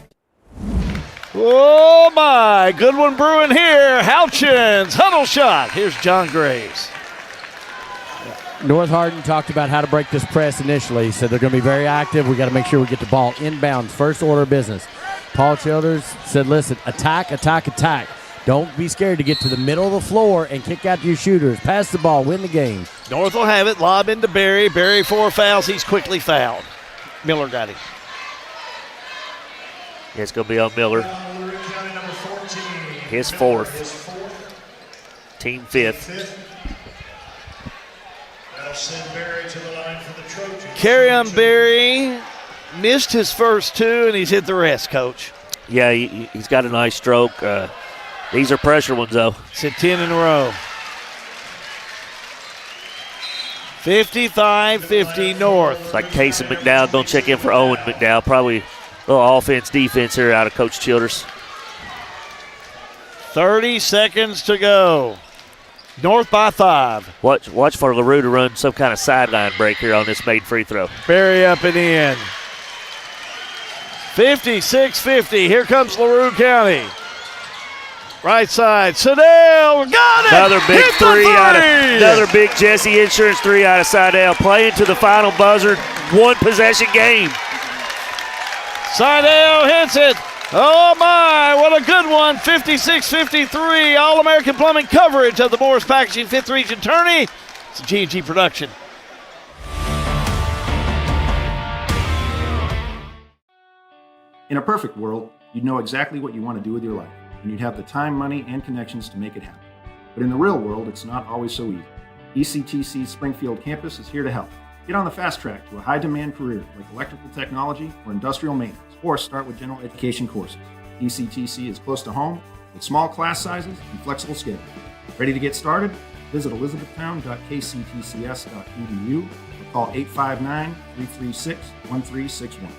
Oh my, good one brewing here. Houchins, huddle shot. Here's John Graves. North Hardin talked about how to break this press initially. He said they're going to be very active. We got to make sure we get the ball inbounds, first order of business. Paul Childers said, listen, attack, attack, attack. Don't be scared to get to the middle of the floor and kick out your shooters. Pass the ball, win the game. North will have it, lob into Barry. Barry 4 fouls. He's quickly fouled. Miller got him. Yeah, it's going to be on Miller. His 4th. Team 5th. Carry on Barry. Missed his first 2, and he's hit the rest, Coach. Yeah, he's got a nice stroke. These are pressure ones, though. It's hit 10 in a row. 55-50 North. It's like Case and McDowell going to check in for Owen McDowell. Probably a little offense, defense here out of Coach Childers. 30 seconds to go. North by 5. Watch for LaRue to run some kind of sideline break here on this made free throw. Barry up and in. 56-50. Here comes LaRue County. Right side. Seidel got it. Another big Hit three. Another big Jesse Insurance 3 out of Seidel. Playing to the final buzzer. 1 possession game. Seidel hits it. Oh, my, what a good one. 56-53, All-American Plumbing coverage of the Morris Packaging 5th Region Tourney. It's a G&G production. In a perfect world, you'd know exactly what you want to do with your life, and you'd have the time, money, and connections to make it happen. But in the real world, it's not always so easy. ECTC's Springfield campus is here to help. Get on the fast track to a high-demand career like electrical technology or industrial maintenance, or start with general education courses. ECTC is close to home with small class sizes and flexible schedules. Ready to get started? Visit elizabethtown.kctcs.edu or call 859-336-1361.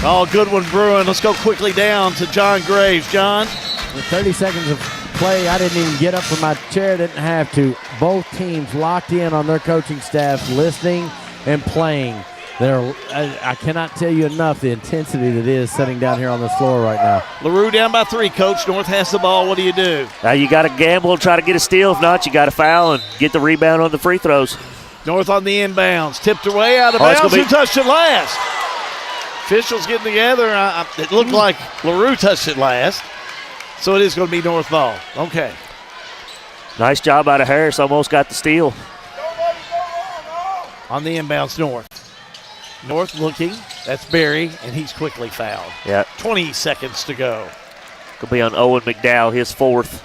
Oh, good one, Bruin. Let's go quickly down to John Graves. John? With 30 seconds of play, I didn't even get up from my chair, didn't have to. Both teams locked in on their coaching staff, listening and playing. I cannot tell you enough the intensity that is sitting down here on this floor right now. LaRue down by 3, Coach. North has the ball. What do you do? You got to gamble and try to get a steal. If not, you got to foul and get the rebound on the free throws. North on the inbounds. Tipped away out of bounds. Who touched it last? Officials getting together. It looked like LaRue touched it last. So it is going to be North ball. Okay. Nice job out of Harris. Almost got the steal. On the inbounds, North. North looking. That's Barry, and he's quickly fouled. Yeah. 20 seconds to go. Could be on Owen McDowell, his 4th.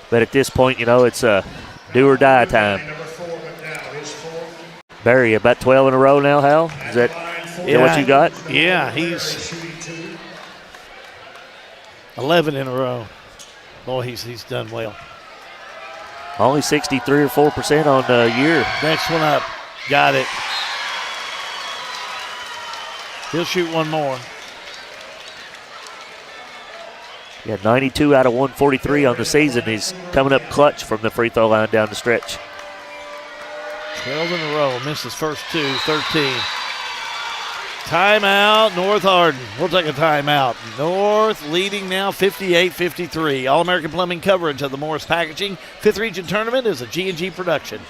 But at this point, it's do or die time. Barry, about 12 in a row now, Hal? Is that what you got? Yeah, he's 11 in a row. Boy, he's done well. Only 63 or 4% on the year. Next one up. Got it. He'll shoot one more. Yeah, 92 out of 143 on the season. He's coming up clutch from the free throw line down the stretch. 12 in a row. Missed his first 2, 13. Timeout, North Hardin. We'll take a timeout. North leading now 58-53. All-American Plumbing coverage of the Morris Packaging 5th Region Tournament is a G&G production.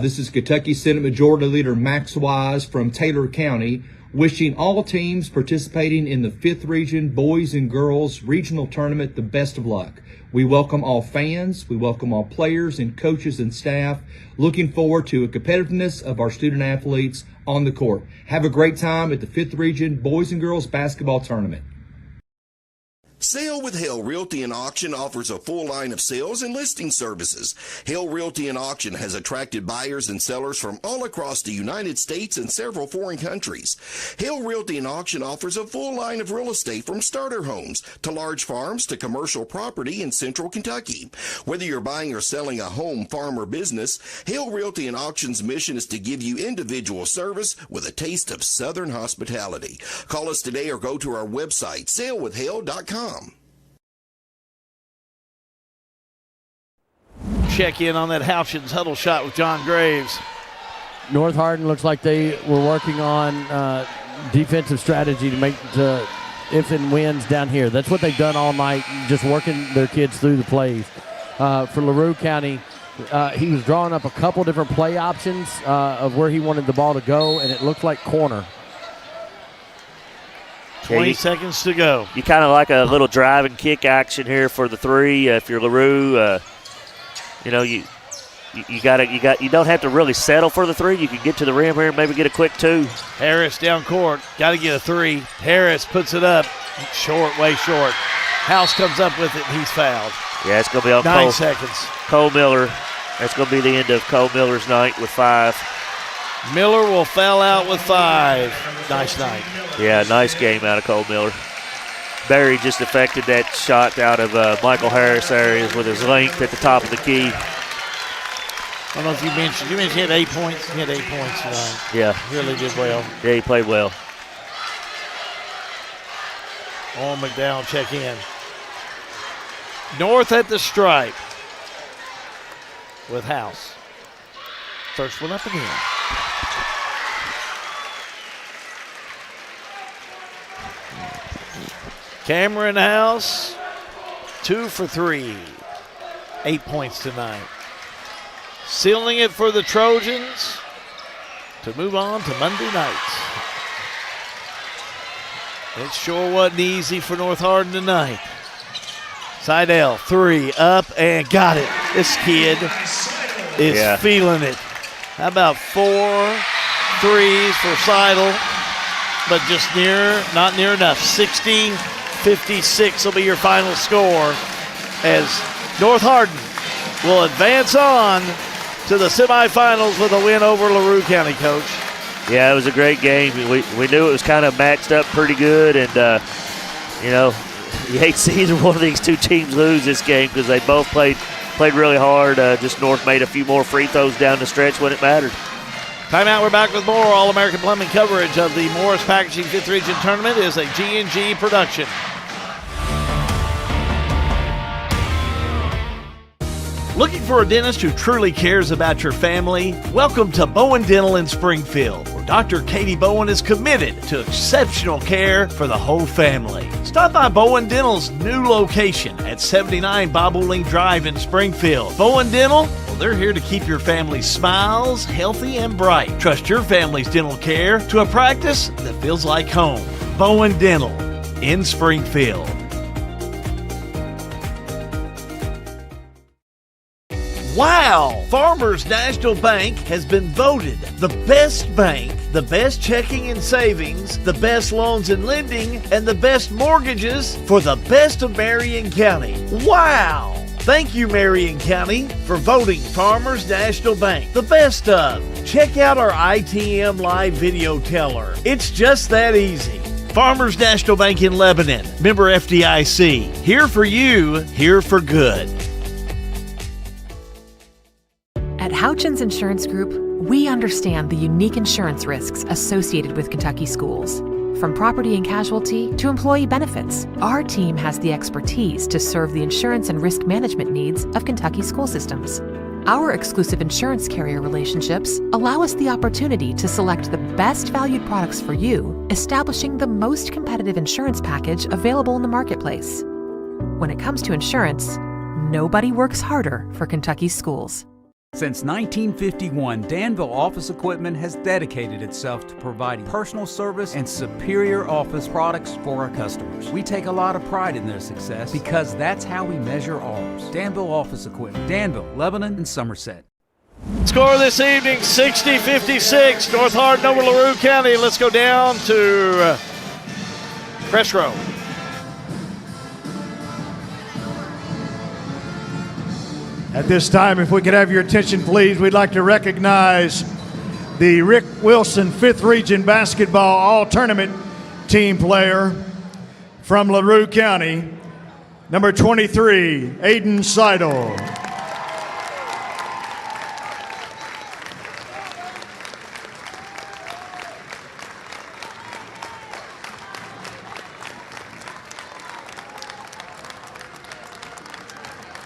This is Kentucky Senate Majority Leader Max Wise from Taylor County, wishing all teams participating in the 5th Region Boys and Girls Regional Tournament the best of luck. We welcome all fans, we welcome all players and coaches and staff, looking forward to a competitiveness of our student athletes on the court. Have a great time at the 5th Region Boys and Girls Basketball Tournament. Sale with Hale Realty and Auction offers a full line of sales and listing services. Hale Realty and Auction has attracted buyers and sellers from all across the United States and several foreign countries. Hale Realty and Auction offers a full line of real estate from starter homes to large farms to commercial property in central Kentucky. Whether you're buying or selling a home, farm, or business, Hale Realty and Auction's mission is to give you individual service with a taste of Southern hospitality. Call us today or go to our website, salewithhale.com. Check in on that Houchins huddle shot with John Graves. North Hardin looks like they were working on defensive strategy to make the if and wins down here. That's what they've done all night, just working their kids through the plays. For LaRue County, he was drawing up a couple different play options of where he wanted the ball to go, and it looked like corner. 20 seconds to go. You kind of like a little drive and kick action here for the three. If you're LaRue, you don't have to really settle for the three. You can get to the rim here and maybe get a quick two. Harris down court, got to get a three. Harris puts it up, short, way short. House comes up with it, and he's fouled. Yeah, it's going to be on 9 seconds. Cole Miller. That's going to be the end of Cole Miller's night with 5. Miller will foul out with 5. Nice night. Yeah, nice game out of Cole Miller. Barry just affected that shot out of Michael Harris areas with his length at the top of the key. I don't know if you mentioned he had 8 points. He had 8 points tonight. Yeah. Really did well. Yeah, he played well. Owen McDowell check in. North at the stripe with House. First one up and in. Cameron House, 2 for 3. 8 points tonight. Sealing it for the Trojans to move on to Monday night. It sure wasn't easy for North Hardin tonight. Seidel, 3, up and got it. This kid is feeling it. How about 4 threes for Seidel, but just not near enough. 60-56 will be your final score as North Hardin will advance on to the semifinals with a win over LaRue County, Coach. Yeah, it was a great game. We knew it was kind of matched up pretty good, and, you hate to see either one of these two teams lose this game because they both played really hard. Just North made a few more free throws down the stretch when it mattered. Timeout, we're back with more All-American Plumbing coverage of the Morris Packaging 5th Region Tournament is a G&G production. Looking for a dentist who truly cares about your family? Welcome to Bowen Dental in Springfield, where Dr. Katie Bowen is committed to exceptional care for the whole family. Stop by Bowen Dental's new location at 79 Bobolink Drive in Springfield. Bowen Dental, well, they're here to keep your family's smiles healthy and bright. Trust your family's dental care to a practice that feels like home. Bowen Dental in Springfield. Wow! Farmers National Bank has been voted the best bank, the best checking and savings, the best loans and lending, and the best mortgages for the best of Marion County. Wow! Thank you, Marion County, for voting Farmers National Bank the best of. Check out our ITM live video teller. It's just that easy. Farmers National Bank in Lebanon, member FDIC. Here for you, here for good. At Houchins Insurance Group, we understand the unique insurance risks associated with Kentucky schools. From property and casualty to employee benefits, our team has the expertise to serve the insurance and risk management needs of Kentucky school systems. Our exclusive insurance carrier relationships allow us the opportunity to select the best valued products for you, establishing the most competitive insurance package available in the marketplace. When it comes to insurance, nobody works harder for Kentucky schools. Since 1951, Danville Office Equipment has dedicated itself to providing personal service and superior office products for our customers. We take a lot of pride in their success because that's how we measure ours. Danville Office Equipment, Danville, Lebanon, and Somerset. Score this evening, 60-56, North Hardin over LaRue County. Let's go down to press row. At this time, if we could have your attention, please, we'd like to recognize the Rick Wilson 5th Region Basketball All-Tournament Team player from LaRue County, number 23, Aiden Seidel.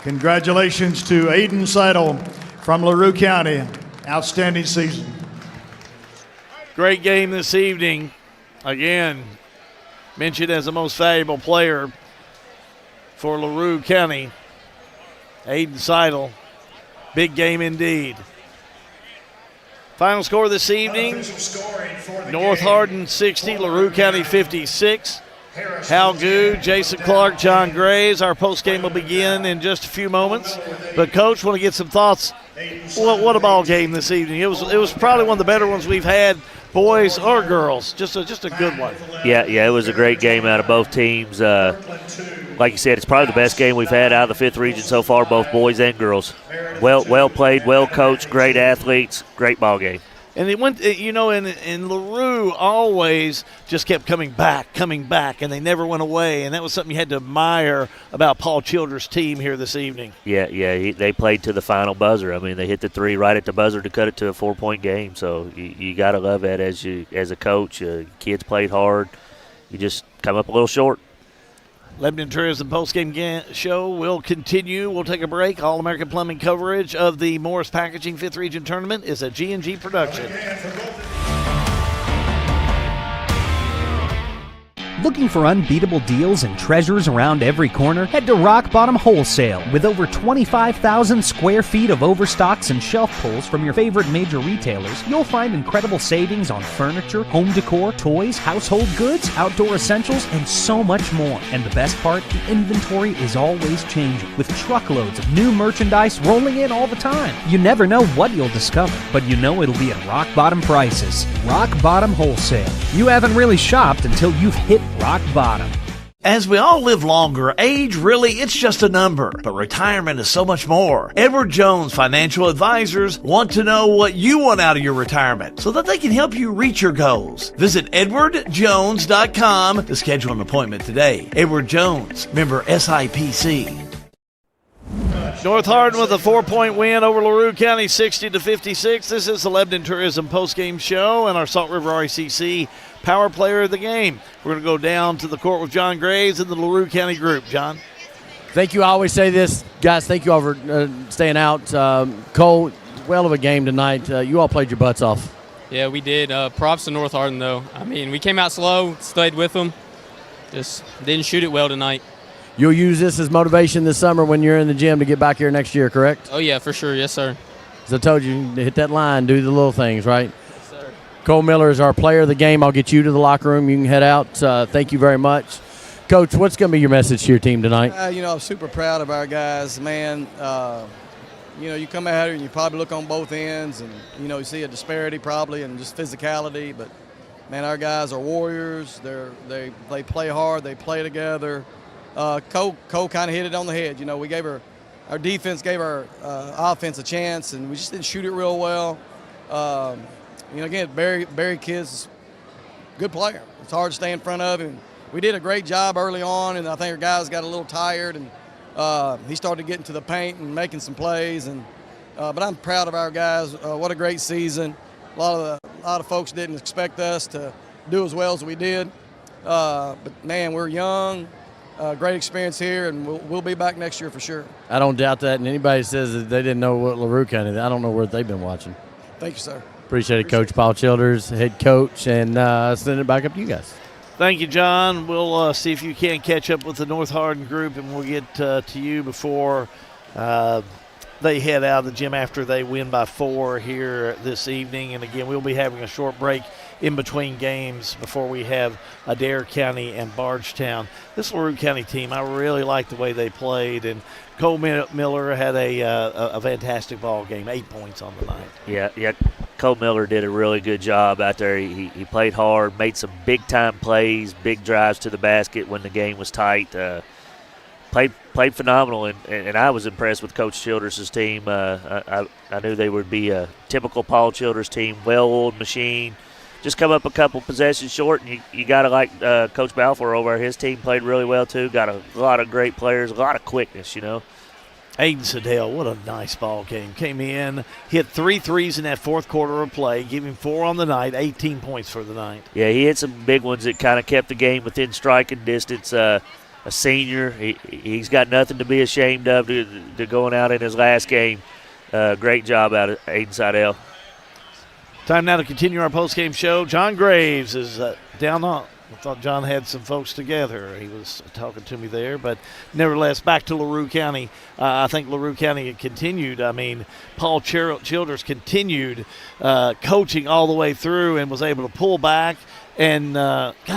Congratulations to Aiden Seidel from LaRue County. Outstanding season. Great game this evening. Again, mentioned as the most valuable player for LaRue County. Aiden Seidel. Big game indeed. Final score this evening, North Hardin 60, LaRue County 56. Hal Goo, Jason Clark, John Graves. Our postgame will begin in just a few moments. But, Coach, want to get some thoughts. What a ball game this evening. It was probably one of the better ones we've had, boys or girls. Just a good one. Yeah, it was a great game out of both teams. Like you said, it's probably the best game we've had out of the 5th Region so far, both boys and girls. Well played, well coached, great athletes, great ball game. And it went, and LaRue always just kept coming back, and they never went away. And that was something you had to admire about Paul Childers' team here this evening. Yeah, they played to the final buzzer. I mean, they hit the three right at the buzzer to cut it to a 4-point game. So you got to love that as a coach. Kids played hard. You just come up a little short. Lebanon Tourism postgame show will continue. We'll take a break. All-American Plumbing coverage of the Morris Packaging 5th Region Tournament is a G&G production. Looking for unbeatable deals and treasures around every corner? Head to Rock Bottom Wholesale. With over 25,000 square feet of overstocks and shelf pulls from your favorite major retailers, you'll find incredible savings on furniture, home decor, toys, household goods, outdoor essentials, and so much more. And the best part, the inventory is always changing, with truckloads of new merchandise rolling in all the time. You never know what you'll discover, but you know it'll be at rock bottom prices. Rock Bottom Wholesale. You haven't really shopped until you've hit rock bottom. As we all live longer, age really, it's just a number. But retirement is so much more. Edward Jones Financial Advisors want to know what you want out of your retirement so that they can help you reach your goals. Visit edwardjones.com to schedule an appointment today. Edward Jones, member SIPC. North Hardin with a 4-point win over LaRue County, 60-56. This is the Lebanon Tourism postgame show and our Salt River RCC power player of the game. We're going to go down to the court with John Graves and the LaRue County group. John? Thank you. I always say this, guys. Thank you all for staying out. Cole, well of a game tonight. You all played your butts off. Yeah, we did. Props to North Hardin, though. I mean, we came out slow, stayed with them. Just didn't shoot it well tonight. You'll use this as motivation this summer when you're in the gym to get back here next year, correct? Oh, yeah, for sure. Yes, sir. As I told you, to hit that line, do the little things, right? Yes, sir. Cole Miller is our player of the game. I'll get you to the locker room. You can head out. Thank you very much. Coach, what's going to be your message to your team tonight? I'm super proud of our guys, man. You come out here and you probably look on both ends and, you see a disparity probably and just physicality. But, man, our guys are warriors. They play hard. They play together. Cole kind of hit it on the head. We gave our defense gave our offense a chance, and we just didn't shoot it real well. Again, Barry Kid's good player. It's hard to stay in front of him. We did a great job early on, and I think our guys got a little tired, and he started getting to the paint and making some plays. But I'm proud of our guys. What a great season. A lot of folks didn't expect us to do as well as we did. But man, we're young. great experience here, and we'll be back next year for sure. I don't doubt that, and anybody says that they didn't know what LaRue County, I don't know where they've been watching. Thank you, sir. Appreciate it, Coach Paul Childers, head coach, and send it back up to you guys. Thank you, John. We'll see if you can catch up with the North Hardin group, and we'll get to you before they head out of the gym after they win by 4 here this evening. And, again, we'll be having a short break in between games before we have Adair County and Bardstown. This LaRue County team, I really like the way they played, and Cole Miller had a fantastic ball game, 8 points on the night. Yeah. Cole Miller did a really good job out there. He played hard, made some big-time plays, big drives to the basket when the game was tight. Played phenomenal, and I was impressed with Coach Childers' team. I knew they would be a typical Paul Childers team, well-oiled machine. Just come up a couple possessions short, and you got to like Coach Balfour over. His team played really well, too. Got a lot of great players, a lot of quickness, Aiden Sedale, what a nice ball game. Came in, hit 3 threes in that fourth quarter of play, gave him 4 on the night, 18 points for the night. Yeah, he hit some big ones that kind of kept the game within striking distance. A senior, he's got nothing to be ashamed of to going out in his last game. Great job out of Aiden Sedale. Time now to continue our post-game show. John Graves is down on. I thought John had some folks together. He was talking to me there. But nevertheless, back to LaRue County. I think LaRue County continued. Paul Childers continued coaching all the way through and was able to pull back. And,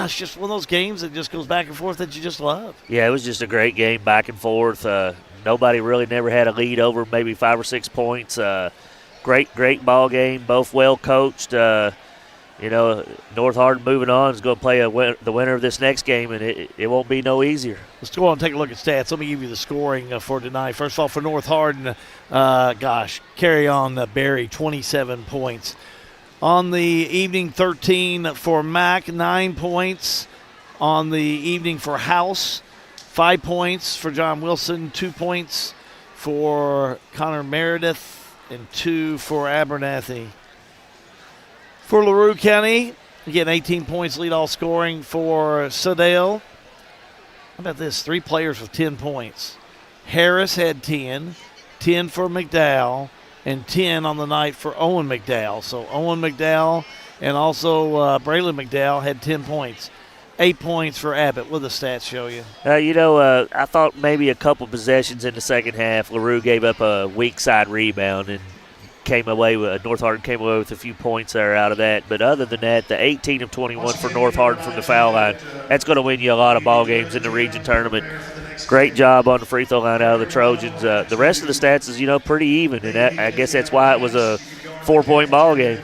just one of those games that just goes back and forth that you just love. Yeah, it was just a great game, back and forth. Nobody really never had a lead over maybe 5 or 6 points. Great ball game, both well coached. North Hardin moving on is going to play the winner of this next game, and it won't be no easier. Let's go on and take a look at stats. Let me give you the scoring for tonight. First of all, for North Hardin, carry on Barry, 27 points. On the evening, 13 for Mack, 9 points. On the evening for House, 5 points for John Wilson, 2 points for Connor Meredith, and 2 for Abernathy. For LaRue County, again, 18 points, lead all scoring for Sedale. How about this? 3 players with 10 points. Harris had 10, 10 for McDowell, and 10 on the night for Owen McDowell. So Owen McDowell and also Braylon McDowell had 10 points. 8 points for Abbott. What do the stats show you? I thought maybe a couple possessions in the second half. LaRue gave up a weak side rebound and North Hardin came away with a few points there out of that. But other than that, the 18 of 21 for North Hardin from the foul line, that's going to win you a lot of ball games in the region tournament. Great job on the free throw line out of the Trojans. The rest of the stats is, pretty even, and I guess that's why it was a 4-point ball game.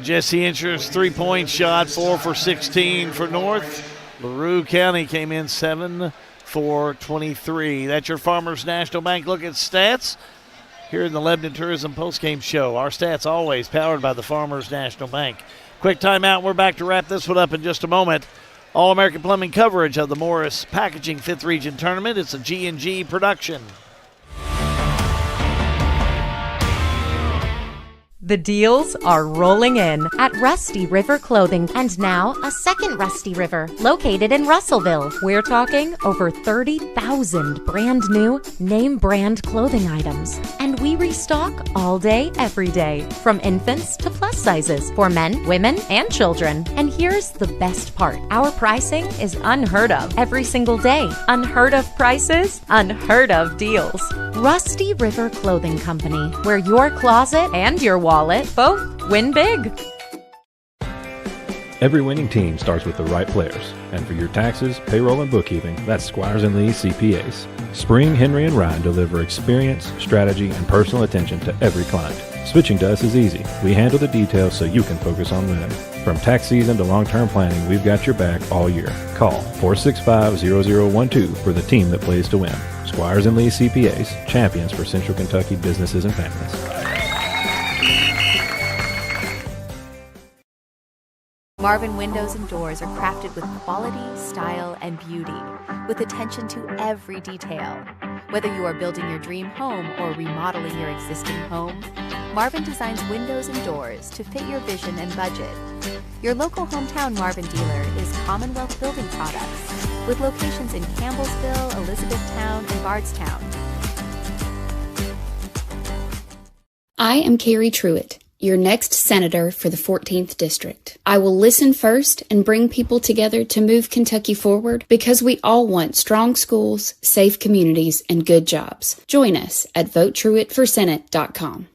Jesse Incher's 3-point shot, 4 for 16 for North. LaRue County came in 7 for 23. That's your Farmers National Bank look at stats here in the Lebanon Tourism Postgame Show. Our stats always powered by the Farmers National Bank. Quick timeout. We're back to wrap this one up in just a moment. All-American Plumbing coverage of the Morris Packaging 5th Region Tournament. It's a G&G production. The deals are rolling in at Rusty River Clothing. And now, a second Rusty River, located in Russellville. We're talking over 30,000 brand new, name brand clothing items. And we restock all day, every day, from infants to plus sizes for men, women, and children. And here's the best part. Our pricing is unheard of every single day. Unheard of prices, unheard of deals. Rusty River Clothing Company, where your closet and your wallet both win big. Every winning team starts with the right players. And for your taxes, payroll, and bookkeeping, that's Squires and Lee CPAs. Spring, Henry, and Ryan deliver experience, strategy, and personal attention to every client. Switching to us is easy. We handle the details so you can focus on winning. From tax season to long-term planning, we've got your back all year. Call 465-0012 for the team that plays to win. Squires and Lee CPAs, champions for Central Kentucky businesses and families. Marvin Windows and Doors are crafted with quality, style, and beauty, with attention to every detail. Whether you are building your dream home or remodeling your existing home, Marvin designs windows and doors to fit your vision and budget. Your local hometown Marvin dealer is Commonwealth Building Products, with locations in Campbellsville, Elizabethtown, and Bardstown. I am Carrie Truitt, your next senator for the 14th District. I will listen first and bring people together to move Kentucky forward because we all want strong schools, safe communities, and good jobs. Join us at votetruittforsenate.com.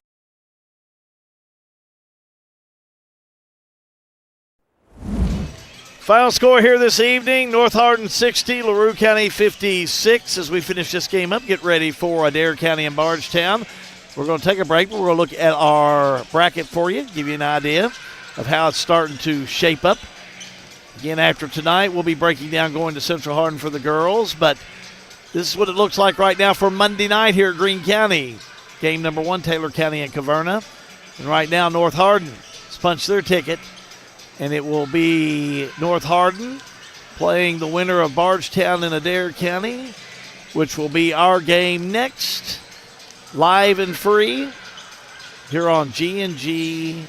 Final score here this evening, North Hardin 60, LaRue County 56. As we finish this game up, get ready for Adair County and Bardstown. We're going to take a break, but we're going to look at our bracket for you, give you an idea of how it's starting to shape up. Again, after tonight, we'll be breaking down going to Central Hardin for the girls, but this is what it looks like right now for Monday night here at Greene County. Game number 1, Taylor County and Caverna. And right now, North Hardin has punched their ticket, and it will be North Hardin playing the winner of Bardstown and Adair County, which will be our game next. Live and free here on G&G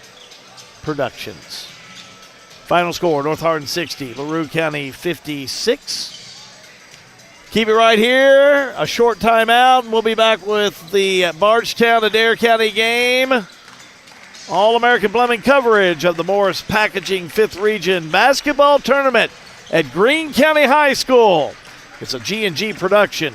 Productions. Final score, North Hardin 60, LaRue County 56. Keep it right here. A short timeout, and we'll be back with the Bardstown-Adair County game. All-American Plumbing coverage of the Morris Packaging 5th Region Basketball Tournament at Greene County High School. It's a G&G production.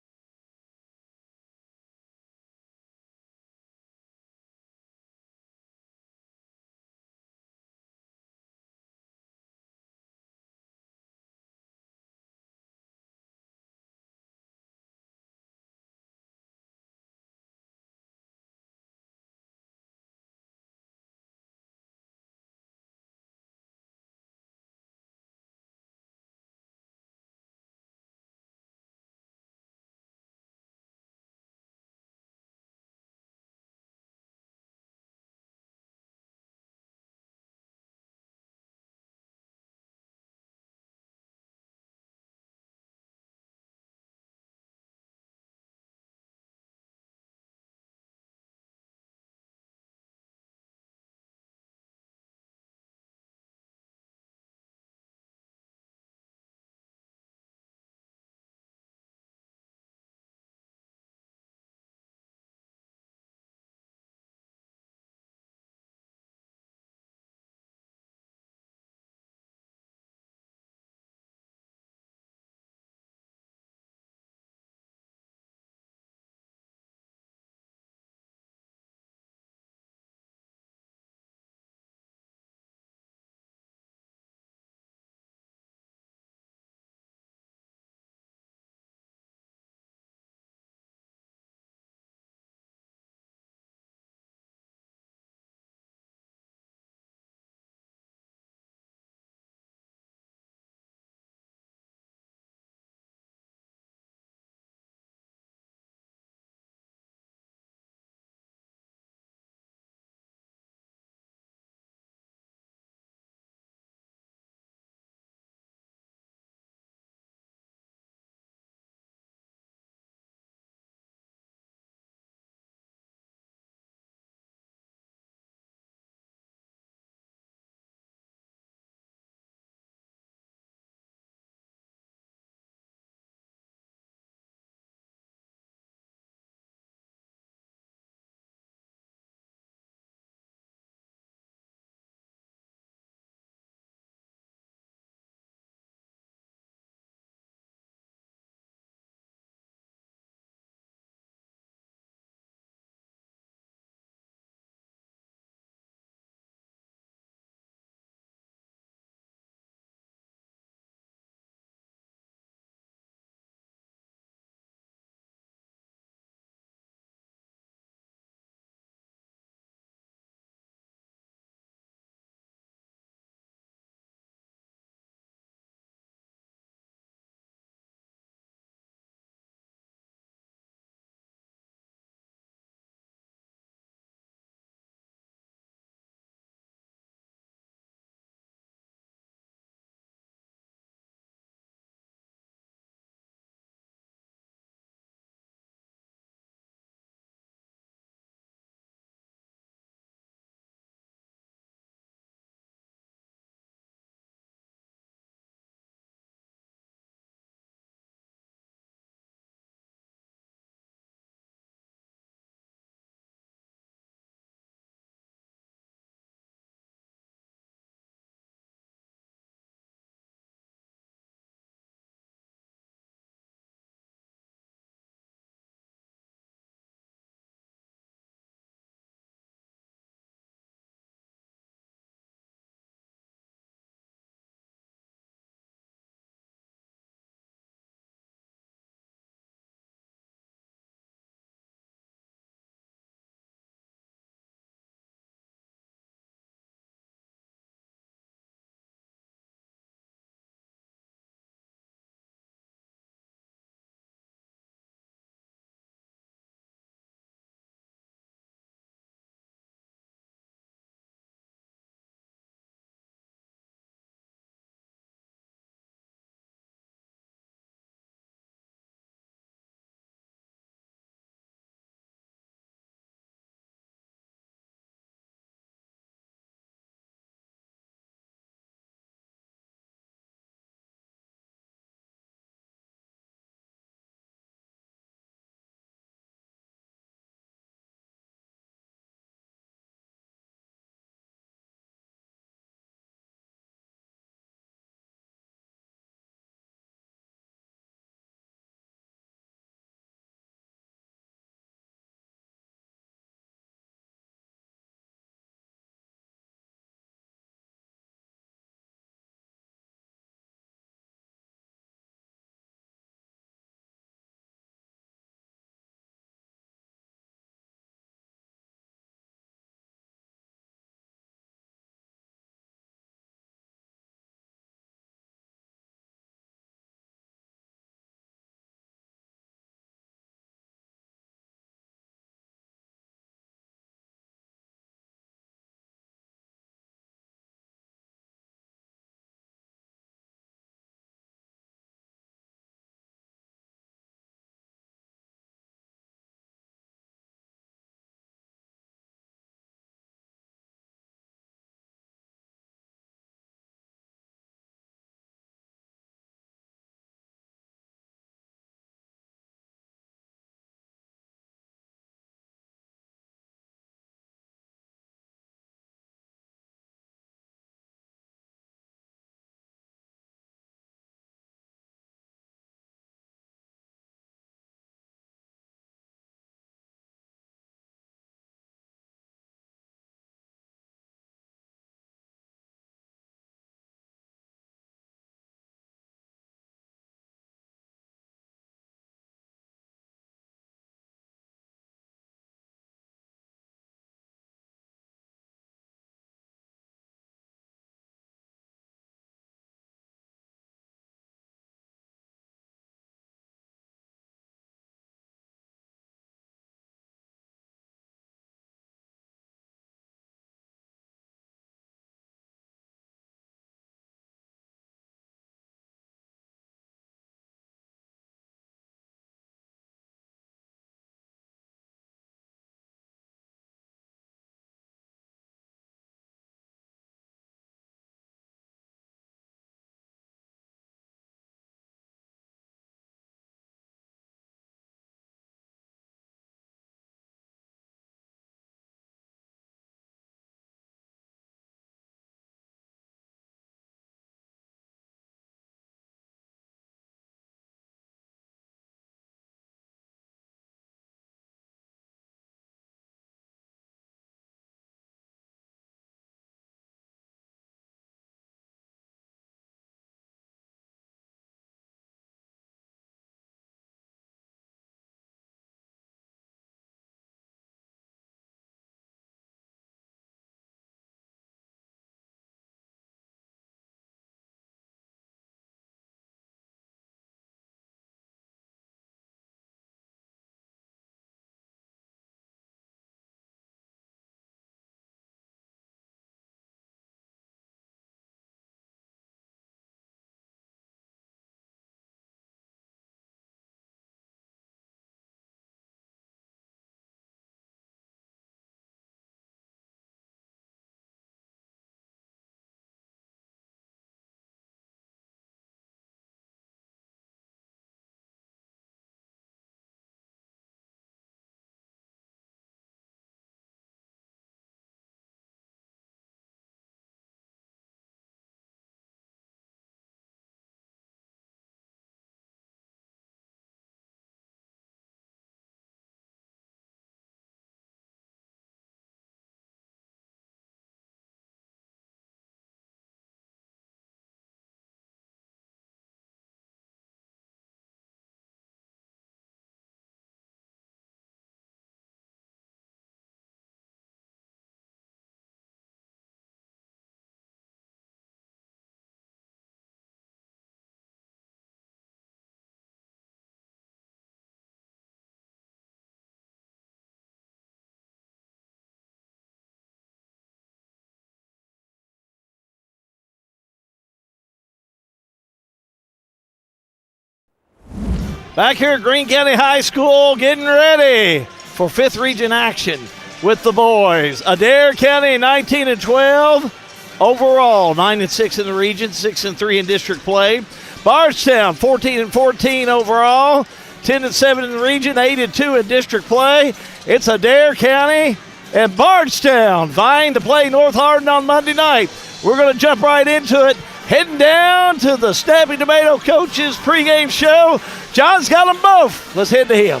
Back here at Greene County High School, getting ready for 5th Region action with the boys. Adair County 19-12 overall, 9-6 in the region, 6-3 in district play. Bardstown 14-14 overall, 10-7 in the region, 8-2 in district play. It's Adair County and Bardstown vying to play North Hardin on Monday night. We're going to jump right into it. Heading down to the Snappy Tomato Coaches pregame show. John's got them both. Let's head to him.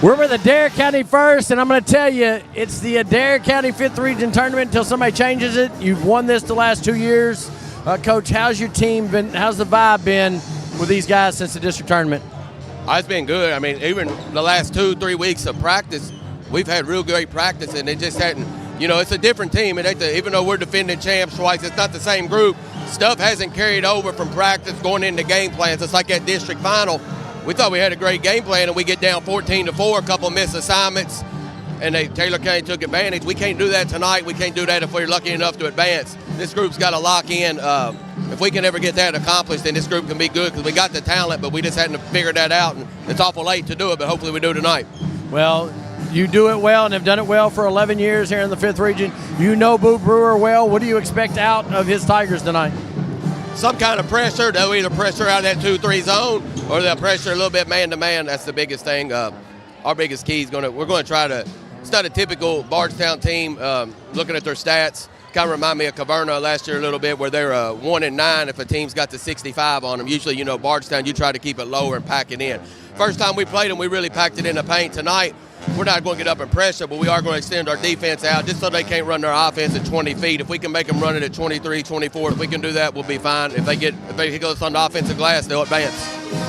We're with Adair County first, and I'm going to tell you, it's the Adair County 5th Region Tournament until somebody changes it. You've won this the last 2 years. Coach, how's your team been? How's the vibe been with these guys since the district tournament? It's been good. I mean, even the last 2-3 weeks of practice, we've had real great practice, and it just hadn't, it's a different team. It ain't even though we're defending champs twice, it's not the same group. Stuff hasn't carried over from practice going into game plans. It's like that district final. We thought we had a great game plan, and we get down 14-4, a couple missed assignments, and Taylor County took advantage. We can't do that tonight. We can't do that if we're lucky enough to advance. This group's got to lock in. If we can ever get that accomplished, then this group can be good because we got the talent, but we just hadn't figured that out, and it's awful late to do it, but hopefully we do tonight. Well, you do it well and have done it well for 11 years here in the 5th Region. You know Boo Brewer well. What do you expect out of his Tigers tonight? Some kind of pressure. They'll either pressure out of that 2-3 zone or they'll pressure a little bit man-to-man. That's the biggest thing. Our biggest key is we're going to try to – it's not a typical Bardstown team looking at their stats. Kind of remind me of Caverna last year a little bit where they're 1-9 if a team's got the 65 on them. Usually, Bardstown, you try to keep it lower and pack it in. First time we played them, we really packed it in the paint. Tonight, we're not going to get up and pressure, but we are going to extend our defense out just so they can't run their offense at 20 feet. If we can make them run it at 23, 24, if we can do that, we'll be fine. If they hit us on the offensive glass, they'll advance.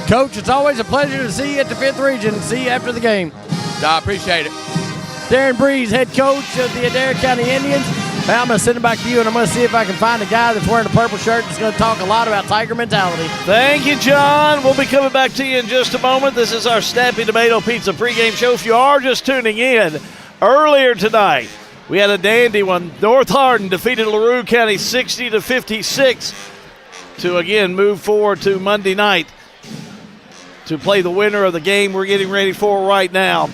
Coach, it's always a pleasure to see you at the 5th Region. See you after the game. I appreciate it. Darren Breeze, head coach of the Adair County Indians. Now I'm going to send it back to you, and I'm going to see if I can find a guy that's wearing a purple shirt that's going to talk a lot about Tiger mentality. Thank you, John. We'll be coming back to you in just a moment. This is our Snappy Tomato Pizza pregame show. If you are just tuning in, earlier tonight, we had a dandy one. North Hardin defeated LaRue County 60-56 to, again, move forward to Monday night to play the winner of the game we're getting ready for right now,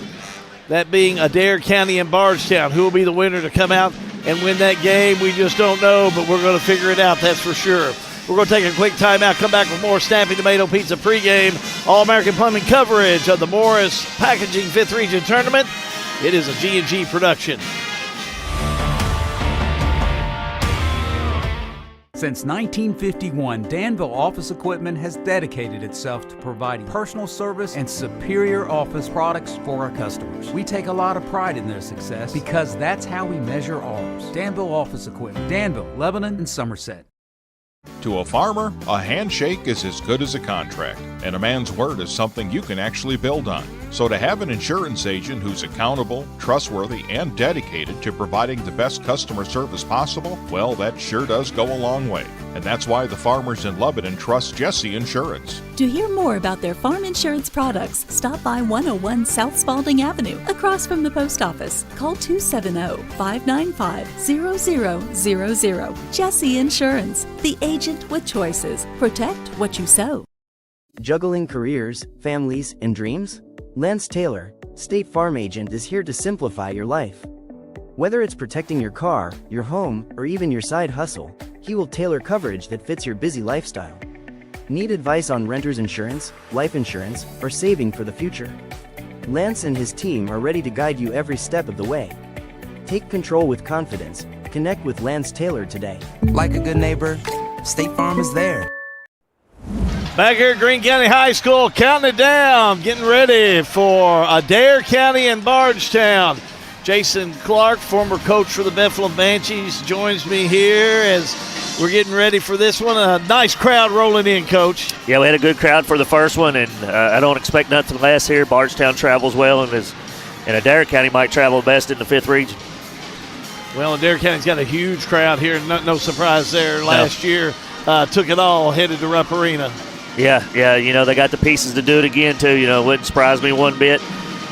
that being Adair County and Bardstown. Who will be the winner to come out and win that game? We just don't know, but we're going to figure it out, that's for sure. We're going to take a quick timeout, come back with more Snappy Tomato Pizza pregame, All-American Plumbing coverage of the Morris Packaging 5th Region Tournament. It is a G&G production. Since 1951, Danville Office Equipment has dedicated itself to providing personal service and superior office products for our customers. We take a lot of pride in their success because that's how we measure ours. Danville Office Equipment, Danville, Lebanon, and Somerset. To a farmer, a handshake is as good as a contract, and a man's word is something you can actually build on. So to have an insurance agent who's accountable, trustworthy, and dedicated to providing the best customer service possible, well, that sure does go a long way. And that's why the farmers in Lebanon trust Jesse Insurance. To hear more about their farm insurance products, stop by 101 South Spalding Avenue, across from the post office. Call 270-595-0000. Jesse Insurance, the agent with choices. Protect what you sow. Juggling careers, families, and dreams? Lance Taylor, State Farm Agent, is here to simplify your life. Whether it's protecting your car, your home, or even your side hustle, he will tailor coverage that fits your busy lifestyle. Need advice on renter's insurance, life insurance, or saving for the future? Lance and his team are ready to guide you every step of the way. Take control with confidence. Connect with Lance Taylor today. Like a good neighbor, State Farm is there. Back here at Greene County High School, counting it down, getting ready for Adair County and Bardstown. Jason Clark, former coach for the Bethlehem Banshees, joins me here as we're getting ready for this one. A nice crowd rolling in, Coach. Yeah, we had a good crowd for the first one, and I don't expect nothing less here. Bardstown travels well, and Adair County might travel best in the 5th Region. Well, Adair County's got a huge crowd here. No surprise there. Last year, took it all, headed to Rupp Arena. Yeah, they got the pieces to do it again, too. Wouldn't surprise me one bit.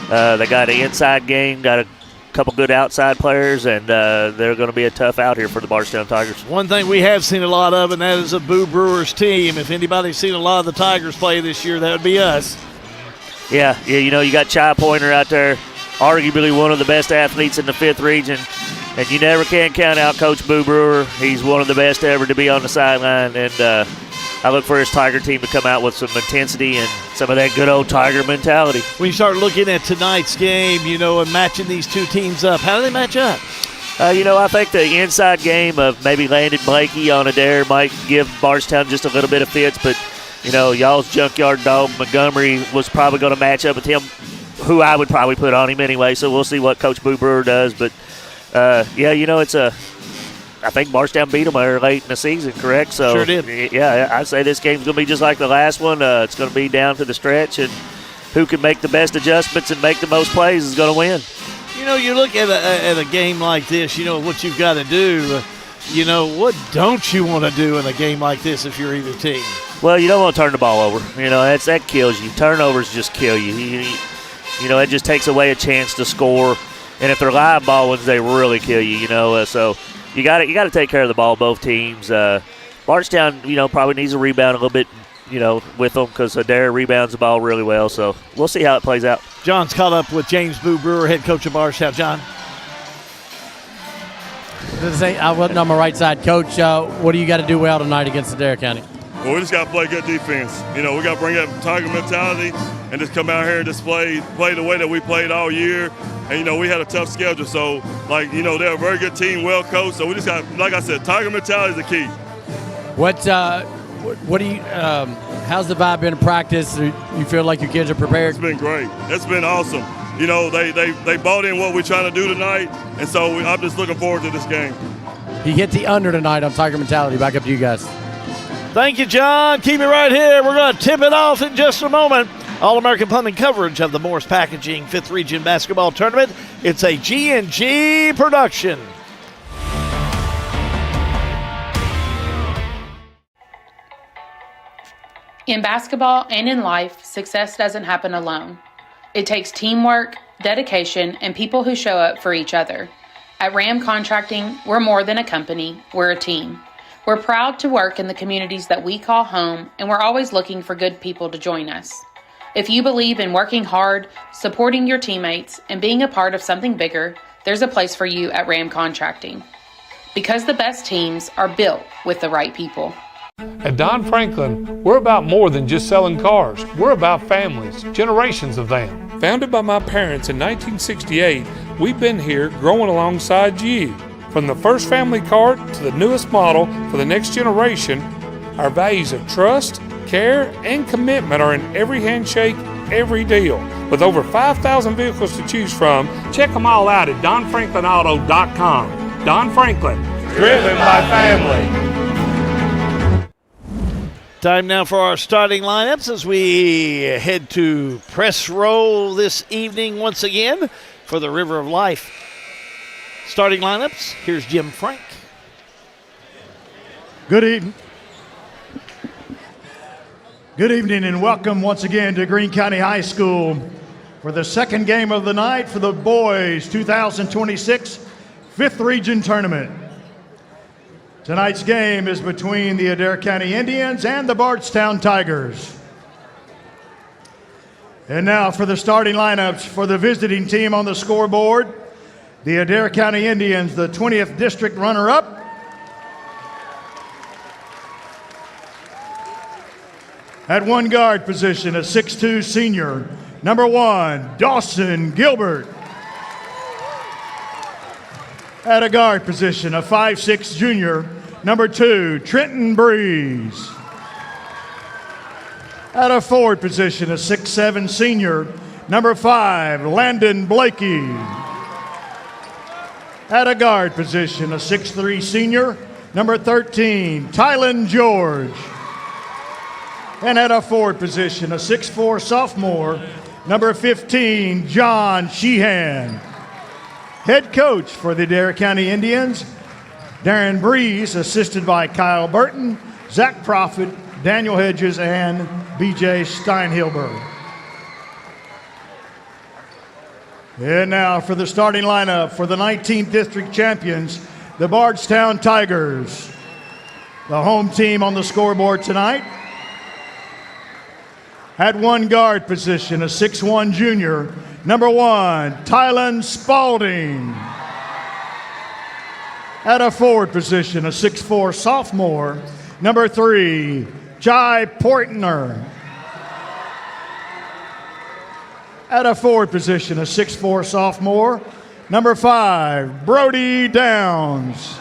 They got an inside game, got a couple good outside players, and they're going to be a tough out here for the Bardstown Tigers. One thing we have seen a lot of, and that is a Boo Brewers team. If anybody's seen a lot of the Tigers play this year, that would be us. Yeah, you know, you got Chi Pointer out there, arguably one of the best athletes in the 5th region, and you never can count out Coach Boo Brewer. He's one of the best ever to be on the sideline, and I look for his Tiger team to come out with some intensity and some of that good old Tiger mentality. When you start looking at tonight's game, you know, and matching these two teams up, how do they match up? You know, I think the inside game of maybe Landon Blakey on Adair might give Bardstown just a little bit of fits, but, you know, y'all's junkyard dog Montgomery was probably going to match up with him, who I would probably put on him anyway, so we'll see what Coach Boo Brewer does. But, yeah, you know, I think Bardstown beat them late in the season, correct? So, sure did. Yeah, I'd say this game's going to be just like the last one. It's going to be down to the stretch, and who can make the best adjustments and make the most plays is going to win. You know, you look at a game like this, you know, what you've got to do. You know, what don't you want to do in a game like this if you're either team? Well, you don't want to turn the ball over. You know, that kills you. Turnovers just kill you. You know, it just takes away a chance to score. And if they're live ball ones, they really kill you, you know. So you got to take care of the ball, both teams. Bardstown, you know, probably needs to rebound a little bit, you know, with them because Adair rebounds the ball really well. So we'll see how it plays out. John's caught up with James Boo Brewer, head coach of Bardstown. John. I wasn't on my right side. Coach, what do you got to do well tonight against Adair County? Well, we just got to play good defense. You know, we got to bring that Tiger mentality and just come out here and just play the way that we played all year. And, you know, we had a tough schedule. So, like, you know, they're a very good team, well coached. So we just got, like I said, Tiger mentality is the key. What do you how's the vibe been in practice? You feel like your kids are prepared? It's been great. It's been awesome. You know, they bought in what we're trying to do tonight, and so I'm just looking forward to this game. He hit the under tonight on Tiger mentality. Back up to you guys. Thank you, John. Keep it right here. We're going to tip it off in just a moment. All-American Plumbing coverage of the Morris Packaging 5th Region Basketball Tournament. It's a G&G production. In basketball and in life, success doesn't happen alone. It takes teamwork, dedication, and people who show up for each other. At Ram Contracting, we're more than a company, we're a team. We're proud to work in the communities that we call home, and we're always looking for good people to join us. If you believe in working hard, supporting your teammates, and being a part of something bigger, there's a place for you at Ram Contracting. Because the best teams are built with the right people. At Don Franklin, we're about more than just selling cars. We're about families, generations of them. Founded by my parents in 1968, we've been here growing alongside you. From the first family car to the newest model for the next generation, our values of trust, care, and commitment are in every handshake, every deal. With over 5,000 vehicles to choose from, check them all out at DonFranklinAuto.com. Don Franklin, driven by family. Time now for our starting lineups as we head to press row this evening once again for the River of Life. Starting lineups, here's Jim Frank. Good evening. Good evening and welcome once again to Greene County High School for the second game of the night for the boys 2026 5th Region Tournament. Tonight's game is between the Adair County Indians and the Bardstown Tigers. And now for the starting lineups for the visiting team on the scoreboard, the Adair County Indians, the 20th District runner-up. At one guard position, a 6'2" senior, number 1, Dawson Gilbert. At a guard position, a 5'6" junior, number 2, Trenton Breeze. At a forward position, a 6'7" senior, number 5, Landon Blakey. At a guard position, a 6'3" senior, number 13, Tylen George. And at a forward position, a 6'4" sophomore, number 15, John Sheehan. Head coach for the Adair County Indians, Darren Breeze, assisted by Kyle Burton, Zach Profit, Daniel Hedges, and BJ Steinhilber. And now for the starting lineup for the 19th District champions, the Bardstown Tigers. The home team on the scoreboard tonight. At one guard position, a 6'1 junior, number 1, Tylen Spalding. At a forward position, a 6'4 sophomore, number 3, Jai Portner. At a forward position, a 6'4 sophomore, number 5, Brody Downs.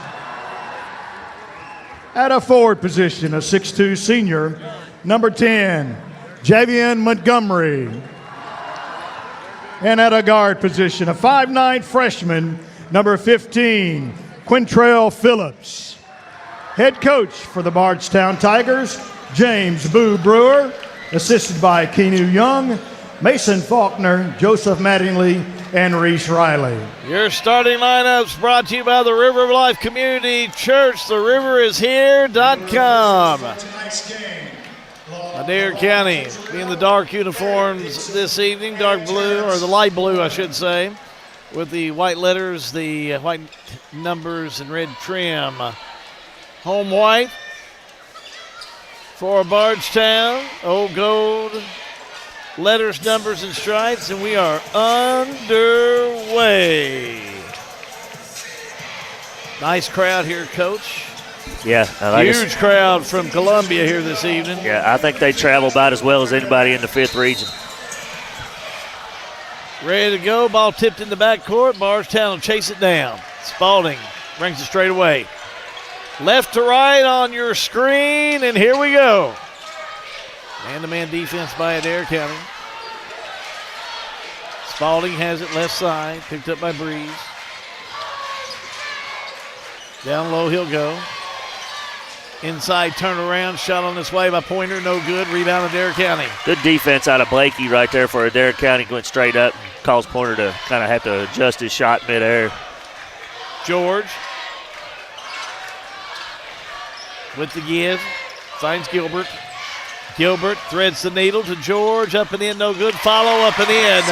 At a forward position, a 6'2 senior, number 10, Javian Montgomery. And at a guard position, a 5'9 freshman, number 15, Quintrell Phillips. Head coach for the Bardstown Tigers, James Boo Brewer, assisted by Keanu Young, Mason Faulkner, Joseph Mattingly, and Reese Riley. Your starting lineups brought to you by the River of Life Community Church. TheRiverIsHere.com. Adair County in the dark uniforms this evening, dark blue, or the light blue, I should say, with the white letters, the white numbers, and red trim. Home white for Bardstown, old gold letters, numbers, and stripes, and we are underway. Nice crowd here, Coach. Yeah. Huge crowd from Columbia here this evening. Yeah, I think they travel about as well as anybody in the 5th region. Ready to go. Ball tipped in the backcourt. Bardstown will chase it down. Spalding brings it straight away. Left to right on your screen, and here we go. Man-to-man defense by Adair County. Spalding has it left side, picked up by Breeze. Down low he'll go. Inside turnaround, shot on this way by Pointer, no good. Rebound Adair County. Good defense out of Blakey right there for Adair County. Went straight up and caused Pointer to kind of have to adjust his shot midair. George with the give, finds Gilbert. Gilbert threads the needle to George, up and in, no good. Follow up and in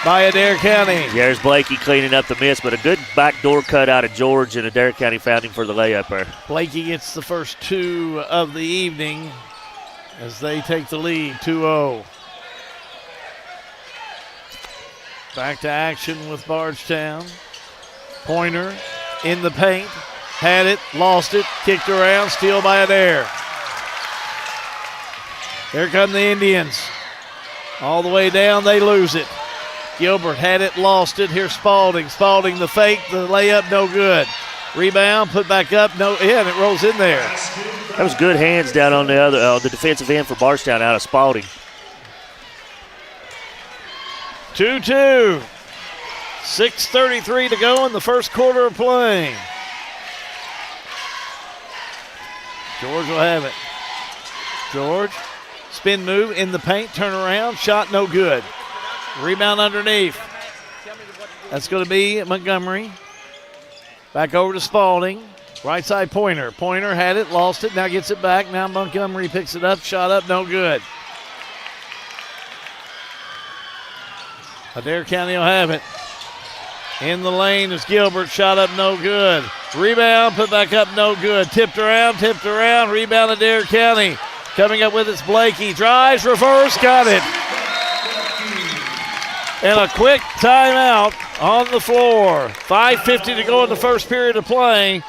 by Adair County. Yeah, there's Blakey cleaning up the miss, but a good backdoor cut out of George, and Adair County found him for the layup there. Blakey gets the first 2 of the evening as they take the lead, 2-0. Back to action with Bardstown. Pointer in the paint, had it, lost it, kicked around, steal by Adair. Here come the Indians. All the way down, they lose it. Gilbert had it, lost it. Here's Spalding. Spalding the fake, the layup, no good. Rebound, put back up, no, yeah, and it rolls in there. That was good hands down on the defensive end for Bardstown out of Spalding. 2-2. 6:33 to go in the first quarter of play. George will have it. George, spin move in the paint, turn around, shot no good. Rebound underneath. That's going to be Montgomery. Back over to Spalding. Right side Pointer. Pointer had it, lost it, now gets it back. Now Montgomery picks it up, shot up, no good. Adair County will have it. In the lane is Gilbert, shot up, no good. Rebound, put back up, no good. Tipped around, rebound Adair County. Coming up with it's Blakey, drives, reverse, got it. And a quick timeout on the floor. 5:50 to go in the first period of play.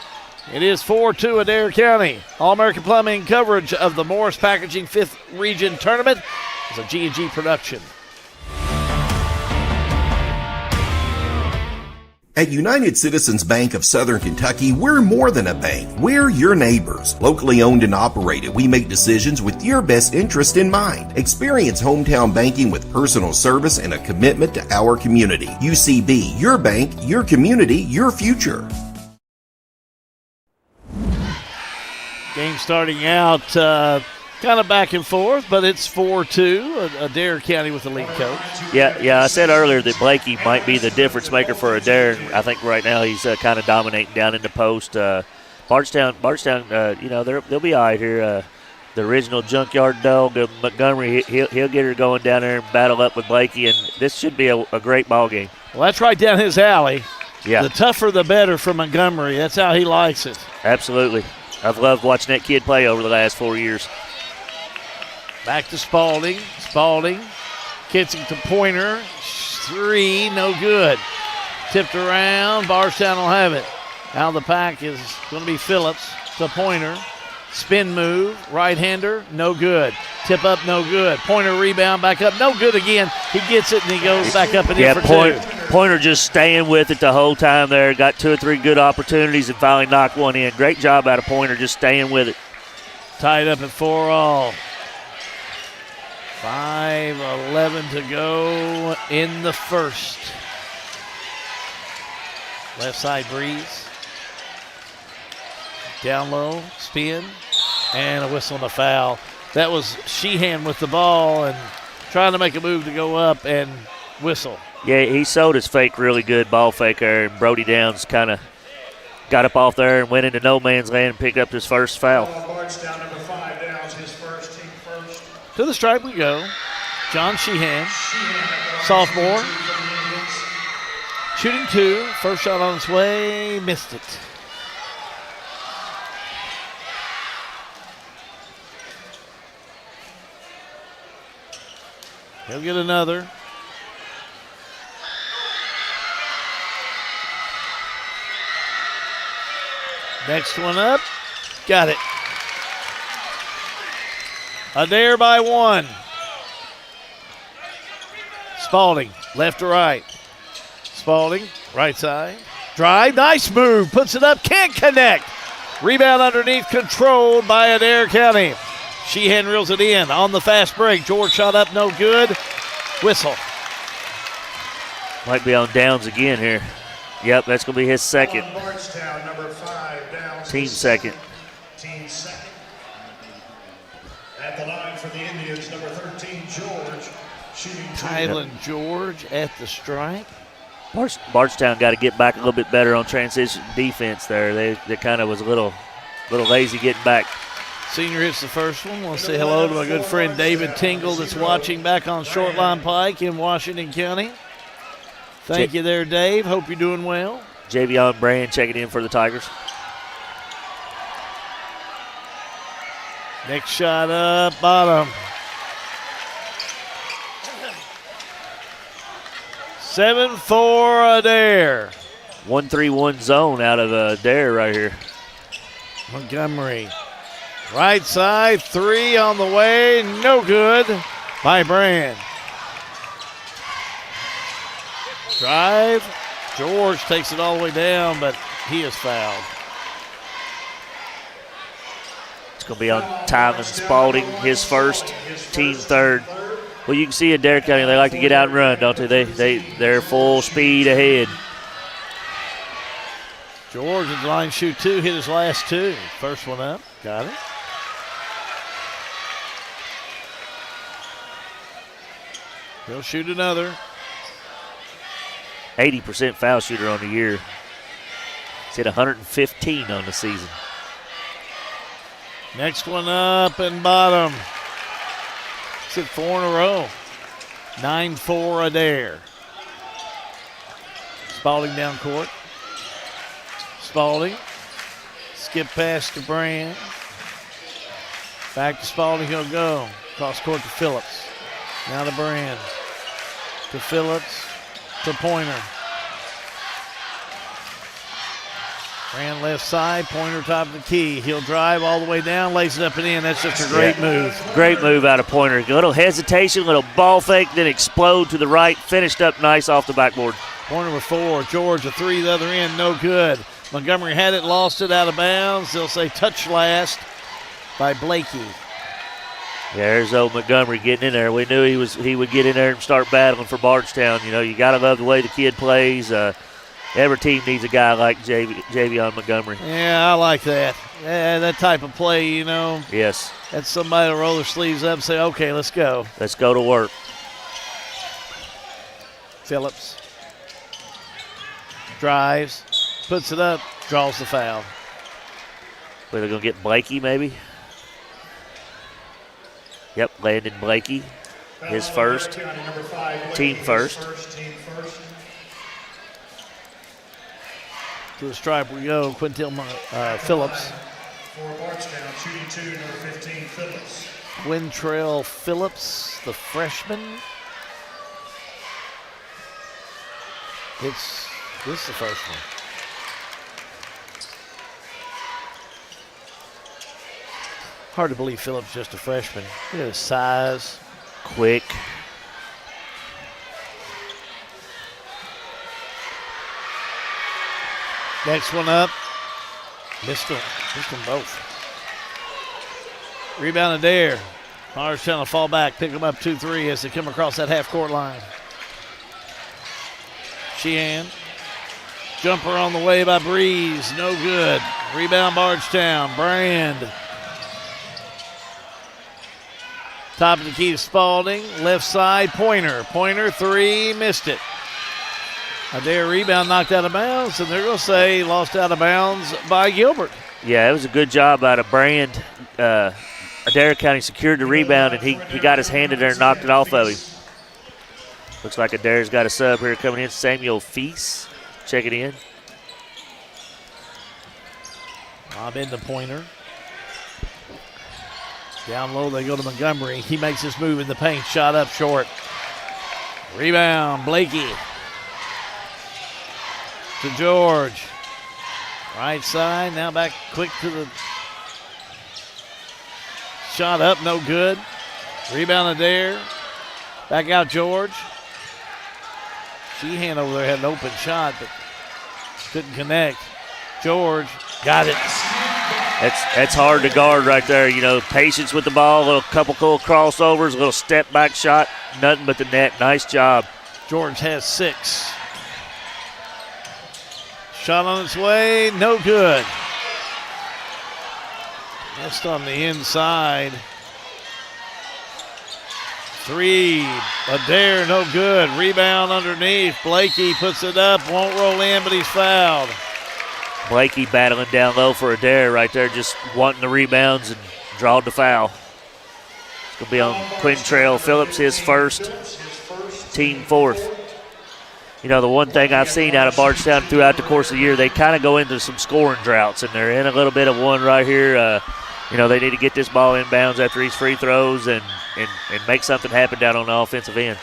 It is 4-2 Adair County. All-American Plumbing coverage of the Morris Packaging 5th Region Tournament is a G&G production. At United Citizens Bank of Southern Kentucky, we're more than a bank. We're your neighbors. Locally owned and operated, we make decisions with your best interest in mind. Experience hometown banking with personal service and a commitment to our community. UCB, your bank, your community, your future. Game starting out kind of back and forth, but it's 4-2. Adair County with the lead, Coach. Yeah. I said earlier that Blakey might be the difference maker for Adair. I think right now he's kind of dominating down in the post. Bardstown, they'll be all right here. The original junkyard dog, Montgomery, he'll get her going down there and battle up with Blakey, and this should be a great ball game. Well, that's right down his alley. Yeah. The tougher the better for Montgomery. That's how he likes it. Absolutely. I've loved watching that kid play over the last 4 years. Back to Spalding. Spalding gets it to Pointer. 3, no good. Tipped around. Bardstown will have it. Out of the pack is going to be Phillips to Pointer. Spin move. Right-hander, no good. Tip up, no good. Pointer rebound, back up, no good again. He gets it and he goes back up and in for 2. Pointer just staying with it the whole time there. Got 2 or 3 good opportunities and finally knocked one in. Great job out of Pointer just staying with it. Tied up at 4-all. 5:11 to go in the first. Left side breeze. Down low, spin, and a whistle and a foul. That was Sheehan with the ball and trying to make a move to go up and whistle. Yeah, he sold his fake really good, ball fake there, and Brody Downs kind of got up off there and went into no man's land and picked up his first foul. Bardstown, number 5, Downs, his first, team first. To the stripe we go. John Sheehan, sophomore. Shooting 2, first shot on its way, missed it. He'll get another. Next one up. Got it. Adair by 1. Spalding, left to right. Spalding, right side. Drive, nice move. Puts it up, can't connect. Rebound underneath, controlled by Adair County. Sheehan reels it in on the fast break. George shot up, no good. Whistle. Might be on Downs again here. Yep, that's going to be his second. Bardstown, number 5, Downs. Team second. Team second. At the line for the Indians, number 13, George. Shooting 2. Kylan George at the strike. Bardstown got to get back a little bit better on transition defense there. They kind of was a little lazy getting back. Senior hits the first one. We'll say hello to my good friend David Tingle that's watching back on Shortline Pike in Washington County. Thank you there, Dave. Hope you're doing well. Javion Brand checking in for the Tigers. Next shot up, bottom. 7-4 Adair. 1-3-1 zone out of Adair right here. Montgomery. Right side, 3 on the way, no good by Brand. Drive. George takes it all the way down, but he is fouled. It's going to be on Tyman Spalding, his first, team third. Well, you can see Adair County, they like to get out and run, don't they? They're full speed ahead. George at the line shoot 2, hit his last 2. First one up, got it. He'll shoot another. 80% foul shooter on the year. He's hit 115 on the season. Next one up and bottom. It's at 4 in a row. 9-4 Adair. Spalding down court. Spalding. Skip pass to Brand. Back to Spalding, he'll go. Cross court to Phillips. Now to Brand. To Phillips. To Pointer. Brand left side. Pointer top of the key. He'll drive all the way down, lays it up and in. That's just a great move. Great move out of Pointer. A little hesitation, little ball fake, then explode to the right. Finished up nice off the backboard. Pointer with 4. George a 3 the other end. No good. Montgomery had it, lost it out of bounds. They'll say touch last by Blakey. Yeah, there's old Montgomery getting in there. We knew he would get in there and start battling for Bardstown. You know, you got to love the way the kid plays. Every team needs a guy like Javion Montgomery. Yeah, I like that. Yeah, that type of play, you know. Yes. That's somebody to roll their sleeves up and say, okay, let's go. Let's go to work. Phillips drives, puts it up, draws the foul. They're going to get Blakey maybe. Yep, Landon Blakey, his first, team first. To the stripe we go, Quintil Phillips. For Bardstown, shooting 2, number 15, Phillips. Quintrell Phillips, the freshman. This is the first one. Hard to believe Phillips just a freshman. Look at his size. Quick. Next one up. Missed them both. Rebound Adair. Bardstown will fall back, pick them up 2-3 as they come across that half-court line. Sheehan. Jumper on the way by Breeze. No good. Rebound Bardstown. Brand. Top of the key to Spalding. Left side, Pointer. Pointer, three, missed it. Adair rebound knocked out of bounds, and they're going to say lost out of bounds by Gilbert. Yeah, it was a good job out of Brand. Adair County secured the rebound, and he got his hand in there and knocked it off of him. Looks like Adair's got a sub here coming in. Samuel Feast checking in. Lob into Pointer. Down low they go to Montgomery. He makes his move in the paint. Shot up short. Rebound, Blakey. To George. Right side, now back quick to the shot up, no good. Rebound Adair. Back out George. Sheehan over there had an open shot, but couldn't connect. George got it. That's hard to guard right there. You know, patience with the ball, a little couple cool crossovers, a little step back shot, nothing but the net. Nice job. George has 6. Shot on its way, no good. Missed on the inside. 3, Adair, no good. Rebound underneath. Blakey puts it up, won't roll in, but he's fouled. Blakey battling down low for Adair right there, just wanting the rebounds and drawing the foul. It's going to be on Quintrell Phillips, his first, team fourth. You know, the one thing I've seen out of Bardstown throughout the course of the year, they kind of go into some scoring droughts, and they're in a little bit of one right here. You know, they need to get this ball inbounds after these free throws and make something happen down on the offensive end.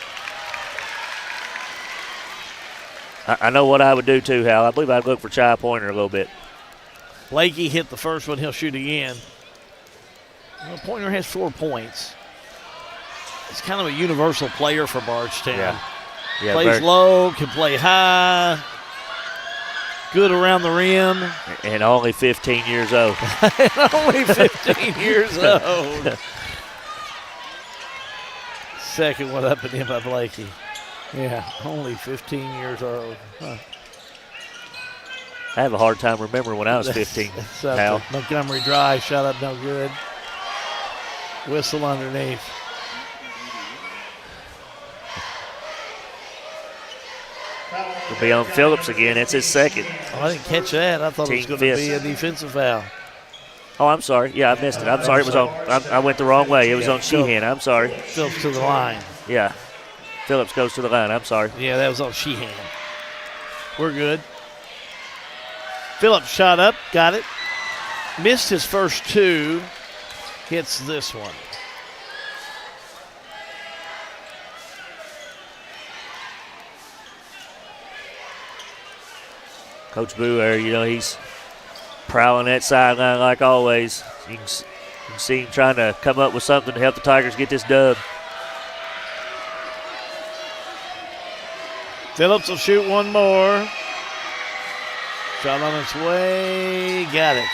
I know what I would do too, Hal. I believe I'd look for Chai Pointer a little bit. Blakey hit the first one. He'll shoot again. Well, Pointer has 4 points. It's kind of a universal player for Bardstown. Yeah, plays low, can play high. Good around the rim. And only 15 years old. Only 15 years old. Second one up and in by Blakey. Yeah, only 15 years old. Huh. I have a hard time remembering when I was 15. Hal. Montgomery drive, shot up, no good. Whistle underneath. It'll be on Phillips again. It's his second. Oh, I didn't catch that. I thought it was going to be a defensive foul. Oh, I'm sorry. Yeah, I missed it. I'm sorry. It was on. I went the wrong way. It was on Sheehan. I'm sorry. Phillips to the line. Yeah. Phillips goes to the line. I'm sorry. Yeah, that was on Sheehan. We're good. Phillips shot up. Got it. Missed his first 2. Hits this one. Coach Boo there, you know, he's prowling that sideline like always. You can see him trying to come up with something to help the Tigers get this dub. Phillips will shoot one more. Shot on its way. Got it.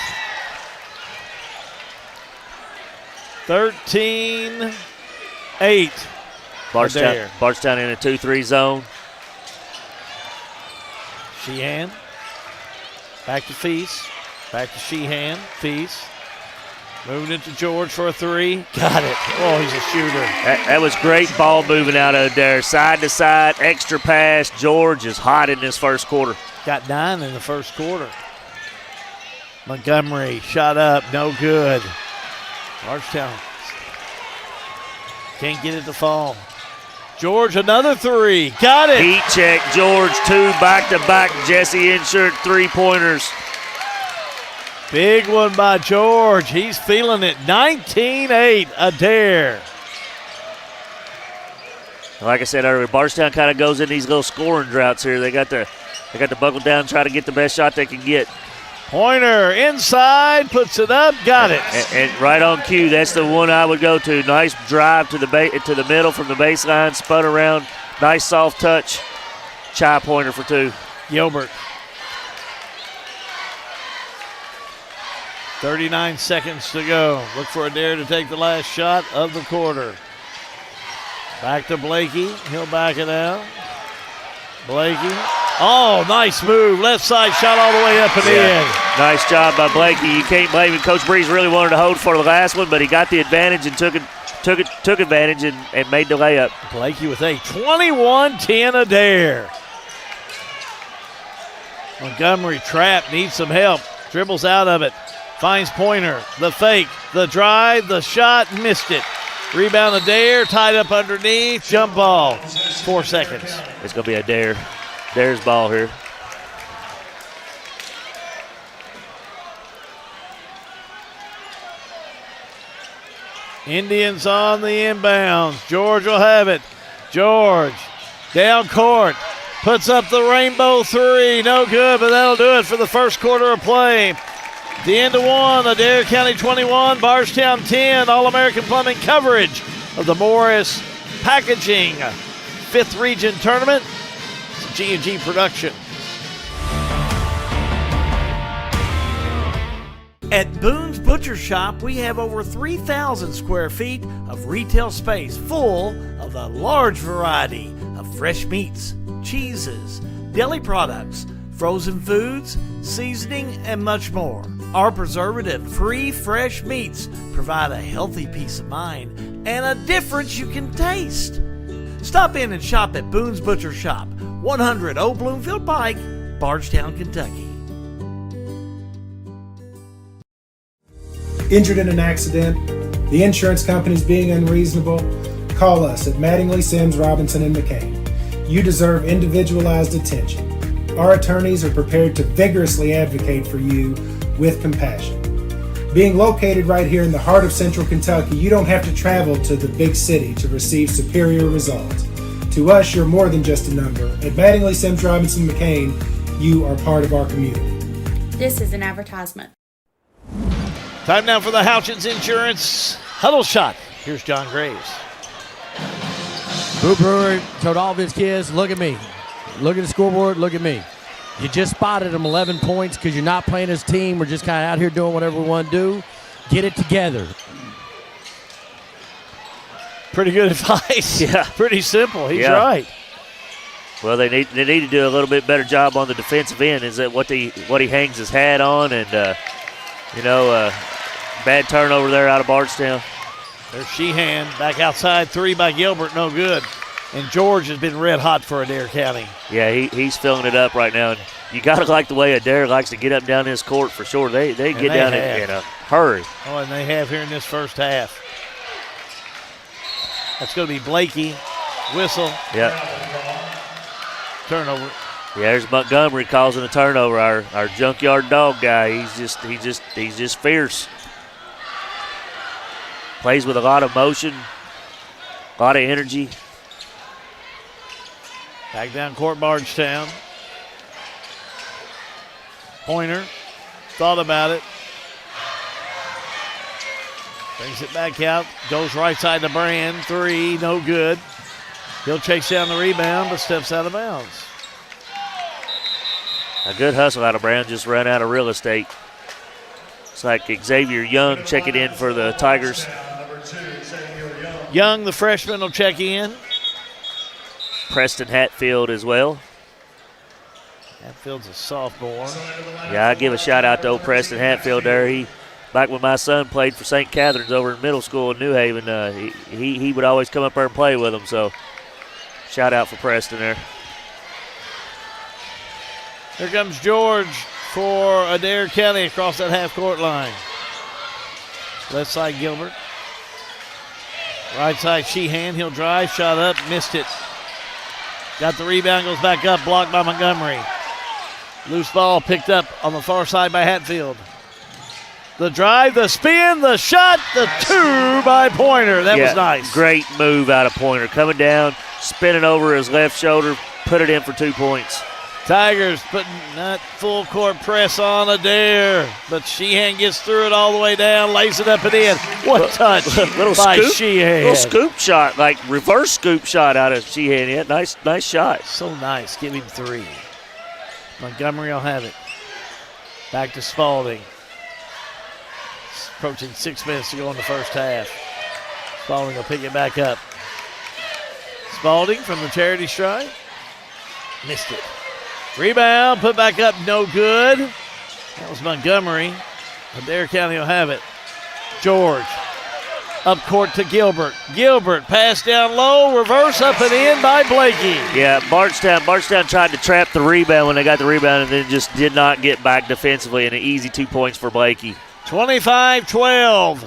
13-8. Bardstown in a 2-3 zone. Sheehan. Back to Feast. Back to Sheehan. Feast. Moving it to George for a 3. Got it. Oh, he's a shooter. That was great ball moving out of there. Side to side, extra pass. George is hot in this first quarter. Got 9 in the first quarter. Montgomery shot up. No good. Bardstown can't get it to fall. George, another 3. Got it. Heat check, George, 2 back-to-back Jesse Insured 3-pointers. Big one by George. He's feeling it. 19-8, Adair. Like I said earlier, Bardstown kind of goes in these little scoring droughts here. They got to buckle down and try to get the best shot they can get. Pointer inside, puts it up, got it. And right on cue, that's the one I would go to. Nice drive to the middle from the baseline, spun around, nice soft touch. Chai pointer for 2. Gilbert. 39 seconds to go. Look for Adair to take the last shot of the quarter. Back to Blakey. He'll back it out. Blakey. Oh, nice move. Left side shot all the way up and in. Nice job by Blakey. You can't blame him. Coach Breeze really wanted to hold for the last one, but he got the advantage and took advantage and made the layup. Blakey with a 21-10 Adair. Montgomery trapped, needs some help. Dribbles out of it. Finds Pointer. The fake, the drive, the shot, missed it. Rebound Adair, tied up underneath. Jump ball. 4 seconds. It's going to be Adair's ball here. Indians on the inbounds. George will have it. George down court. Puts up the rainbow 3. No good, but that'll do it for the first quarter of play. The end of 1, Adair County 21, Bardstown 10. All-American Plumbing coverage of the Morris Packaging 5th Region Tournament. It's a G&G production. At Boone's Butcher Shop, we have over 3,000 square feet of retail space full of a large variety of fresh meats, cheeses, deli products, frozen foods, seasoning, and much more. Our preservative-free fresh meats provide a healthy peace of mind and a difference you can taste. Stop in and shop at Boone's Butcher Shop, 100 Old Bloomfield Pike, Bardstown, Kentucky. Injured in an accident, the insurance company's being unreasonable, call us at Mattingly, Sims, Robinson, and McCain. You deserve individualized attention. Our attorneys are prepared to vigorously advocate for you with compassion. Being located right here in the heart of Central Kentucky, you don't have to travel to the big city to receive superior results. To us, you're more than just a number. At Mattingly, Sims, Robinson, McCain, you are part of our community. This is an advertisement. Time now for the Houchins Insurance Huddle Shot. Here's John Graves. Boo Brewer told all of his kids, look at me. Look at the scoreboard, look at me. You just spotted them 11 points because you're not playing as a team. We're just kind of out here doing whatever we want to do. Get it together. Pretty good advice. Yeah. Pretty simple. He's right. Well, they need to do a little bit better job on the defensive end. Is that what he hangs his hat on? And, bad turnover there out of Bardstown. There's Sheehan back outside. 3 by Gilbert. No good. And George has been red hot for Adair County. Yeah, he's filling it up right now. And you got to like the way Adair likes to get up and down this court for sure. They get down in a hurry. Oh, and they have here in this first half. That's going to be Blakey. Whistle. Yep. Turnover. Yeah, there's Montgomery causing a turnover. Our junkyard dog guy. He's just fierce. Plays with a lot of motion, a lot of energy. Back down court, Bardstown. Pointer thought about it. Brings it back out. Goes right side to Brand. 3, no good. He'll chase down the rebound, but steps out of bounds. A good hustle out of Brown, just ran out of real estate. It's like Xavier Young checking in for the Tigers. Young, the freshman, will check in. Preston Hatfield as well. Hatfield's a sophomore. Yeah, I give a shout out to old Preston Hatfield there. Back when my son played for St. Catherine's over in middle school in New Haven, he would always come up there and play with him. So shout out for Preston there. Here comes George for Adair County across that half-court line. Left side, Gilbert. Right side, Sheehan. He'll drive, shot up, missed it. Got the rebound, goes back up, blocked by Montgomery. Loose ball picked up on the far side by Hatfield. The drive, the spin, the shot, the two by Pointer. That was nice. Great move out of Pointer. Coming down, spinning over his left shoulder, put it in for 2 points. Tigers putting that full court press on Adair, but Sheehan gets through it all the way down, lays it up and in. What a touch little by scoop, Sheehan. Little scoop shot, like reverse scoop shot out of Sheehan. Yeah, nice shot. So nice. Give him 3. Montgomery will have it. Back to Spalding. It's approaching 6 minutes to go in the first half. Spalding will pick it back up. Spalding from the charity strike. Missed it. Rebound, put back up, no good. That was Montgomery. Adair County will have it. George, up court to Gilbert. Gilbert, pass down low, reverse up and in by Blakey. Yeah, Bardstown tried to trap the rebound when they got the rebound and then just did not get back defensively, and an easy 2 points for Blakey. 25-12.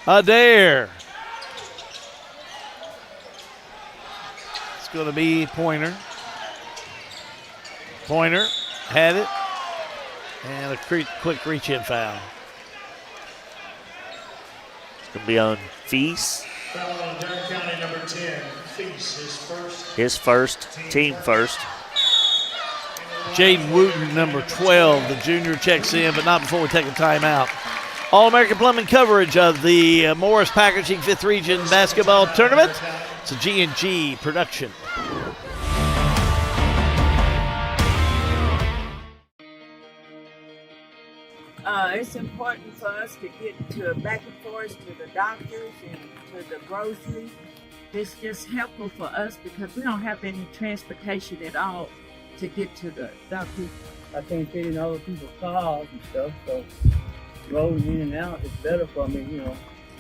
Adair. It's going to be Pointer. Pointer had it, and a quick reach-in foul. It's going to be on Feast. Foul on Adair County, number 10. Feast, his first, team first. Jaden Wooten, number 12, the junior, checks in, but not before we take a timeout. All-American Plumbing coverage of the Morris Packaging 5th Region Basketball Tournament. It's a G&G production. It's important for us to get to back and forth to the doctors and to the grocery. It's just helpful for us because we don't have any transportation at all to get to the doctors. I can't fit in other people's cars and stuff, so rolling in and out is better for me,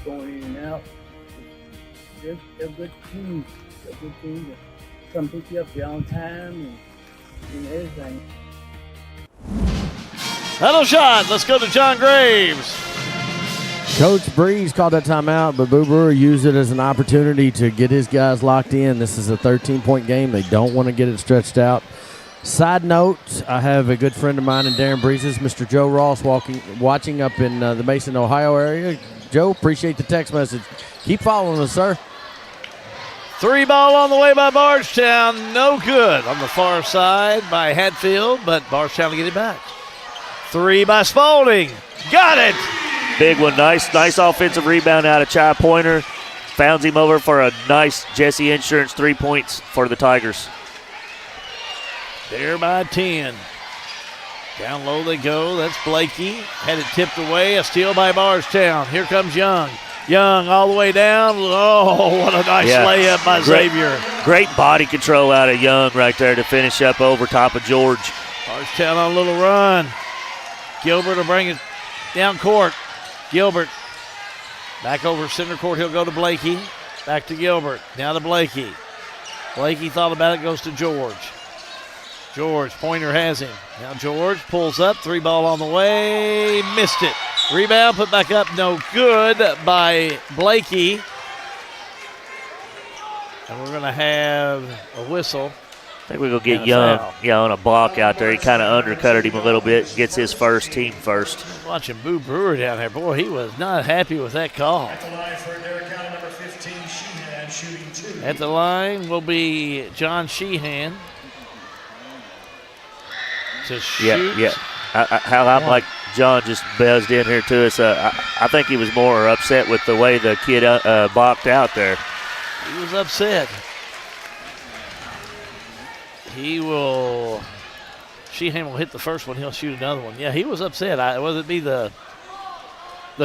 going in and out. They're good teams. They're good teams that come pick you up there on time and everything. Huddle shot. Let's go to John Graves. Coach Breeze called that timeout, but Boo Brewer used it as an opportunity to get his guys locked in. This is a 13-point game. They don't want to get it stretched out. Side note, I have a good friend of mine and Darren Breeze's, Mr. Joe Ross, watching up in the Mason, Ohio area. Joe, appreciate the text message. Keep following us, sir. 3 ball on the way by Bardstown. No good on the far side by Hatfield, but Bardstown will get it back. 3 by Spalding. Got it! Big one. Nice offensive rebound out of Chai Pointer. Founds him over for a nice Jesse Insurance 3 points for the Tigers. There by 10. Down low they go. That's Blakey. Had it tipped away. A steal by Bardstown. Here comes Young. Young all the way down. Oh, what a nice layup by Xavier. Great body control out of Young right there to finish up over top of George. Bardstown on a little run. Gilbert will bring it down court. Gilbert back over center court. He'll go to Blakey. Back to Gilbert. Now to Blakey. Blakey thought about it. Goes to George. George, Pointer has him. Now George pulls up. 3 ball on the way. Missed it. Rebound, put back up. No good by Blakey. And we're going to have a whistle. I think we're going to get Young on a block out there. He kind of undercutted him a little bit. Gets his first, team first. Watching Boo Brewer down there. Boy, he was not happy with that call. At the line for Adair County, number 15, Sheehan, shooting 2. At the line will be John Sheehan. To shoot. Yeah. I'm like John just buzzed in here to us. I think he was more upset with the way the kid blocked out there. He was upset. Sheehan will hit the first one. He'll shoot another one. Yeah, he was upset. Whether it be the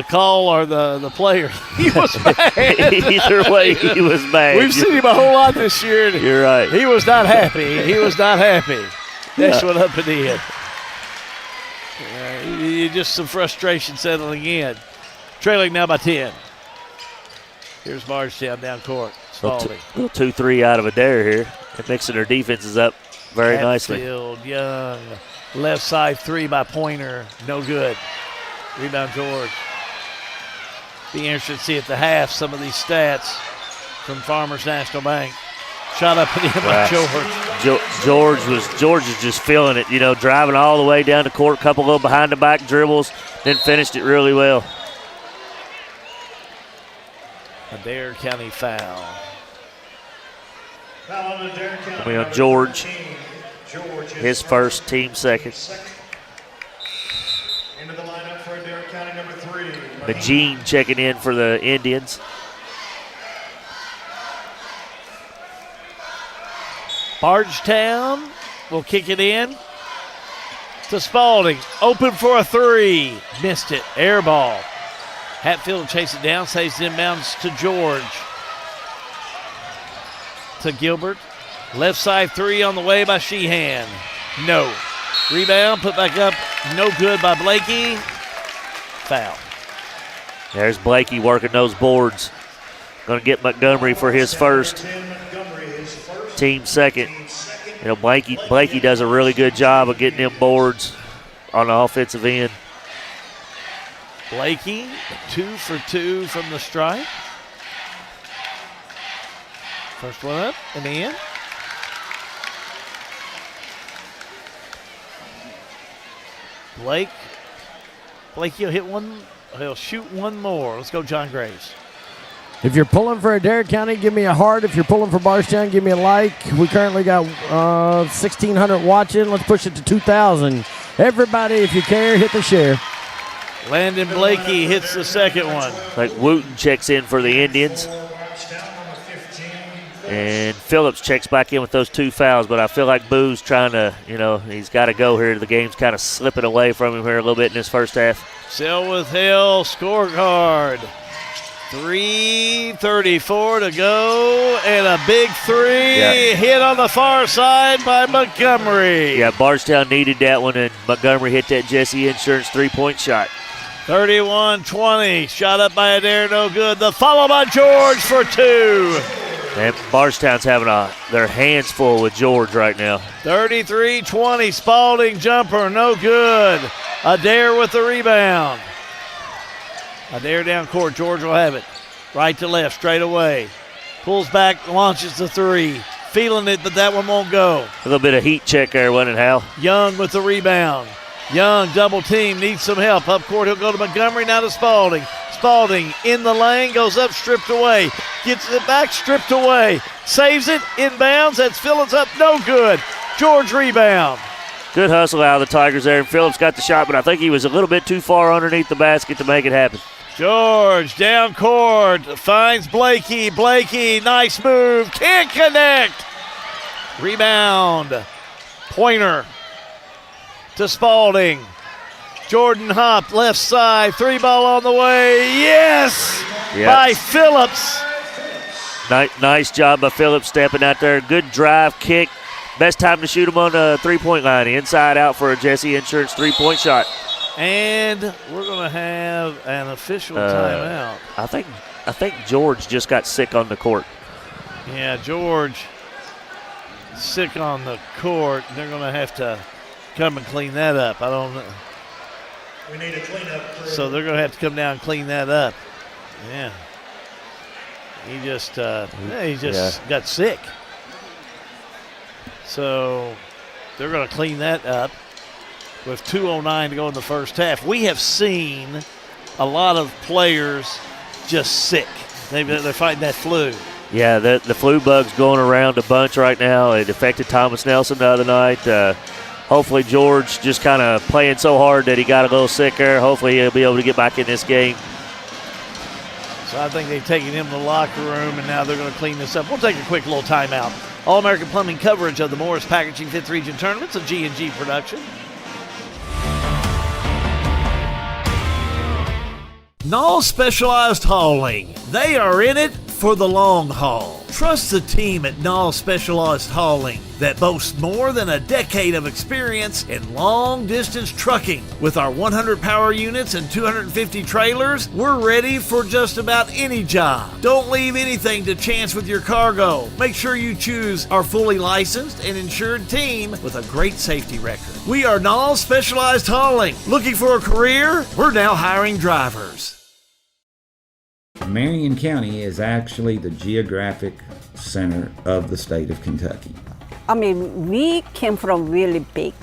call or the player, he was mad. Either way, he was mad. We've seen him a whole lot this year. You're right. He was not happy. Next one up and in. Just some frustration settling in. Trailing now by 10. Here's Bardstown down court. Spalding. Little 2-3 out of Adair here. Mixing their defenses up very nicely. Hatfield, Young, left side 3 by Pointer. No good. Rebound George. Be interested to see at the half some of these stats from Farmers National Bank. Shot up and in by George. George is just feeling it, driving all the way down the court, couple little behind the back dribbles, then finished it really well. Adair County foul. George, his first, team second. Into the lineup for Adair County, number 3. Magine checking in for the Indians. Bardstown will kick it in to Spalding. Open for a 3. Missed it. Air ball. Hatfield will chase it down. Saves it inbounds to George. To Gilbert. Left side 3 on the way by Sheehan. No. Rebound. Put back up. No good by Blakey. Foul. There's Blakey working those boards. Going to get Montgomery for his first. Team second. Blakey does a really good job of getting them boards on the offensive end. Blakey, 2 for 2 from the stripe. First one up and in. Blakey will hit one. He'll shoot one more. Let's go, John Graves. If you're pulling for Adair County, give me a heart. If you're pulling for Bardstown, give me a like. We currently got 1,600 watching. Let's push it to 2,000. Everybody, if you care, hit the share. Landon Blakey hits the second one. Like Wooten checks in for the Indians. And Phillips checks back in with those 2 fouls, but I feel like Boo's trying to, he's got to go here. The game's kind of slipping away from him here a little bit in this first half. Selwyn Hill scorecard. 3:34 to go, and a big 3 hit on the far side by Montgomery. Yeah, Bardstown needed that one, and Montgomery hit that Jesse Insurance 3-point shot. 31-20, shot up by Adair, no good. The follow by George for 2. And Bardstown's having their hands full with George right now. 33-20, Spalding jumper, no good. Adair with the rebound. Adair down court, George will have it. Right to left, straight away. Pulls back, launches the 3. Feeling it, but that one won't go. A little bit of heat check there, wasn't it, Hal? Young with the rebound. Young, double team, needs some help. Up court, he'll go to Montgomery, now to Spalding. Spalding in the lane, goes up, stripped away. Gets it back, stripped away. Saves it, inbounds, that's Phillips up, no good. George rebound. Good hustle out of the Tigers there, and Phillips got the shot, but I think he was a little bit too far underneath the basket to make it happen. George down court, finds Blakey. Blakey, nice move, can't connect. Rebound. Pointer to Spalding. Jordan Hopp, left side, 3 ball on the way. Yes! Yep. By Phillips. Nice job by Phillips stepping out there. Good drive, kick. Best time to shoot him on the 3-point line. Inside out for a Jesse Insurance 3-point shot. And we're going to have an official timeout. I think George just got sick on the court. Yeah, George sick on the court. They're going to have to come and clean that up. I don't know. We need a cleanup crew. So they're going to have to come down and clean that up. Yeah. He just got sick. So they're going to clean that up with 2:09 to go in the first half. We have seen a lot of players just sick. They're fighting that flu. Yeah, the flu bug's going around a bunch right now. It affected Thomas Nelson the other night. Hopefully George just kind of playing so hard that he got a little sicker. Hopefully he'll be able to get back in this game. So I think they've taken him to the locker room, and now they're going to clean this up. We'll take a quick little timeout. All-American Plumbing coverage of the Morris Packaging 5th Region Tournament. It's a G&G production. Knoll Specialized Hauling. They are in it for the long haul. Trust the team at Knoll Specialized Hauling that boasts more than a decade of experience in long-distance trucking. With our 100 power units and 250 trailers, we're ready for just about any job. Don't leave anything to chance with your cargo. Make sure you choose our fully licensed and insured team with a great safety record. We are Knoll Specialized Hauling. Looking for a career? We're now hiring drivers. Marion County is actually the geographic center of the state of Kentucky. I mean, we came from really big,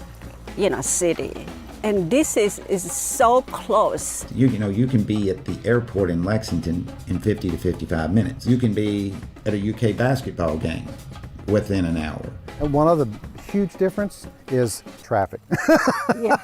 city, and this is so close. You can be at the airport in Lexington in 50 to 55 minutes. You can be at a UK basketball game within an hour. And one other huge difference is traffic. Yeah.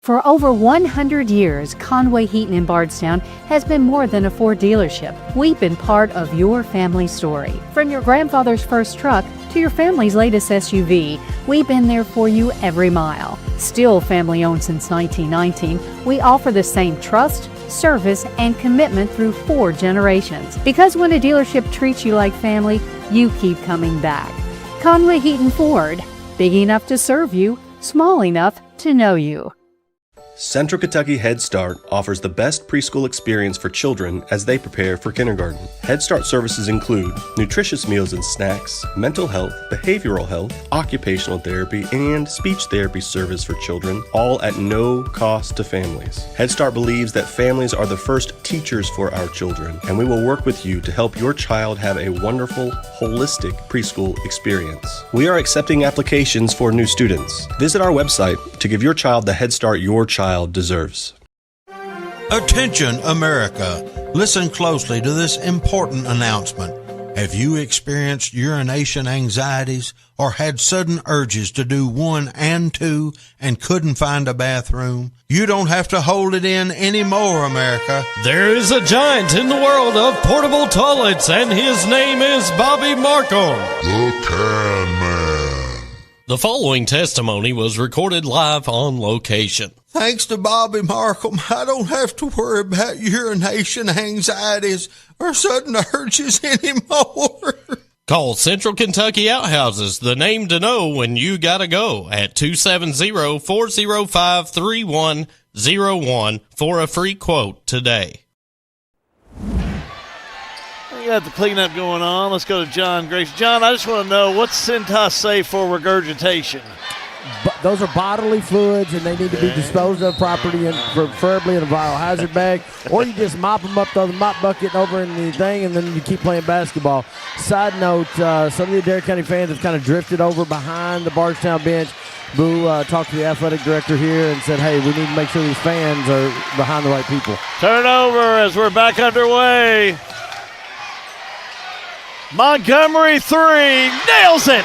For over 100 years, Conway Heaton in Bardstown has been more than a Ford dealership. We've been part of your family story. From your grandfather's first truck to your family's latest SUV, we've been there for you every mile. Still family owned since 1919, we offer the same trust, service, and commitment through 4 generations. Because when a dealership treats you like family, you keep coming back. Conway Heaton Ford, big enough to serve you, small enough to know you. Central Kentucky Head Start offers the best preschool experience for children as they prepare for kindergarten. Head Start services include nutritious meals and snacks, mental health, behavioral health, occupational therapy, and speech therapy service for children, all at no cost to families. Head Start believes that families are the first teachers for our children, and we will work with you to help your child have a wonderful, holistic preschool experience. We are accepting applications for new students. Visit our website to give your child the Head Start your child deserves. Attention, America. Listen closely to this important announcement. Have you experienced urination anxieties or had sudden urges to do 1 and 2 and couldn't find a bathroom? You don't have to hold it in anymore, America. There is a giant in the world of portable toilets, and his name is Bobby Markham. The Can Man. The following testimony was recorded live on location. Thanks to Bobby Markham, I don't have to worry about urination anxieties or sudden urges anymore. Call Central Kentucky Outhouses, the name to know when you gotta go, at 270-405-3101 for a free quote today. We got the cleanup going on. Let's go to John Grace. John, I just want to know, what's Cintas say for regurgitation? Those are bodily fluids, and they need to be disposed of properly, and preferably in a biohazard bag. Or you just mop them up, throw the mop bucket over in the thing, and then you keep playing basketball. Side note, some of the Adair County fans have kind of drifted over behind the Bardstown bench. Boo talked to the athletic director here and said, hey, we need to make sure these fans are behind the right people. Turnover as we're back underway. Montgomery 3, nails it.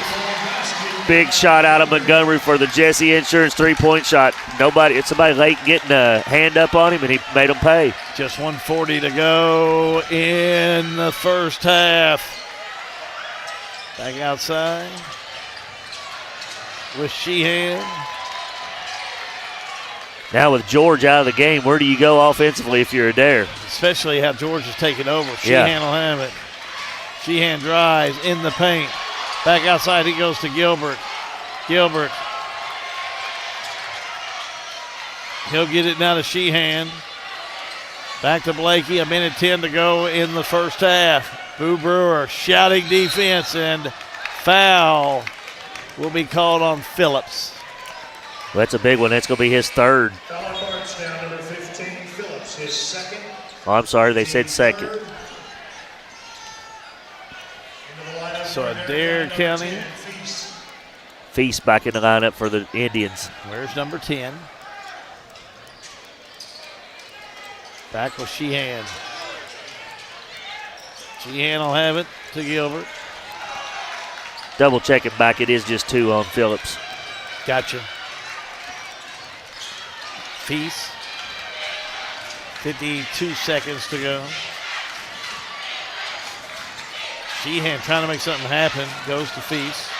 Big shot out of Montgomery for the Jesse Insurance three-point shot. It's somebody late getting a hand up on him, and he made him pay. Just 1:40 to go in the first half. Back outside with Sheehan. Now with George out of the game, where do you go offensively if you're Adair? Especially how George is taking over. Sheehan will have it. Sheehan drives in the paint. Back outside, he goes to Gilbert. Gilbert. He'll get it now to Sheehan. Back to Blakey. 1:10 to go in the first half. Boo Brewer shouting defense, and foul will be called on Phillips. Well, that's a big one. That's going to be his third. Bardstown, number 15, Phillips, his second. Oh, I'm sorry, they said second. So Adair County. Feast back in the lineup for the Indians. Where's number 10? Back with Sheehan. Sheehan will have it to Gilbert. Double checking back. It is just 2 on Phillips. Gotcha. Feast. 52 seconds to go. Sheehan trying to make something happen. Goes to Feast.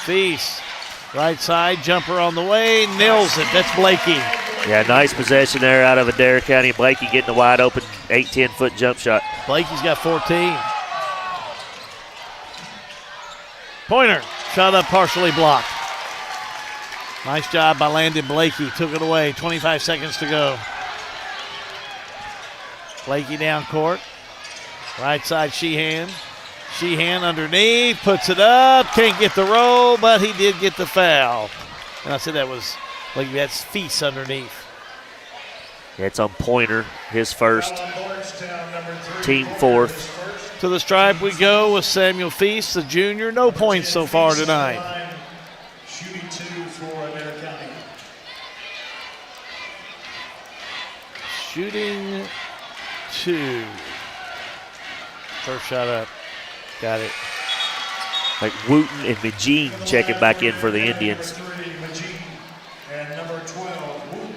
Feast. Right side. Jumper on the way. Nails it. That's Blakey. Yeah, nice possession there out of Adair County. Blakey getting the wide open 8-10-foot jump shot. Blakey's got 14. Pointer. Shot up partially blocked. Nice job by Landon Blakey. Took it away. 25 seconds to go. Blakey down court. Right side Sheehan. Sheehan underneath, puts it up, can't get the roll, but he did get the foul. And I said that was, like, that's Feast underneath. It's on Pointer, his first, team fourth. To the stripe we go with Samuel Feast, the junior. No points so far tonight. Shooting 2 for Adair County. Shooting 2. First shot up. Got it. Like Wooten and Majin checking back in for the Indians. And number 12, Wooten.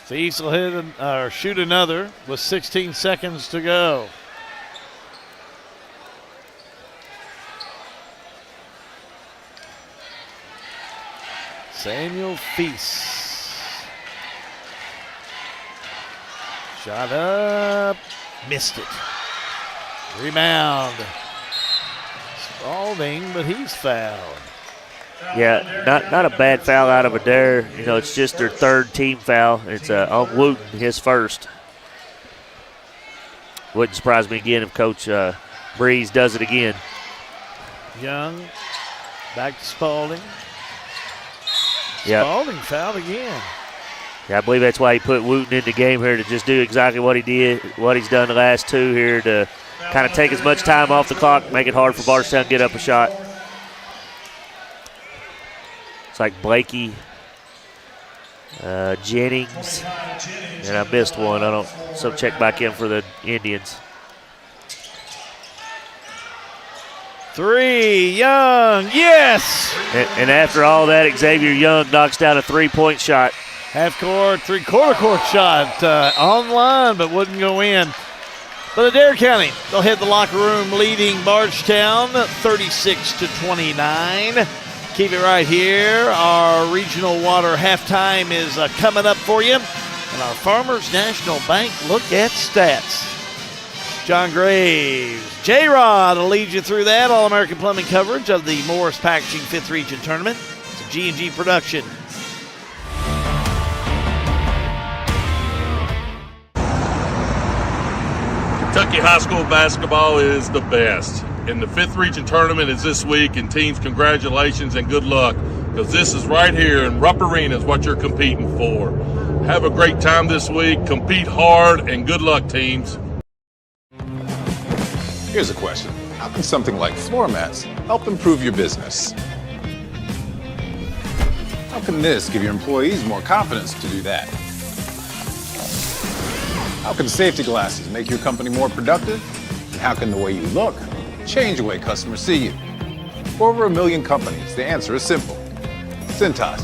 Feast will hit or shoot another with 16 seconds to go. Samuel Feast. Shot up. Missed it. Rebound. Spalding, but he's fouled. Yeah, not a bad foul out of Adair. You know, it's just their third team foul. It's on Wooten, his first. Wouldn't surprise me again if Coach Breeze does it again. Young, back to Spalding. Yep. Spalding fouled again. Yeah, I believe that's why he put Wooten in the game here, to just do exactly what he did, what he's done the last two here, to kind of take as much time off the clock, make it hard for Bardstown to get up a shot. It's like Blakey, Jennings, and I missed one. So check back in for the Indians. 3, Young, yes! And after all that, Xavier Young knocks down a three-point shot. Half court, three-quarter court shot online, but wouldn't go in. But Adair County, they'll hit the locker room leading Bardstown 36-29. Keep it right here. Our regional water halftime is coming up for you. And our Farmers National Bank look at stats. John Graves, J-Rod will lead you through that All-American Plumbing coverage of the Morris Packaging 5th Region Tournament. It's a G&G production. Kentucky high school basketball is the best. And the 5th Region Tournament is this week, and teams, congratulations and good luck, because this is right here in Rupp Arena is what you're competing for. Have a great time this week, compete hard, and good luck, teams. Here's a question. How can something like floor mats help improve your business? How can this give your employees more confidence to do that? How can safety glasses make your company more productive? And how can the way you look change the way customers see you? For over 1 million companies, the answer is simple. Cintas.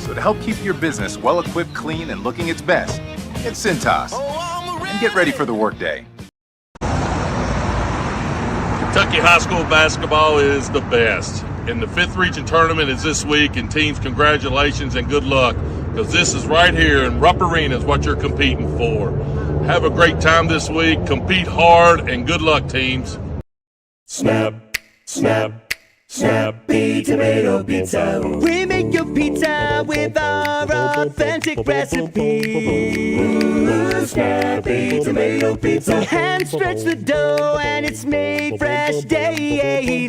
So to help keep your business well-equipped, clean, and looking its best, get Cintas. And get ready for the workday. Kentucky high school basketball is the best. And the 5th Region Tournament is this week, and teams, congratulations and good luck, because this is right here in Rupp Arena is what you're competing for. Have a great time this week, compete hard, and good luck, teams. Snap, snap, Snappy Tomato Pizza. We make your pizza with our authentic recipe. Ooh, Snappy Tomato Pizza. Hand stretch the dough and it's made fresh daily.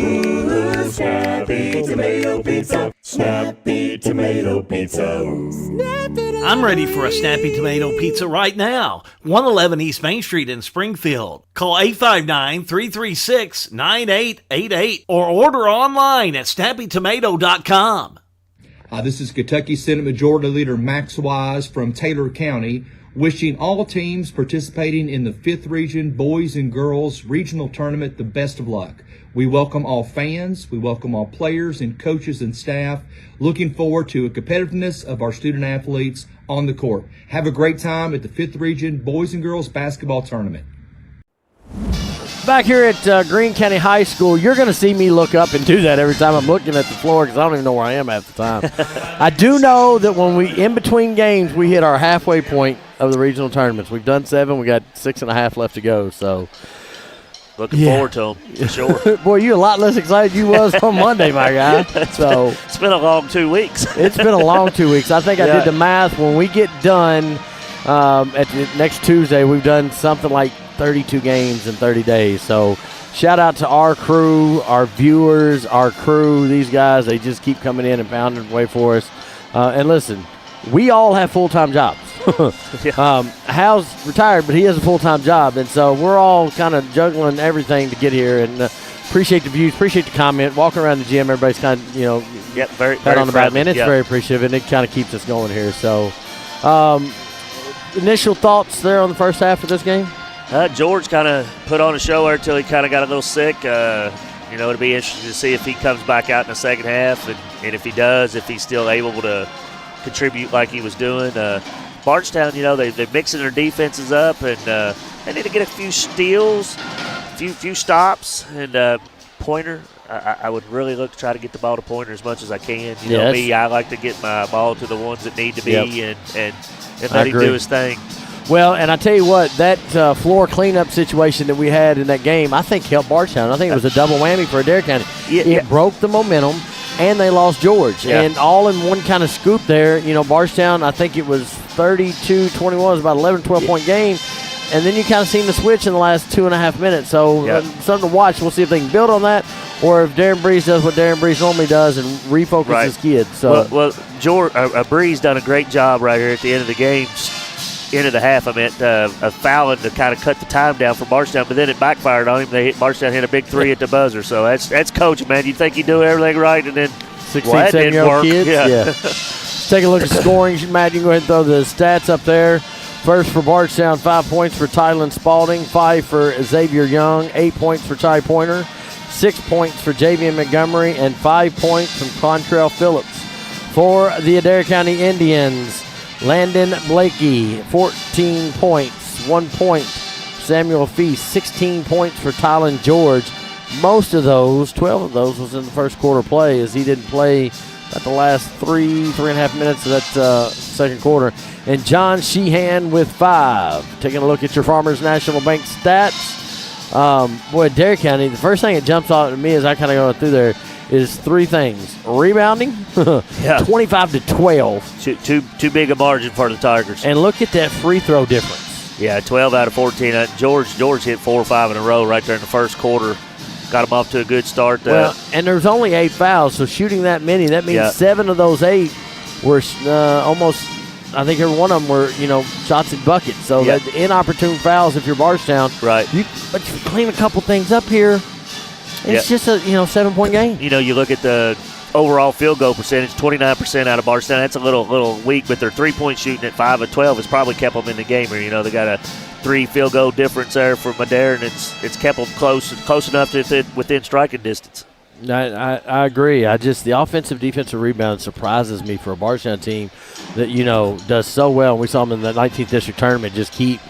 Ooh, Snappy Tomato Pizza. Snappy Tomato Pizza. I'm ready for a Snappy Tomato Pizza right now. 111 East Main Street in Springfield. Call 859-336-9888 or order online at snappytomato.com. This is Kentucky Senate Majority Leader Max Wise from Taylor County, wishing all teams participating in the 5th Region Boys and Girls Regional Tournament the best of luck. We welcome all fans, we welcome all players and coaches and staff, looking forward to a competitiveness of our student athletes on the court. Have a great time at the 5th Region Boys and Girls Basketball Tournament. Back here at Greene County High School, you're going to see me look up and do that every time I'm looking at the floor because I don't even know where I am half the time. I do know that when we, in between games, we hit our halfway point of the regional tournaments. We've done 7. We got 6.5 left to go. So, looking forward to them, for sure. Boy, you're a lot less excited than you was on Monday, my guy. So it's been a long 2 weeks. It's been a long 2 weeks. I think I did the math. When we get done at the next Tuesday, we've done something like 32 games in 30 days. So shout out to our crew, our viewers, our crew. These guys, they just keep coming in and pounding away for us. And listen, we all have full-time jobs. Hal's retired, but he has a full-time job, and so we're all kind of juggling everything to get here. And appreciate the views, appreciate the comment. Walking around the gym, everybody's kind of, very pat on the back. Man, it's yep. very appreciative, and it kind of keeps us going here. So, initial thoughts there on the first half of this game? George kind of put on a show there until he kind of got a little sick. It'll be interesting to see if he comes back out in the second half, and if he does, if he's still able to contribute like he was doing. Bardstown, they're mixing their defenses up, and they need to get a few steals, few stops, and Pointer. I would really look to try to get the ball to Pointer as much as I can. You know me, I like to get my ball to the ones that need to be, and let him do his thing. Well, and I tell you what, that floor cleanup situation that we had in that game, I think helped Bardstown. I think it was a double whammy for Adair County. It broke the momentum, and they lost George. And all in one kind of scoop there. Bardstown, I think it was 32-21. It was about 11, 12-point game. And then you kind of seen the switch in the last 2.5 minutes. So something to watch. We'll see if they can build on that, or if Darren Breeze does what Darren Breeze normally does and refocus his kids. So George Breeze done a great job right here at the end of the game. End of the half, of fouling to kind of cut the time down for Bardstown, but then it backfired on him. Bardstown hit a big three at the buzzer. So that's coaching, man. You think you do everything right, and then 16, 17-year-old kids. Yeah. Let's take a look at scoring. Matt, you can go ahead and throw the stats up there. First for Bardstown, 5 points for Tylen Spalding, 5 for Xavier Young, 8 points for Ty Pointer, 6 points for Javian Montgomery, and 5 points from Contrail Phillips. For the Adair County Indians, Landon Blakey, 14 points, 1 point. Samuel Feast, 16 points for Tylen George. Most of those, 12 of those, was in the first quarter play, as he didn't play about the last 3.5 minutes of that second quarter. And John Sheehan with 5. Taking a look at your Farmers National Bank stats. Adair County, the first thing that jumps out at me as I kind of go through there is 3 things. Rebounding, 25-12. Too big a margin for the Tigers. And look at that free throw difference. Yeah, 12 out of 14. George hit 4 or 5 in a row right there in the first quarter. Got him off to a good start. And there's only 8 fouls, so shooting that many, that means 7 of those 8 were almost, I think every one of them were, shots at buckets. So that inopportune fouls if you're Bardstown. Right. But if you clean a couple things up here, it's just a 7-point game. You look at the overall field goal percentage, 29% out of Bardstown. That's a little weak, but their 3-point shooting at 5 of 12 has probably kept them in the game. Or they got a 3 field goal difference there from Adair, and it's kept them close enough to within striking distance. I agree. The offensive defensive rebound surprises me for a Bardstown team that does so well. We saw them in the 19th district tournament just keep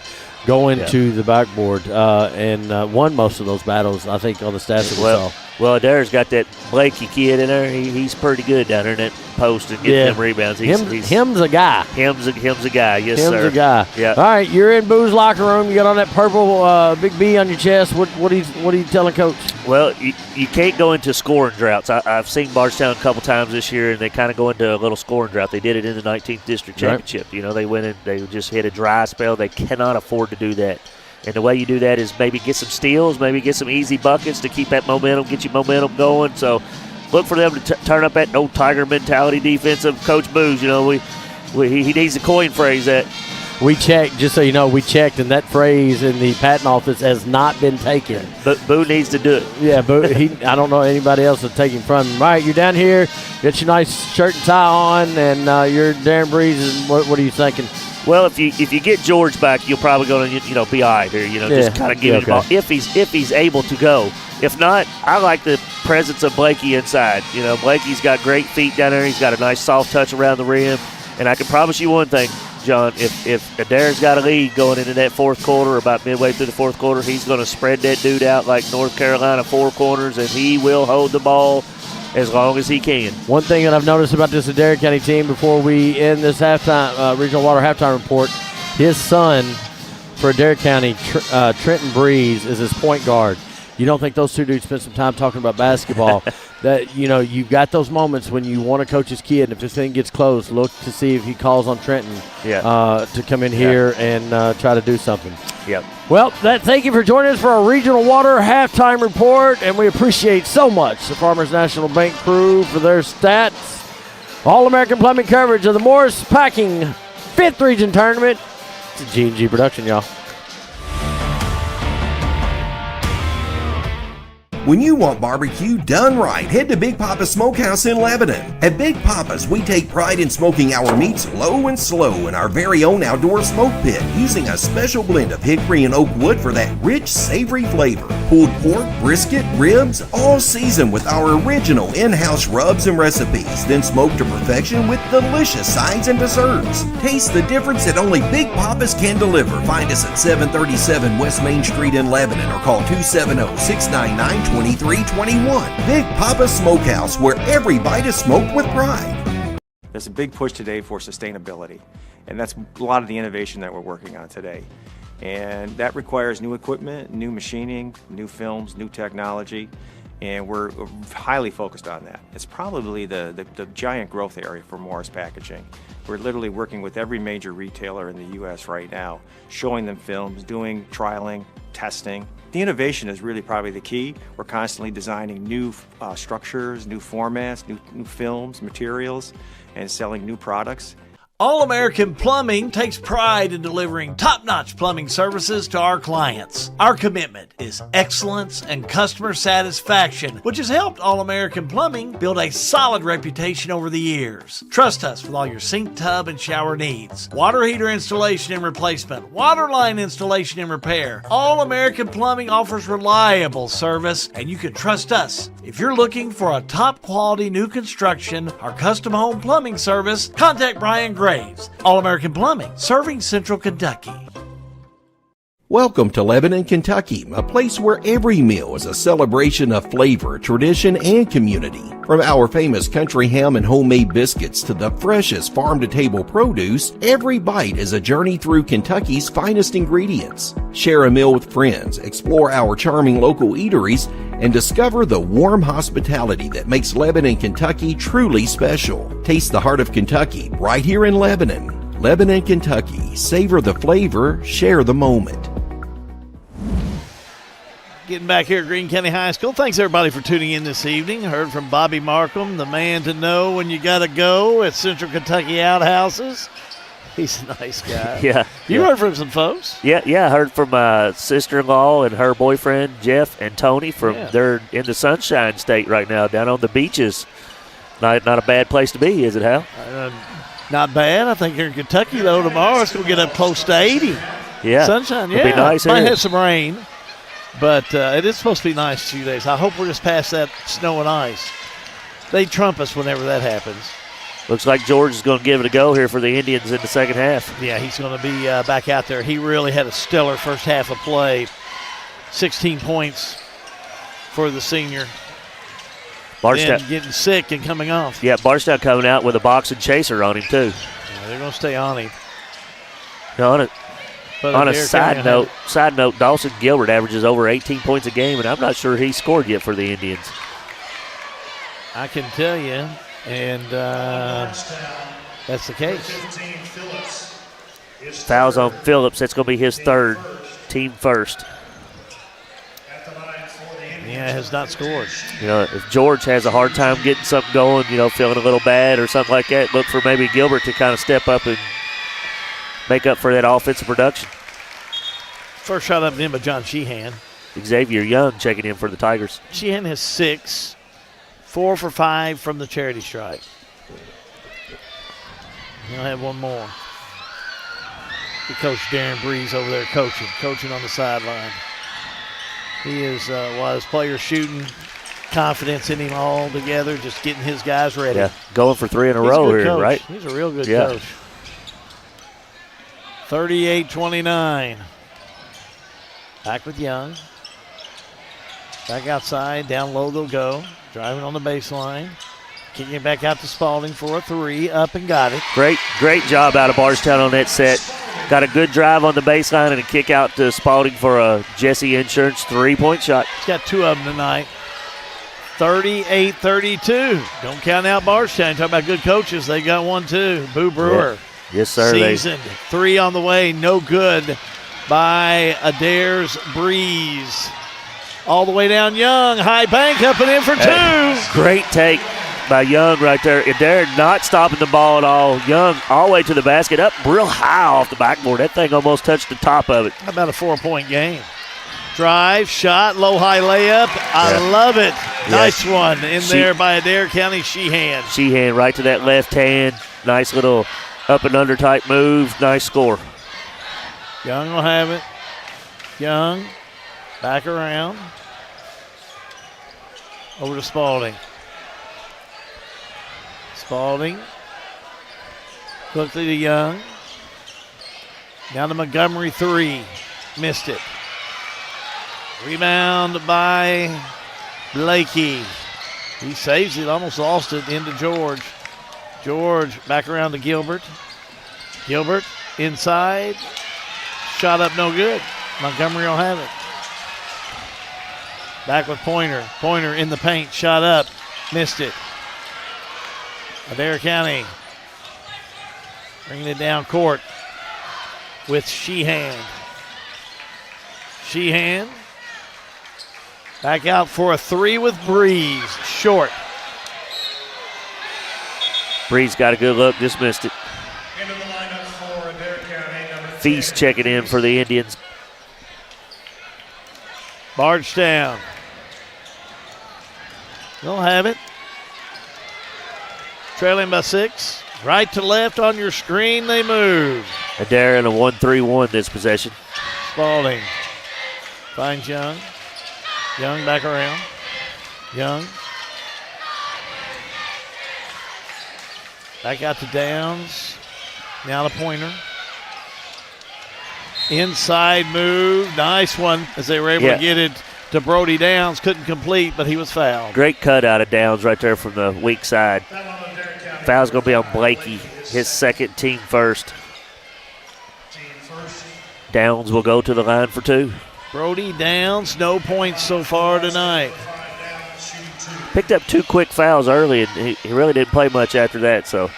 going to the backboard and won most of those battles, I think, on the stats that we saw. Well, Adair's got that Blakey kid in there. He's pretty good down there in that post and getting them rebounds. Him's a guy. Him's a guy, yes, sir. Him's a guy. Yeah. All right, you're in Boo's locker room. You got on that purple big B on your chest. What are you telling Coach? Well, you can't go into scoring droughts. I've seen Bardstown a couple times this year, and they kind of go into a little scoring drought. They did it in the 19th district championship. Right. They went in. They just hit a dry spell. They cannot afford to do that. And the way you do that is maybe get some steals, maybe get some easy buckets to keep that momentum, get your momentum going. So look for them to turn up that old Tiger mentality defense of Coach Booz. He needs a coin phrase that. We checked, just so you know, and that phrase in the patent office has not been taken. But Boo needs to do it. Yeah, Boo, I don't know anybody else that's taking from him. All right, you're down here, get your nice shirt and tie on, and you're Darren Breeze. And what are you thinking? Well, if you get George back, you're probably going to be all right here. Just kind of give him the ball if he's able to go. If not, I like the presence of Blakey inside. Blakey's got great feet down there. He's got a nice soft touch around the rim, and I can promise you one thing, John. If Adair's got a lead going into that fourth quarter, about midway through the fourth quarter, he's going to spread that dude out like North Carolina 4 corners, and he will hold the ball as long as he can. One thing that I've noticed about this Adair County team before we end this Regional Water halftime report, his son for Adair County, Trenton Breeze, is his point guard. You don't think those two dudes spent some time talking about basketball, that, you've got those moments when you want to coach his kid, and if this thing gets close, look to see if he calls on Trenton to come in here and try to do something. Yep. Well, thank you for joining us for our Regional Water halftime report, and we appreciate so much the Farmers National Bank crew for their stats. All-American Plumbing coverage of the Morris Packing 5th Region Tournament. It's a G&G production, y'all. When you want barbecue done right, head to Big Papa's Smokehouse in Lebanon. At Big Papa's, we take pride in smoking our meats low and slow in our very own outdoor smoke pit, using a special blend of hickory and oak wood for that rich, savory flavor. Pulled pork, brisket, ribs, all seasoned with our original in-house rubs and recipes, then smoked to perfection with delicious sides and desserts. Taste the difference that only Big Papa's can deliver. Find us at 737 West Main Street in Lebanon or call 270-699-2321. Big Papa's Smokehouse, where every bite is smoked with pride. There's a big push today for sustainability, and that's a lot of the innovation that we're working on today. And that requires new equipment, new machining, new films, new technology, and we're highly focused on that. It's probably the giant growth area for Morris Packaging. We're literally working with every major retailer in the U.S. right now, showing them films, doing trialing, testing. The innovation is really probably the key. We're constantly designing new structures, new formats, new films, materials, and selling new products. All-American Plumbing takes pride in delivering top-notch plumbing services to our clients. Our commitment is excellence and customer satisfaction, which has helped All-American Plumbing build a solid reputation over the years. Trust us with all your sink, tub, and shower needs. Water heater installation and replacement, water line installation and repair. All-American Plumbing offers reliable service, and you can trust us. If you're looking for a top-quality new construction or custom home plumbing service, contact Brian Graves. All-American Plumbing, serving Central Kentucky. Welcome to Lebanon, Kentucky, a place where every meal is a celebration of flavor, tradition, and community. From our famous country ham and homemade biscuits to the freshest farm-to-table produce, every bite is a journey through Kentucky's finest ingredients. Share a meal with friends, explore our charming local eateries, and discover the warm hospitality that makes Lebanon, Kentucky truly special. Taste the heart of Kentucky right here in Lebanon. Lebanon, Kentucky. Savor the flavor, share the moment. Getting back here at Greene County High School. Thanks, everybody, for tuning in this evening. Heard from Bobby Markham, the man to know when you got to go at Central Kentucky Outhouses. He's a nice guy. Yeah. You heard from some folks? Yeah. I heard from my sister-in-law and her boyfriend, Jeff and Tony, they're in the Sunshine State right now, down on the beaches. Not a bad place to be, is it, Hal? Not bad. I think here in Kentucky, though, tomorrow it's going to get up close to 80. Yeah. Sunshine, It'll be nice Might here. have some rain, but it is supposed to be nice 2 days. I hope we're just past that snow and ice. They trump us whenever that happens. Looks like George is going to give it a go here for the Indians in the second half. Yeah, he's going to be back out there. He really had a stellar first half of play. 16 points for the senior. Bardstown Then getting sick and coming off. Yeah, Bardstown coming out with a boxing chaser on him, too. Yeah, they're going to stay on him. No, on a side note, Dawson Gilbert averages over 18 points a game, and I'm not sure he scored yet for the Indians. I can tell you, and that's the case. Fouls on Phillips. That's going to be his third, team first. Yeah, has not scored. If George has a hard time getting something going, feeling a little bad or something like that, look for maybe Gilbert to kind of step up and make up for that offensive production. First shot up and in by John Sheehan. Xavier Young checking in for the Tigers. Sheehan has 6, 4 for 5 from the charity stripe. He'll have one more. The coach Darren Breeze over there coaching on the sideline. He is, while his players shooting, confidence in him all together, just getting his guys ready. Yeah, going for 3 in a row here, coach. right? He's a real good coach. 38-29. Back with Young. Back outside, down low they'll go. Driving on the baseline. Kicking it back out to Spalding for a 3. Up and got it. Great job out of Bardstown on that set. Got a good drive on the baseline and a kick out to Spalding for a Jesse Insurance 3-point shot. He's got 2 of them tonight. 38-32. Don't count out Bardstown. Talk about good coaches. They got one, too. Boo Brewer. Yeah. Yes, sir. Seasoned. 3 on the way. No good by Adair's Breeze. All the way down Young. High bank up and in for 2. Great take by Young right there. Adair not stopping the ball at all. Young all the way to the basket. Up real high off the backboard. That thing almost touched the top of it. How about a 4-point game? Drive, shot, low-high layup. I love it. Nice one in there by Adair County Sheehan. Sheehan right to that left hand. Nice little up and under type move. Nice score. Young will have it. Young back around. Over to Spalding. Spalding. Quickly to Young. Down to Montgomery, 3. Missed it. Rebound by Blakey. He saves it, almost lost it into George. George back around to Gilbert. Gilbert inside. Shot up no good. Montgomery will have it. Back with Pointer. Pointer in the paint. Shot up. Missed it. Adair County bringing it down court with Sheehan. Sheehan. Back out for a 3 with Breeze. Short. Breeze got a good look. Just missed it. Feast checking in for the Indians. Bardstown. They'll have it. Trailing by 6. Right to left on your screen, they move. Adair in a 1-3-1 this possession. Spalding finds Young. Young back around. Young. Back out to Downs. Now to Pointer. Inside move. Nice one as they were able to get it to Brody Downs. Couldn't complete, but he was fouled. Great cut out of Downs right there from the weak side. Foul's going to be on Blakey. His second, team first. Downs will go to the line for 2. Brody Downs, no points so far tonight. Picked up 2 quick fouls early, and he really didn't play much after that. So,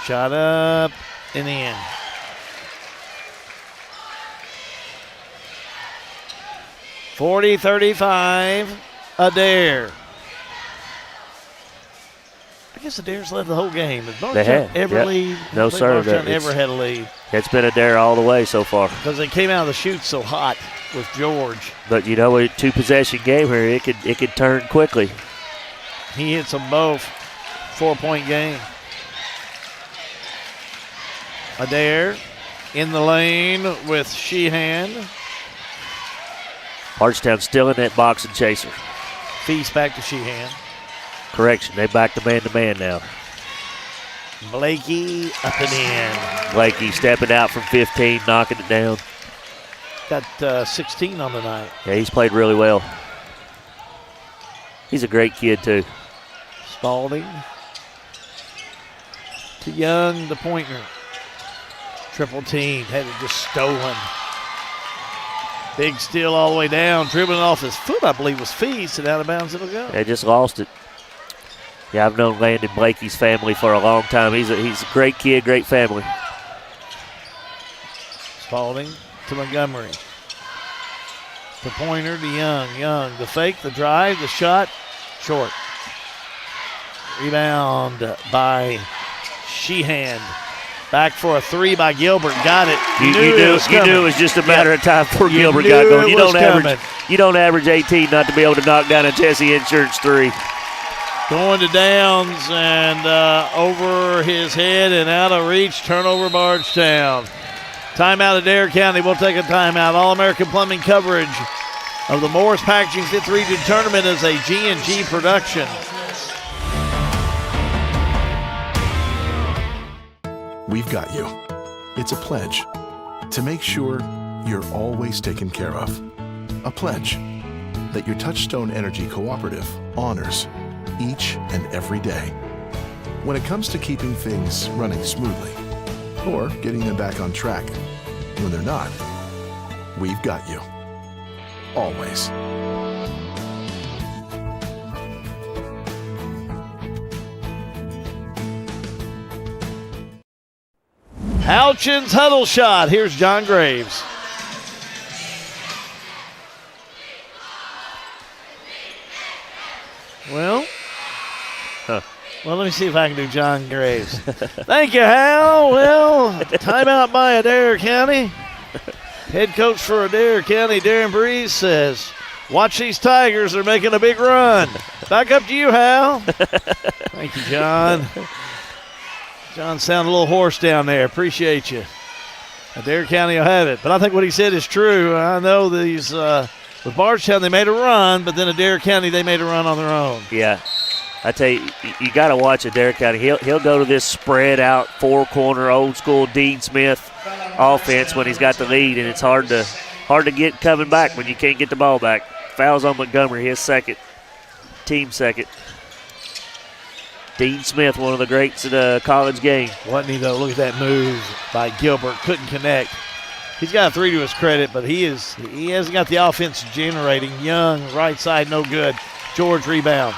shot up and in. .40-35, Adair. I guess Adair's led the whole game. Has Bardstown ever lead? No, sir. Bardstown ever had a lead? It's been Adair all the way so far. Because they came out of the chute so hot with George. But you know, a 2-possession game here, it could turn quickly. He hits them both. 4-point game. Adair in the lane with Sheehan. Bardstown still in that box and chaser. Feast back to Sheehan. Correction, they back to man-to-man now. Blakey up and in. Blakey stepping out from 15, knocking it down. Got 16 on the night. Yeah, he's played really well. He's a great kid, too. Spalding to Young, the Pointer. Triple team, had it just stolen. Big steal all the way down, dribbling off his foot, I believe was Feast, and out of bounds it'll go. They just lost it. Yeah, I've known Landon Blakey's family for a long time. He's a great kid, great family. Spalding to Montgomery. To Pointer to Young. Young, the fake, the drive, the shot, short. Rebound by Sheehan. Back for a 3 by Gilbert. Got it. You knew it was just a matter of time before Gilbert got going. You don't average 18 not to be able to knock down a Jesse Insurance 3. Going to Downs and over his head and out of reach. Turnover Bardstown. Timeout at Adair County. We'll take a timeout. All-American Plumbing coverage of the Morris Packaging 5th Region Tournament is a G&G production. We've got you. It's a pledge to make sure you're always taken care of. A pledge that your Touchstone Energy Cooperative honors each and every day. When it comes to keeping things running smoothly or getting them back on track when they're not, we've got you. Always. Houchin's huddle shot. Here's John Graves. Well, let me see if I can do John Graves. Thank you, Hal. Well, timeout by Adair County. Head coach for Adair County, Darren Breeze, says, watch these Tigers. They're making a big run. Back up to you, Hal. Thank you, John. John sounded a little hoarse down there. Appreciate you. Adair County will have it. But I think what he said is true. I know these with Bardstown, they made a run, but then Adair County, they made a run on their own. Yeah. I tell you, you got to watch Adair County. He'll go to this spread out, four-corner, old-school Dean Smith offense when he's got the lead, and it's hard to get coming back when you can't get the ball back. Fouls on Montgomery, his second, team second. Dean Smith, one of the greats in the college game. Wasn't he, though? Look at that move by Gilbert. Couldn't connect. He's got a 3 to his credit, but he hasn't got the offense generating. Young, right side, no good. George rebound.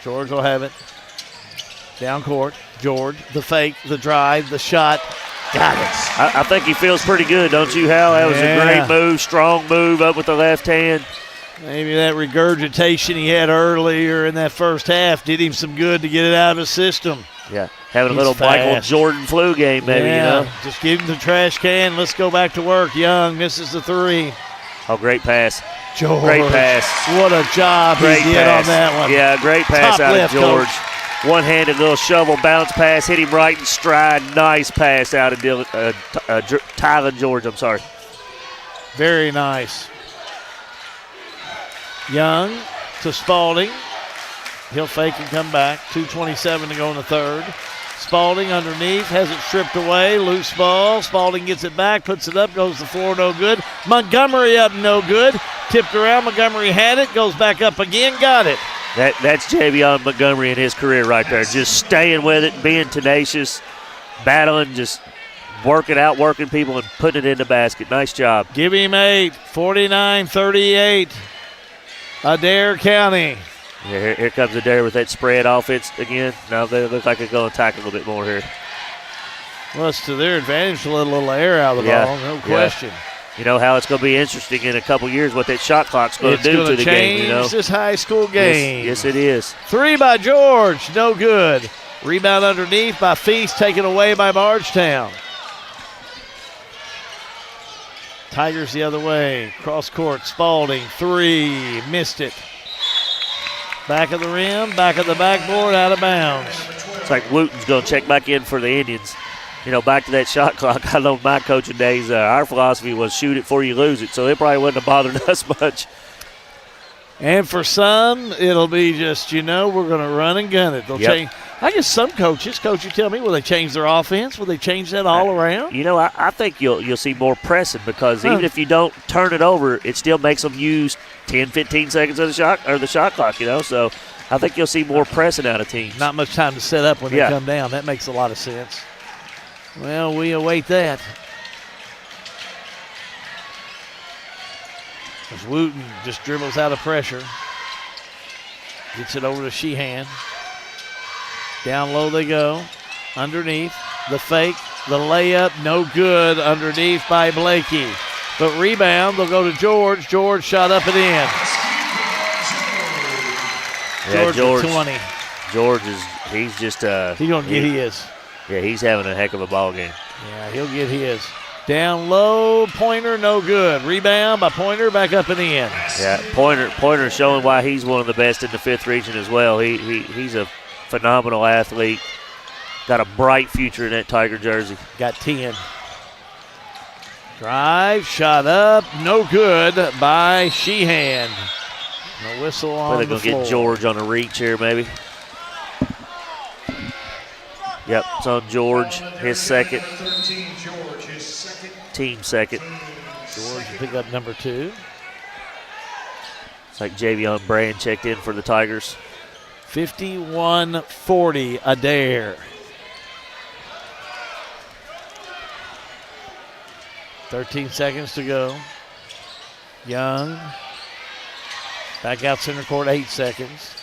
George will have it. Down court. George, the fake, the drive, the shot. Got it. I think he feels pretty good, don't you, Hal? That was a great move, strong move up with the left hand. Maybe that regurgitation he had earlier in that first half did him some good to get it out of his system. Yeah, having a He's little fast. Michael Jordan flu game, maybe, you know. Just give him the trash can. Let's go back to work. Young misses the 3. Oh, great pass. George. Great pass. What a job Great he did pass. on that one. Yeah, great pass Top out left, of George. Coach. One-handed little shovel bounce pass, hit him right in stride. Nice pass out of Tyler George, I'm sorry. Very nice. Young to Spalding. He'll fake and come back. 2:27 to go in the third. Spalding underneath, has it stripped away. Loose ball. Spalding gets it back, puts it up, goes to the floor, no good. Montgomery up, no good. Tipped around, Montgomery had it, goes back up again, got it. That's Javion Montgomery in his career right there. Just staying with it, being tenacious, battling, just working people and putting it in the basket. Nice job. Give him 8, 49-38. Adair County. Yeah, here comes Adair with that spread offense again. Now they look like they're going to attack a little bit more here. Well, it's to their advantage to let a little air out of the ball, no question. You know how it's going to be interesting in a couple years what that shot clock's going to do to the game. You know, it's this high school game. Yes, it is. 3 by George, no good. Rebound underneath by Feast, taken away by Bardstown. Tigers the other way. Cross court, Spalding, 3, missed it. Back of the rim, back of the backboard, out of bounds. It's like Wooten's going to check back in for the Indians. You know, back to that shot clock. I know my coaching days, our philosophy was shoot it before you lose it, so it probably wouldn't have bothered us much. And for some, it'll be just, we're going to run and gun it. They'll change. I guess some coaches, Coach, you tell me, will they change their offense? Will they change that all around? You know, I think you'll see more pressing because even if you don't turn it over, it still makes them use 10, 15 seconds of the shot clock, So I think you'll see more pressing out of teams. Not much time to set up when they come down. That makes a lot of sense. Well, we await that. As Wooten just dribbles out of pressure. Gets it over to Sheehan. Down low they go. Underneath. The fake. The layup. No good. Underneath by Blakey. But rebound. They'll go to George. George shot up and in. George 20. George he's just. He's going to get his. Yeah, he's having a heck of a ball game. Yeah, he'll get his. Down low, Pointer, no good. Rebound by Pointer, back up and in. Yeah, Pointer showing why he's one of the best in the 5th region as well. He's a phenomenal athlete. Got a bright future in that Tiger jersey. Got 10. Drive, shot up, no good by Sheehan. No whistle on the floor. They're going to get George on a reach here maybe. Yep, it's on George, his second. Team second. George will pick up number 2. It's like Javion Brand checked in for the Tigers. 51-40, Adair. 13 seconds to go. Young. Back out center court, 8 seconds.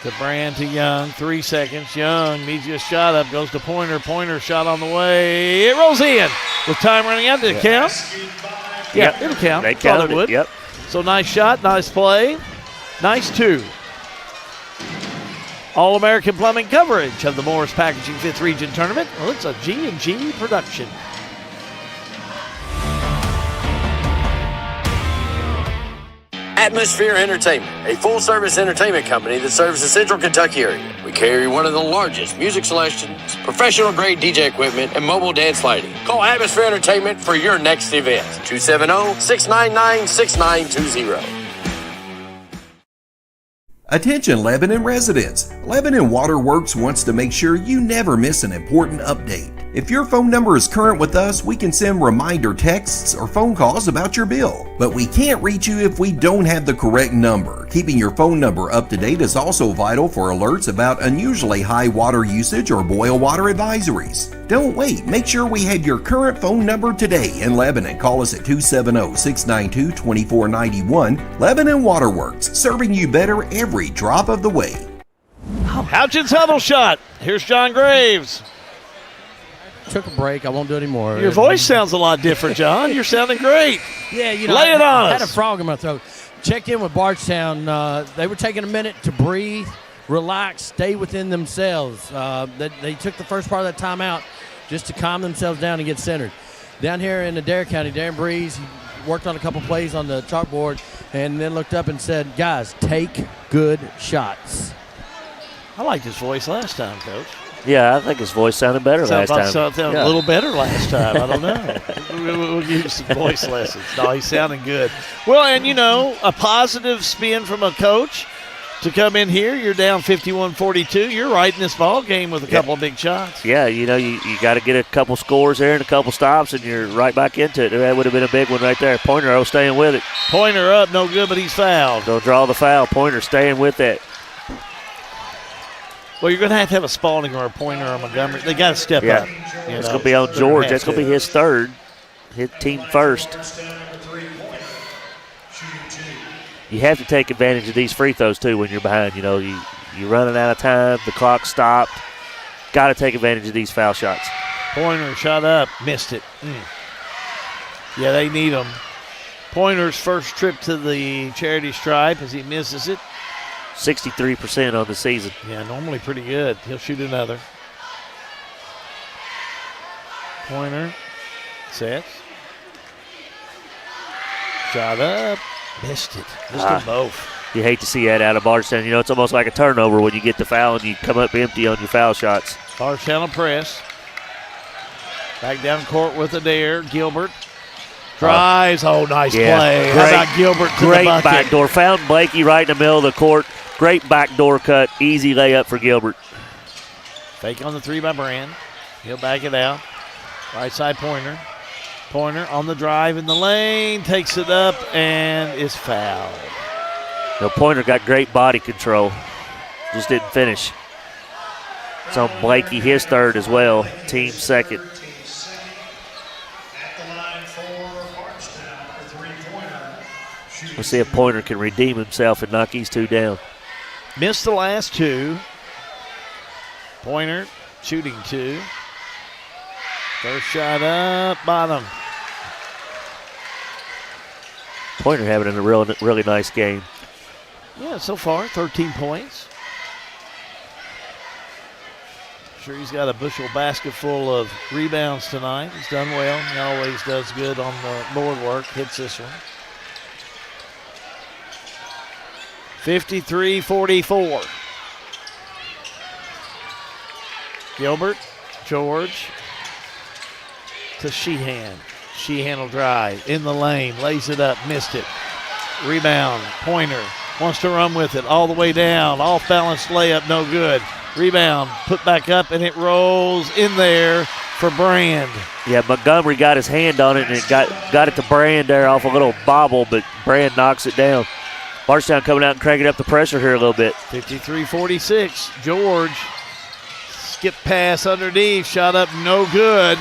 To Brand to Young, 3 seconds. Young needs a shot up, goes to Pointer. Pointer shot on the way. It rolls in. With time running out, did it count? Yeah, it'll count. They Thought counted it would. Yep. So nice shot, nice play. Nice 2. All-American Plumbing coverage of the Morris Packaging 5th Region Tournament. Well, it's a G&G production. Atmosphere Entertainment, a full-service entertainment company that serves the Central Kentucky area. We carry one of the largest music selections, professional-grade DJ equipment, and mobile dance lighting. Call Atmosphere Entertainment for your next event. 270-699-6920. Attention Lebanon residents! Lebanon Waterworks wants to make sure you never miss an important update. If your phone number is current with us, we can send reminder texts or phone calls about your bill. But we can't reach you if we don't have the correct number. Keeping your phone number up to date is also vital for alerts about unusually high water usage or boil water advisories. Don't wait. Make sure we have your current phone number today in Lebanon. Call us at 270-692-2491. Lebanon Waterworks, serving you better every drop of the way. Houchin's huddle shot. Here's John Graves. Took a break. I won't do it anymore. Your voice sounds a lot different, John. You're sounding great. Yeah, lay it on I us. had a frog in my throat. Checked in with Bardstown. They were taking a minute to breathe, relax, stay within themselves. They took the first part of that timeout just to calm themselves down and get centered. Down here in Adair County, Darren Breeze, he worked on a couple plays on the chalkboard and then looked up and said, guys, take good shots. I liked his voice last time, Coach. Yeah, I think his voice sounded better last time. Sounded a little better last time. I don't know. We'll give you some voice lessons. No, he's sounding good. Well, and, a positive spin from a coach to come in here. You're down 51-42. You're right in this ball game with a couple of big shots. Yeah, you got to get a couple scores there and a couple stops, and you're right back into it. That would have been a big one right there. Pointer staying with it. Pointer up, no good, but he's fouled. Don't draw the foul. Pointer staying with that. Well, you're going to have a Spalding or a Pointer or a Montgomery. They got to step up. It's going to be on George. That's going to be his third. His team first. You have to take advantage of these free throws, too, when you're behind. You're running out of time. The clock stopped. Got to take advantage of these foul shots. Pointer shot up. Missed it. Yeah, they need him. Pointer's first trip to the charity stripe as he misses it. 63% on the season. Yeah, normally pretty good. He'll shoot another. Pointer sets. Shot up. Missed it. Missed them both. You hate to see that out of Bardstown. It's almost like a turnover when you get the foul and you come up empty on your foul shots. Bardstown will press. Back down court with Adair. Gilbert. Drives. Nice play. How about Gilbert to the bucket? Great backdoor. Found Blakey right in the middle of the court. Great backdoor cut. Easy layup for Gilbert. Fake on the three by Brand. He'll back it out. Right side Pointer. Pointer on the drive in the lane. Takes it up and is fouled. Pointer got great body control. Just didn't finish. It's on Blakey, his third as well. Team second. We'll see if Pointer can redeem himself and knock these two down. Missed the last two. Pointer shooting two. First shot up, bottom. Pointer having a really nice game. Yeah, so far, 13 points. Sure, he's got a bushel basket full of rebounds tonight. He's done well. He always does good on the board work. Hits this one. 53-44. Gilbert, George to Sheehan. Sheehan will drive in the lane, lays it up, missed it. Rebound, Pointer wants to run with it all the way down. Off balance layup, no good. Rebound, put back up, and it rolls in there for Brand. Yeah, Montgomery got his hand on it, and it got it to Brand there off a little bobble, but Brand knocks it down. Bardstown coming out and cranking up the pressure here a little bit. 53-46. George, skip pass underneath, shot up no good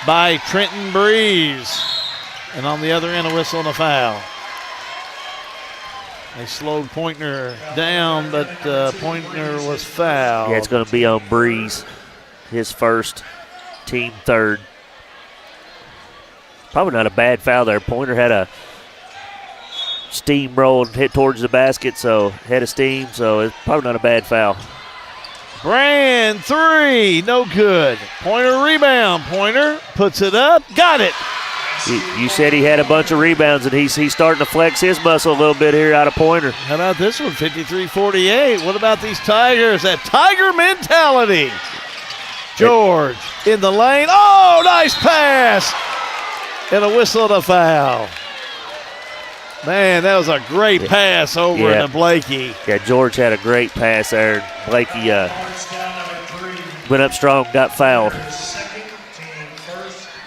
by Trenton Breeze. And on the other end, a whistle and a foul. They slowed Pointer down, but Pointer was fouled. Yeah, it's going to be on Breeze, his first, team third. Probably not a bad foul there. Pointer had a steamroll and hit towards the basket, so head of steam, so it's probably not a bad foul. Brand 3, no good. Pointer rebound. Pointer puts it up, got it. You said he had a bunch of rebounds, and he's starting to flex his muscle a little bit here out of Pointer. How about this one, 53-48? What about these Tigers? That Tiger mentality. George in the lane. Oh, nice pass. And a whistle and a foul. Man, that was a great pass over to Blakey. Yeah, George had a great pass there. Blakey went up strong, got fouled.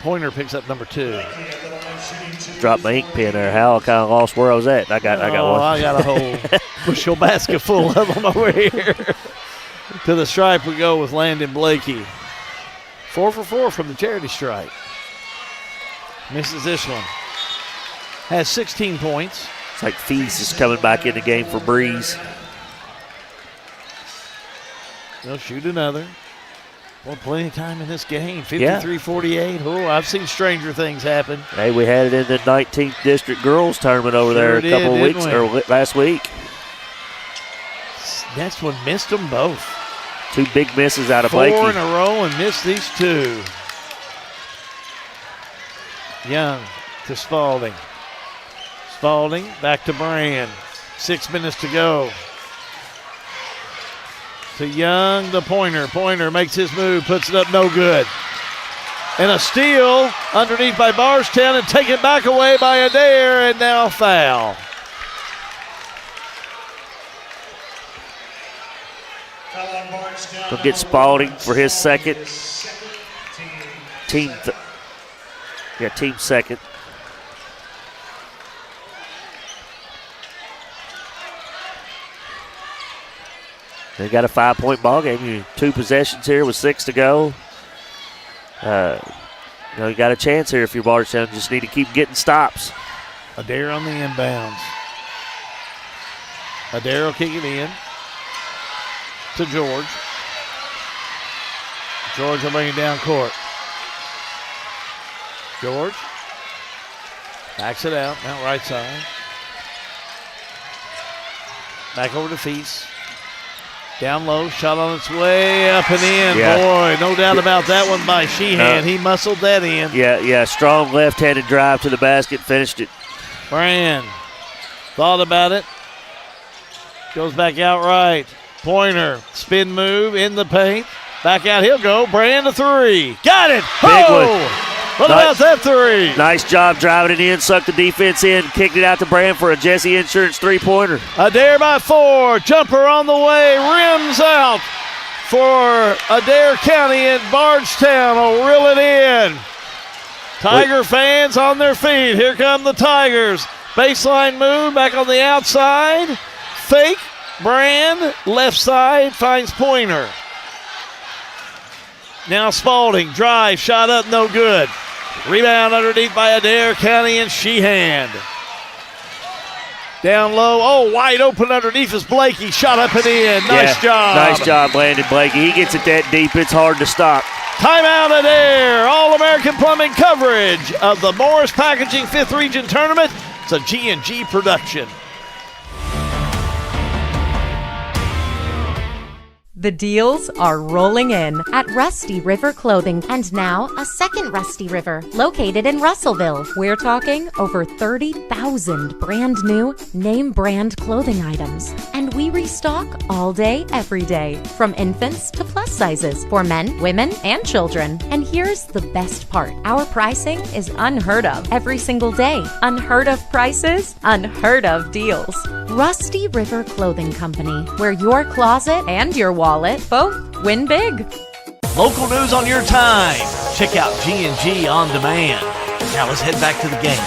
Pointer picks up number 2. Dropped my ink pen there, Hal. I kind of lost where I was at. I got one. I got a whole bushel basket full of them over here. To the stripe we go with Landon Blakey. 4 for 4 from the charity stripe. Misses this one. Has 16 points. It's like Feast is coming back in the game for Breeze. They'll shoot another. Well, plenty of time in this game. 53-48. Oh, I've seen stranger things happen. Hey, we had it in the 19th District Girls Tournament over there a couple of weeks, or last week. Next one missed them both. 2 big misses out of Blakey. 4 in a row and missed these 2. Young to Spalding. Spalding back to Brand. 6 minutes to go. To Young, the Pointer. Pointer makes his move, puts it up, no good. And a steal underneath by Bardstown and taken back away by Adair, and now foul. He'll get Spalding for his second. Team second. They got a 5-point ball game. 2 possessions here with 6 to go. You got a chance here if you're Bardstown. Just need to keep getting stops. Adair on the inbounds. Adair will kick it in to George. George will bring it down court. George backs it out right side. Back over to Feast. Down low, shot on its way up and in. Yeah. Boy, no doubt about that one by Sheehan. He muscled that in. Yeah, strong left-handed drive to the basket, finished it. Brand thought about it. Goes back out right. Pointer, spin move in the paint. Back out, he'll go. Brand to 3. Got it! Big one. What about that 3? Nice job driving it in, sucked the defense in, kicked it out to Brand for a Jesse Insurance 3-pointer. Adair by 4. Jumper on the way. Rims out for Adair County, and Bardstown will reel it in. Tiger fans on their feet. Here come the Tigers. Baseline move back on the outside. Fake. Brand left side finds Pointer. Now Spalding, drive, shot up, no good. Rebound underneath by Adair County and Sheehan. Down low, wide open underneath is Blakey. Shot up and in, nice job. Nice job, Landon Blakey. He gets it that deep, it's hard to stop. Timeout Adair, All-American Plumbing coverage of the Morris Packaging 5th Region Tournament. It's a G&G production. The deals are rolling in at Rusty River Clothing, and now a second Rusty River located in Russellville. We're talking over 30,000 brand new name brand clothing items, and we restock all day, every day, from infants to plus sizes for men, women, and children. And here's the best part. Our pricing is unheard of every single day. Unheard of prices, unheard of deals. Rusty River Clothing Company, where your closet and your wallet both win big. Local news on your time. Check out G&G On Demand. Now let's head back to the game.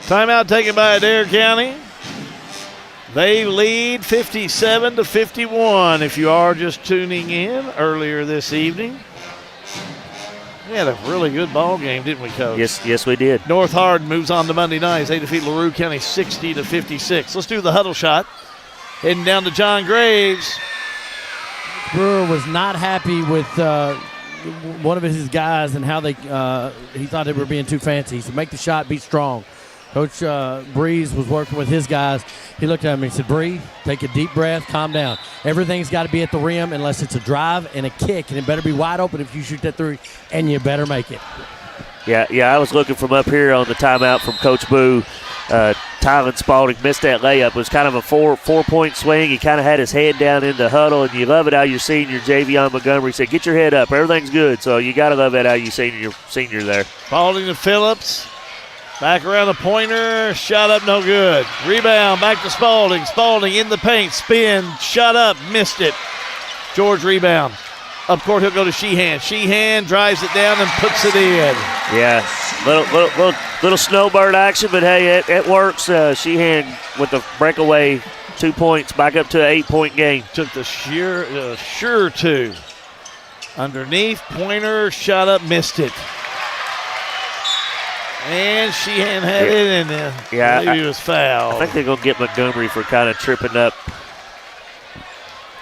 Timeout taken by Adair County. They lead 57-51 if you are just tuning in earlier this evening. We had a really good ball game, didn't we, Coach? Yes, we did. North Hardin moves on to Monday night. They defeat LaRue County 60-56. Let's do the huddle shot. Heading down to John Graves. Brewer was not happy with one of his guys and how he thought they were being too fancy. He said, make the shot, be strong. Coach Breeze was working with his guys. He looked at him and he said, Bree, take a deep breath, calm down. Everything's got to be at the rim unless it's a drive and a kick, and it better be wide open if you shoot that three, and you better make it. Yeah, I was looking from up here on the timeout from Coach Boo. Tylen Spalding missed that layup. It was kind of a four-point swing. He kind of had his head down in the huddle, and you love it how your senior, Javion Montgomery, said, get your head up. Everything's good. So you got to love that how you senior there. Spalding to Phillips. Back around the pointer, shot up, no good. Rebound, back to Spalding. Spalding in the paint, spin, shot up, missed it. George rebound. Up court, he'll go to Sheehan. Sheehan drives it down and puts it in. Yeah, little snowbird action, but hey, it works. Sheehan with the breakaway 2 points, back up to an 8-point game. Took the sure two. Underneath, pointer, shot up, missed it. And Sheehan had it, and he was fouled. I think they're going to get Montgomery for kind of tripping up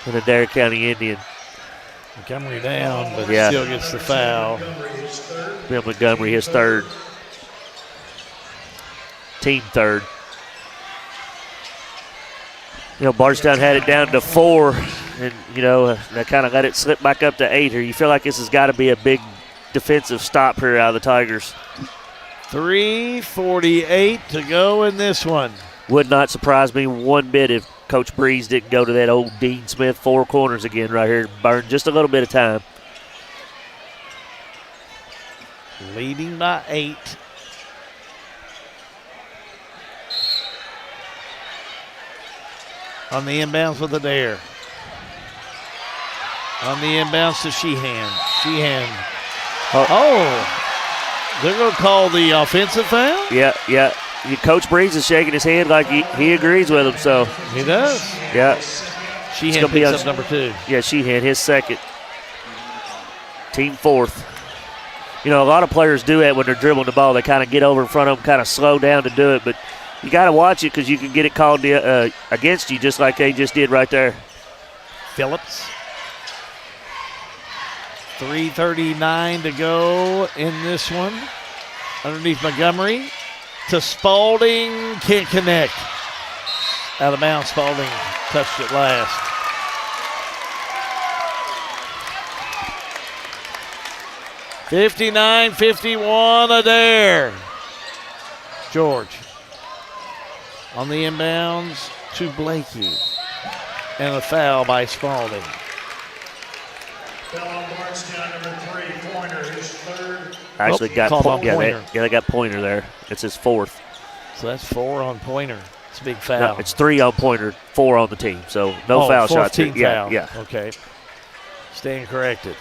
in the Adair County Indian. Montgomery down, but still gets the foul. Bill Montgomery, his third. Team third. Bardstown had it down to 4, and, they kind of let it slip back up to 8 here. You feel like this has got to be a big defensive stop here out of the Tigers. 3:48 to go in this one. Would not surprise me one bit if Coach Breeze didn't go to that old Dean Smith 4 corners again right here. Burn just a little bit of time. Leading by 8. On the inbounds with Adair. On the inbounds to Sheehan. They're going to call the offensive foul? Yeah. Coach Breeze is shaking his head like he agrees with him. So he does. Yeah. Sheehan picks up number 2. Yeah, Sheehan, his second. Team 4th. A lot of players do that when they're dribbling the ball. They kind of get over in front of them, kind of slow down to do it. But you got to watch it because you can get it called against you just like they just did right there. Phillips. 3:39 to go in this one. Underneath Montgomery to Spalding. Can't connect. Out of bounds. Spalding touched it last. (59-51) Adair. George on the inbounds to Blakey. And a foul by Spalding. Actually got Pointer. They got Pointer there. It's his 4th. So that's 4 on Pointer. It's a big foul. No, it's 3 on Pointer, 4 on the team. So no foul shots. Team foul. Yeah. Okay. Staying corrected.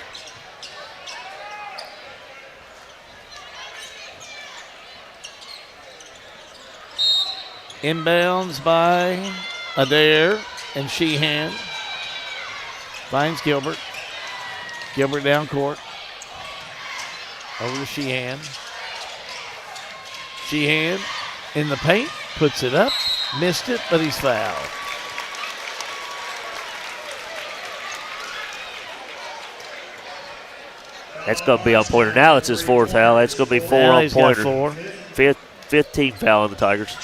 Inbounds by Adair and Sheehan. Finds Gilbert. Gilbert down court. Over to Sheehan. Sheehan in the paint. Puts it up. Missed it, but he's fouled. That's going to be on Pointer. Now it's his 4th foul. That's going to be 4 now on Pointer. Got 4. Fifth team foul on the Tigers.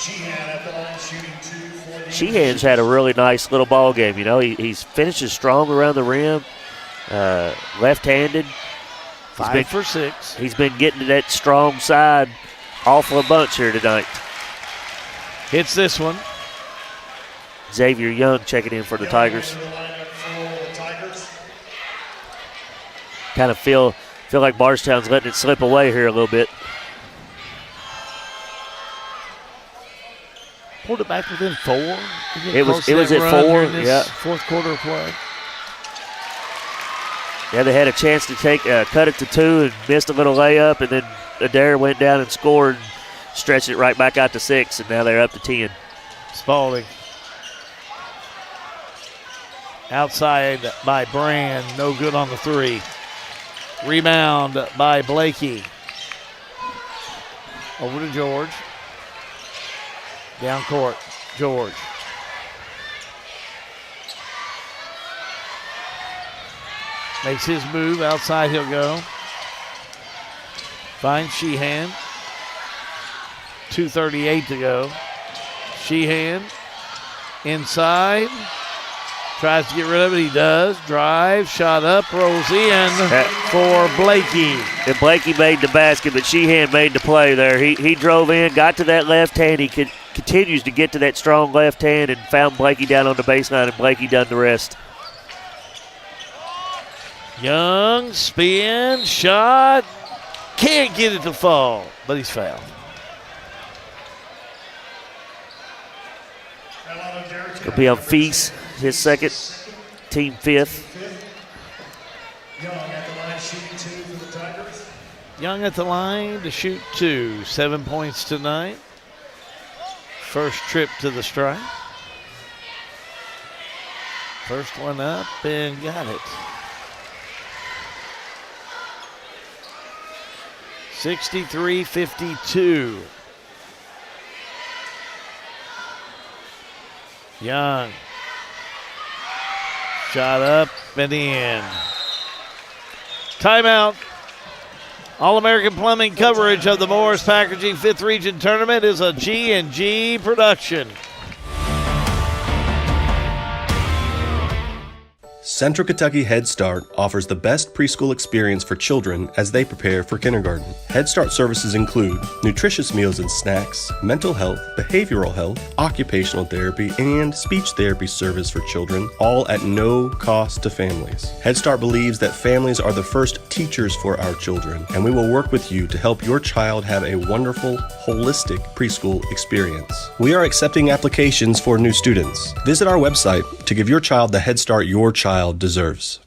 Sheehan's had a really nice little ball game. He's finishes strong around the rim. Left-handed. 5 for 6. He's been getting to that strong side awful a bunch here tonight. Hits this one. Xavier Young checking in for the Tigers. Kind of feel like Bardstown's letting it slip away here a little bit. Pulled it back within 4. It was at 4. Yeah. 4th quarter of play. Yeah, they had a chance to cut it to 2 and missed a little layup, and then Adair went down and scored, stretched it right back out to 6, and now they're up to 10. Spalding. Outside by Brand, no good on the 3. Rebound by Blakey. Over to George. Down court, George. Makes his move. Outside he'll go. Finds Sheehan. 2:38 to go. Sheehan inside. Tries to get rid of it. He does. Drive. Shot up. Rolls in for Blakey. And Blakey made the basket, but Sheehan made the play there. He drove in, got to that left hand. He continues to get to that strong left hand and found Blakey down on the baseline, and Blakey done the rest. Young, spin, shot. Can't get it to fall, but he's fouled. It's going to be on Feast, his second, team fifth. Young at the line to shoot 2. 7 points tonight. First trip to the stripe. First one up and got it. 63-52. Young. Shot up and in. Timeout. All-American Plumbing coverage of the Morris Packaging 5th Region Tournament is a G&G production. Central Kentucky Head Start offers the best preschool experience for children as they prepare for kindergarten. Head Start services include nutritious meals and snacks, mental health, behavioral health, occupational therapy, and speech therapy service for children, all at no cost to families. Head Start believes that families are the first teachers for our children, and we will work with you to help your child have a wonderful, holistic preschool experience. We are accepting applications for new students. Visit our website to give your child the Head Start your child deserves.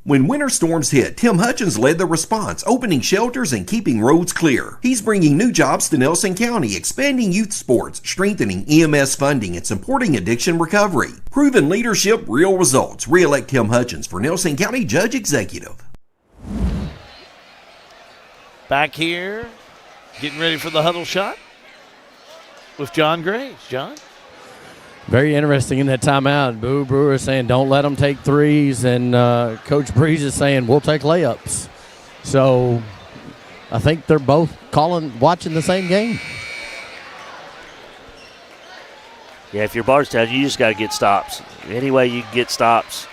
When winter storms hit, Tim Hutchins led the response, opening shelters and keeping roads clear. He's bringing new jobs to Nelson County, expanding youth sports, strengthening EMS funding, and supporting addiction recovery. Proven leadership, real results. Re-elect Tim Hutchins for Nelson County Judge Executive. Back here, getting ready for the huddle shot with John Graves. John? Very interesting in that timeout. Boo Brewer is saying don't let them take threes, and Coach Breeze is saying we'll take layups. So I think they're both watching the same game. Yeah, if you're Bardstown, you just got to get stops. Any way you can get stops,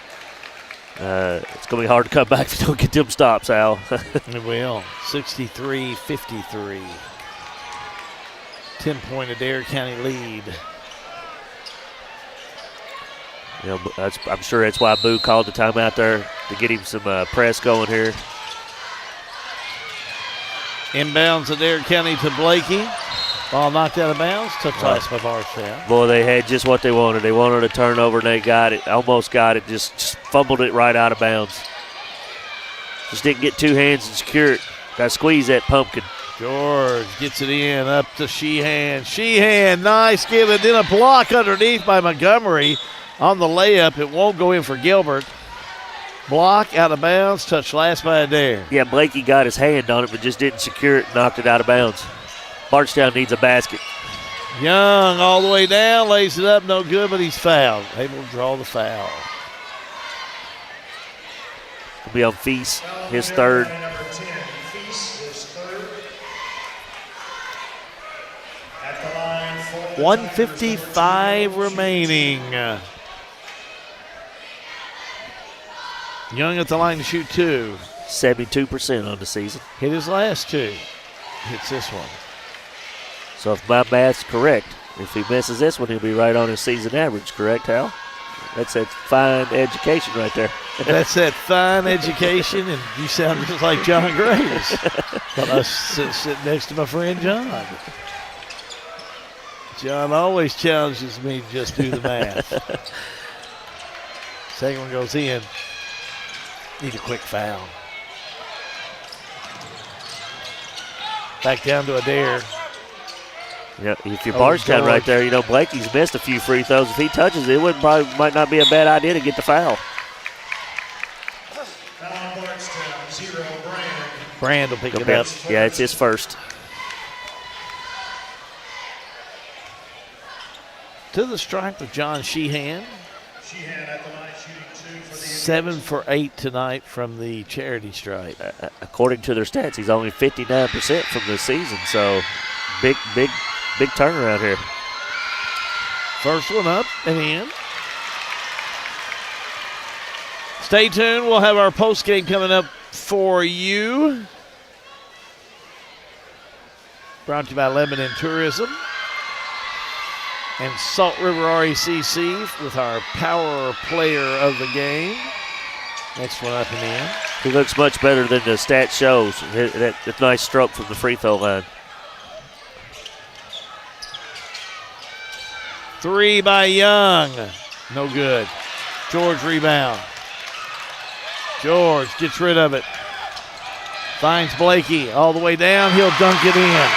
it's going to be hard to come back if you don't get them stops, Al. It will. 63-53. 10-point Adair County lead. You know, I'm sure that's why Boo called the timeout there to get him some press going here. Inbounds Adair County to Blakey. Ball knocked out of bounds. Took twice by Bardstown. Boy, they had just what they wanted. They wanted a turnover, and they got it. Almost got it. Just fumbled it right out of bounds. Just didn't get two hands and secure it. Got to squeeze that pumpkin. George gets it in, up to Sheehan. Sheehan, nice give it. Then a block underneath by Montgomery. On the layup, it won't go in for Gilbert. Block out of bounds, touched last by Adair. Yeah, Blakey got his hand on it, but just didn't secure it and knocked it out of bounds. Bardstown needs a basket. Young all the way down, lays it up, no good, but he's fouled. Able to draw the foul. Will be on Feast, his third. 1:55 remaining. Young at the line to shoot 2. 72% on the season. Hit his last 2. Hits this one. So if my math's correct, if he misses this one, he'll be right on his season average, correct, Hal? That's that fine education right there. That's that fine education, and you sound just like John Graves. But I was sitting next to my friend John. John always challenges me to just do the math. Second one goes in. Need a quick foul. Back down to Adair. Yeah, if you're Bardstown right there, you know, Blakey's missed a few free throws. If he touches it, might not be a bad idea to get the foul. Brand will pick it up. Yeah, it's his first. To the stripe with John Sheehan. 7 for 8 tonight from the charity stripe. According to their stats, he's only 59% from the season, so big turnaround here. First one up and in. Stay tuned. We'll have our post game coming up for you. Brought to you by Lebanon Tourism and Salt River RECC with our power player of the game. Next one up and in. He looks much better than the stat shows. That nice stroke from the free throw line. 3 by Young. No good. George rebound. George gets rid of it. Finds Blakey all the way down. He'll dunk it in.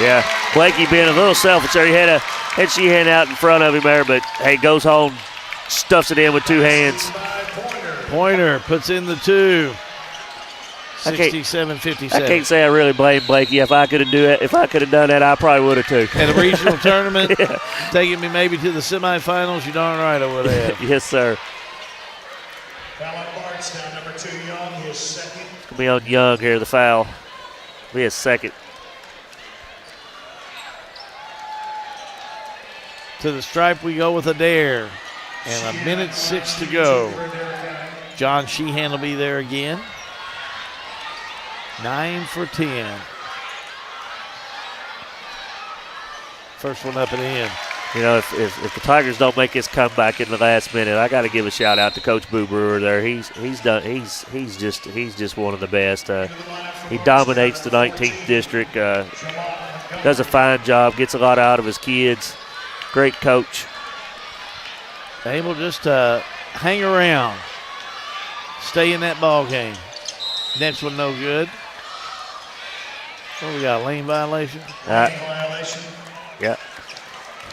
Yeah, Blakey being a little selfish there. He had Sheehan out in front of him there, but hey, goes home, stuffs it in with two hands. Pointer puts in the 2. 67-57. I can't say I really blame Blakey. If I could have done that, I probably would have too. At a regional tournament, taking me maybe to the semifinals, you darn right I would have. Yes, sir. Foul on Bardstown, number 2, Young, his second. It's going to be on Young here, the foul. Be his second. To the stripe we go with Adair. And 1:06 to go. John Sheehan will be there again. 9 for 10. First one up and in. You know, if the Tigers don't make his comeback in the last minute, I got to give a shout out to Coach Boo Brewer there. He's just one of the best. He dominates the 19th district. Does a fine job. Gets a lot out of his kids. Great coach. Able just to hang around. Stay in that ball game. Next one no good. What we got, lane violation? Yeah.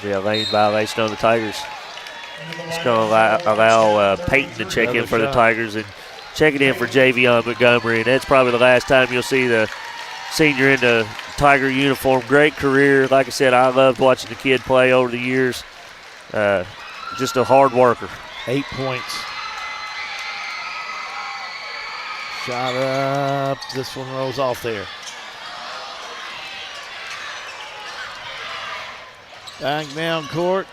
Yeah, lane violation on the Tigers. It's going to allow Peyton to check in for the Tigers and check it in for Javion Montgomery. And that's probably the last time you'll see the senior in the Tiger uniform. Great career. Like I said, I loved watching the kid play over the years. Just a hard worker. 8 points. Shot up. This one rolls off there. Back down court.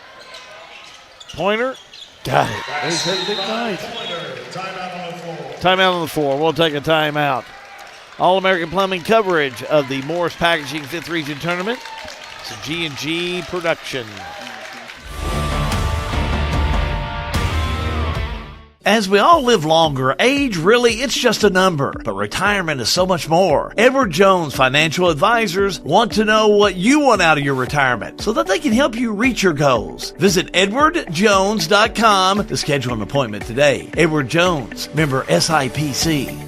Pointer. Got it. He's had a big night. Timeout on the floor. We'll take a timeout. All-American Plumbing coverage of the Morris Packaging 5th Region Tournament. It's a G&G production. As we all live longer, age really, it's just a number. But retirement is so much more. Edward Jones Financial Advisors want to know what you want out of your retirement so that they can help you reach your goals. Visit edwardjones.com to schedule an appointment today. Edward Jones, member SIPC.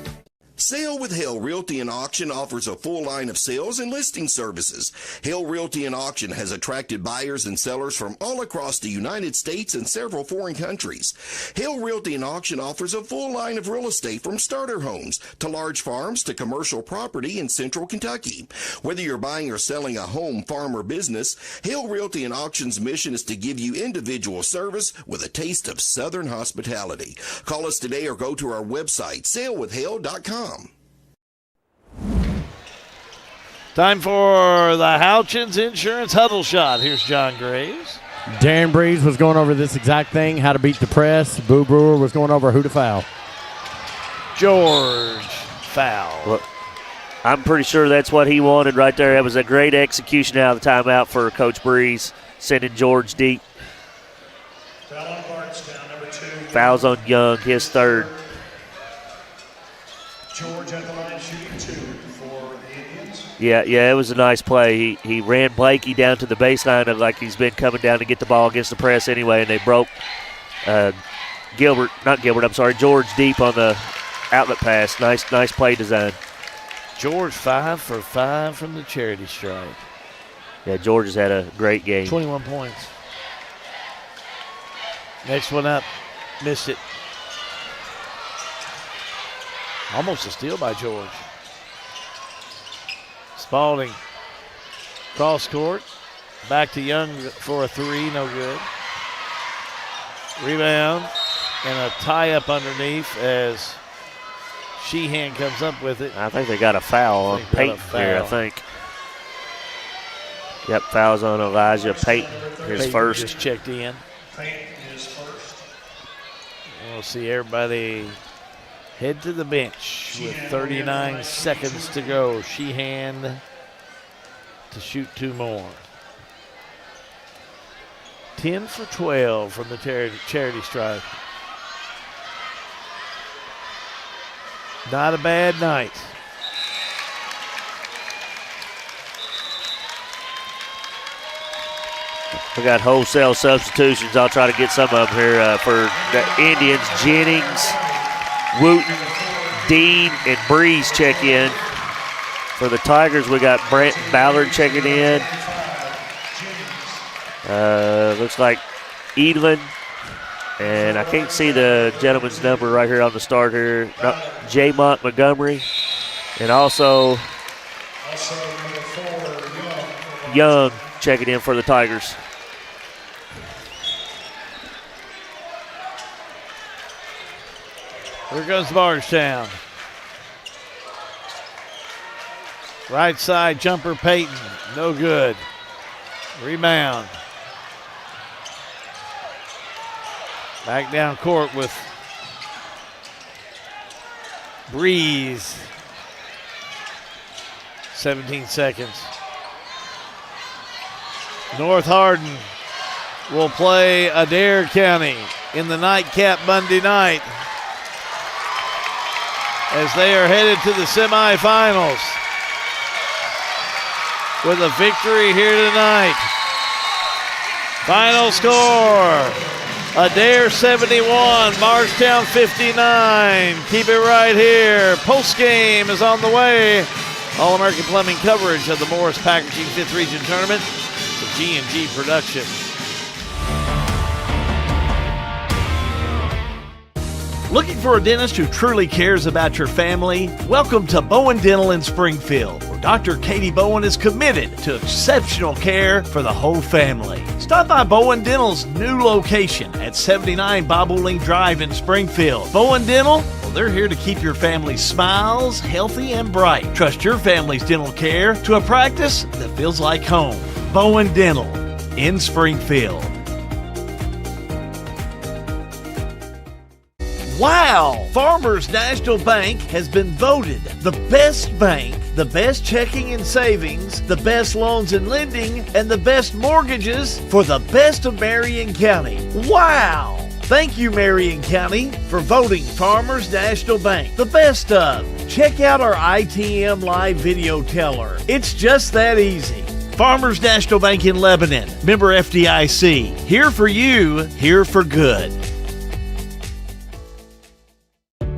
Sale with Hale Realty and Auction offers a full line of sales and listing services. Hale Realty and Auction has attracted buyers and sellers from all across the United States and several foreign countries. Hale Realty and Auction offers a full line of real estate from starter homes to large farms to commercial property in central Kentucky. Whether you're buying or selling a home, farm, or business, Hale Realty and Auction's mission is to give you individual service with a taste of Southern hospitality. Call us today or go to our website, salewithhale.com. Time for the Houchins Insurance Huddle Shot. Here's John Graves. Darren Breeze was going over this exact thing, how to beat the press. Boo Brewer was going over who to foul. George foul. Well, I'm pretty sure that's what he wanted right there. That was a great execution out of the timeout for Coach Breeze, sending George deep. Foul on Bardstown, number 2. Fouls on Young, his third. George at the line shooting 2 for the Indians. Yeah, it was a nice play. He ran Blakey down to the baseline like he's been coming down to get the ball against the press anyway, and they broke George deep on the outlet pass. Nice play design. George 5 for 5 from the charity stripe. Yeah, George has had a great game. 21 points. Next one up. Missed it. Almost a steal by George. Spalding, cross court. Back to Young for a three, no good. Rebound and a tie-up underneath as Sheehan comes up with it. I think they got a foul on Peyton here, I think. Yep, fouls on Elijah Peyton. His first. Just checked in. We'll see everybody head to the bench with 39 seconds to go. Sheehan to shoot 2 more. 10 for 12 from the charity stripe. Not a bad night. We got wholesale substitutions. I'll try to get some of them here for the Indians. Jennings, Wooten, Dean, and Breeze check in. For the Tigers, we got Brent Ballard checking in. Looks like Edlin, and I can't see the gentleman's number right here on the start here. No, Jaymont Montgomery, and also Young checking in for the Tigers. Here goes Bardstown. Right side jumper Peyton, no good. Rebound. Back down court with Breeze. 17 seconds. North Hardin will play Adair County in the nightcap Monday night as they are headed to the semifinals with a victory here tonight. Final score, Adair 71, Bardstown 59. Keep it right here. Postgame is on the way. All-American Plumbing coverage of the Morris Packaging 5th Region Tournament. The G&G production. Looking for a dentist who truly cares about your family? Welcome to Bowen Dental in Springfield, where Dr. Katie Bowen is committed to exceptional care for the whole family. Stop by Bowen Dental's new location at 79 Bobolink Drive in Springfield. Bowen Dental, well, they're here to keep your family's smiles healthy and bright. Trust your family's dental care to a practice that feels like home. Bowen Dental in Springfield. Wow! Farmers National Bank has been voted the best bank, the best checking and savings, the best loans and lending, and the best mortgages for the best of Marion County. Wow! Thank you, Marion County, for voting Farmers National Bank the best of. Check out our ITM live video teller. It's just that easy. Farmers National Bank in Lebanon, member FDIC. Here for you, here for good.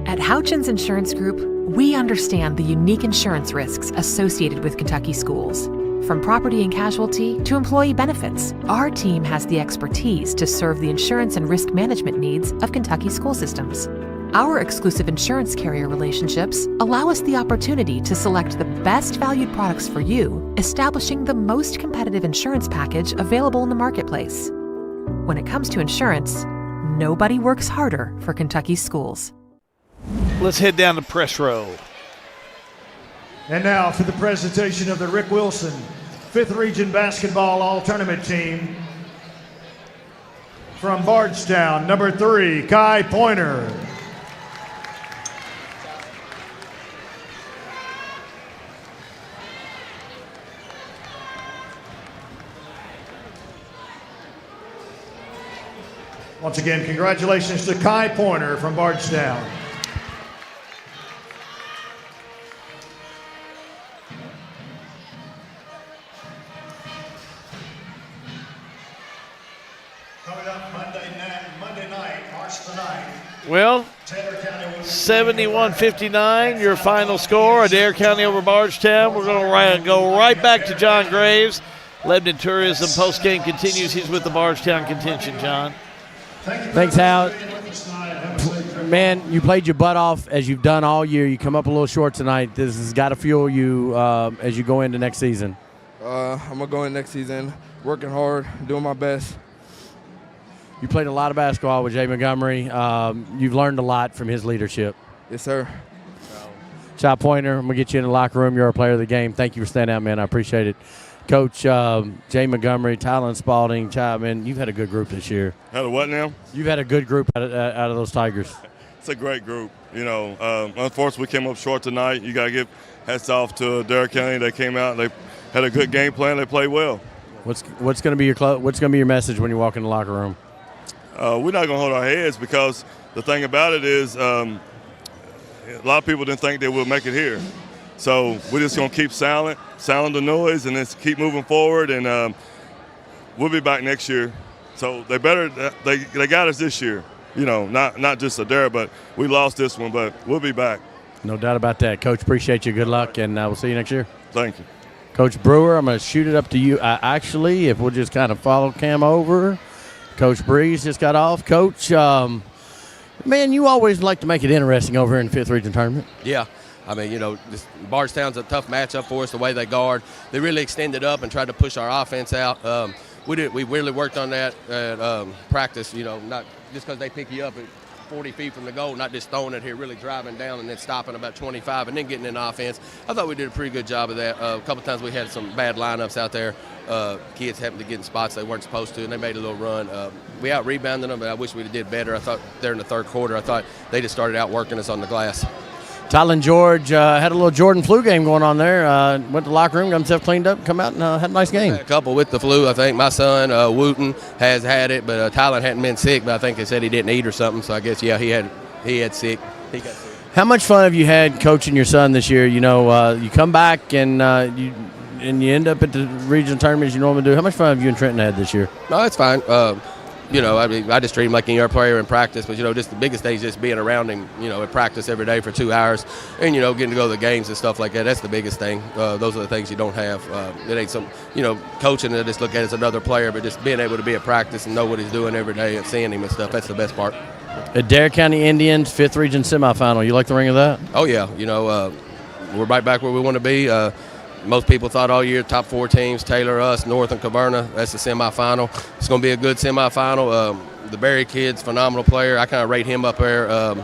At Houchins Insurance Group, we understand the unique insurance risks associated with Kentucky schools. From property and casualty to employee benefits, our team has the expertise to serve the insurance and risk management needs of Kentucky school systems. Our exclusive insurance carrier relationships allow us the opportunity to select the best valued products for you, establishing the most competitive insurance package available in the marketplace. When it comes to insurance, nobody works harder for Kentucky schools. Let's head down to press row. And now for the presentation of the Rick Wilson 5th Region Basketball All-Tournament team. From Bardstown, number 3, Kai Pointer. Once again, congratulations to Kai Pointer from Bardstown. Coming up Monday night, March the 9th. Well, 71-59, your final score. Adair County over Bardstown. We're going to go right back to John Graves. Lebanon Tourism postgame continues. He's with the Bardstown contention, John. Thanks, Hal. Man, you played your butt off as you've done all year. You come up a little short tonight. This has got to fuel you as you go into next season. I'm going to go in next season working hard, doing my best. You played a lot of basketball with Jay Montgomery. You've learned a lot from his leadership. Yes, sir. Chai Pointer, I'm going to get you in the locker room. You're a player of the game. Thank you for standing out, man. I appreciate it. Coach Jay Montgomery, Tylen Spalding, Chai, man, you've had a good group this year. Had a what now? You've had a good group out of those Tigers. It's a great group. You know, unfortunately, we came up short tonight. You got to give hats off to Adair County. They came out. They had a good game plan. They played well. What's going to be your message when you walk in the locker room? We're not going to hold our heads because the thing about it is a lot of people didn't think they would make it here. So we're just going to keep silent the noise, and then keep moving forward, and we'll be back next year. So they got us this year. You know, not just Adair, but we lost this one, but we'll be back. No doubt about that. Coach, appreciate you. Good luck, and we'll see you next year. Thank you. Coach Brewer, I'm going to shoot it up to you. Actually, if we'll just kind of follow Cam over. Coach Breeze just got off. Coach, man, you always like to make it interesting over here in the 5th Region Tournament. Yeah. I mean, you know, Bardstown's a tough matchup for us, the way they guard. They really extended up and tried to push our offense out. We really worked on that at practice, you know, not just because they pick you up at 40 feet from the goal, not just throwing it here, really driving down and then stopping about 25 and then getting in offense. I thought we did a pretty good job of that. A couple times we had some bad lineups out there. Kids happened to get in spots they weren't supposed to, and they made a little run. We out-rebounded them, but I wish we did better. I thought there in the third quarter, I thought they just started out working us on the glass. Tylen George had a little Jordan flu game going on there. Went to the locker room, got himself cleaned up, come out and had a nice game. A couple with the flu, I think. My son, Wooten, has had it, but Tylen hadn't been sick, but I think they said he didn't eat or something. So I guess, yeah, he had sick. He got sick. How much fun have you had coaching your son this year? You know, you come back and you end up at the regional tournament as you normally do. How much fun have you and Trenton had this year? No, it's fine. You know, I mean, I just treat him like any other player in practice, but, you know, just the biggest thing is just being around him, you know, at practice every day for 2 hours and, you know, getting to go to the games and stuff like that. That's the biggest thing. Those are the things you don't have. It ain't some, you know, coaching and just look at it as another player, but just being able to be at practice and know what he's doing every day and seeing him and stuff, that's the best part. Adair County Indians, 5th Region semifinal. You like the ring of that? Oh, yeah. You know, we're right back where we want to be. Most people thought all year, top 4 teams, Taylor, us, North, and Caverna. That's the semifinal. It's going to be a good semifinal. The Berry kid's phenomenal player. I kind of rate him up there.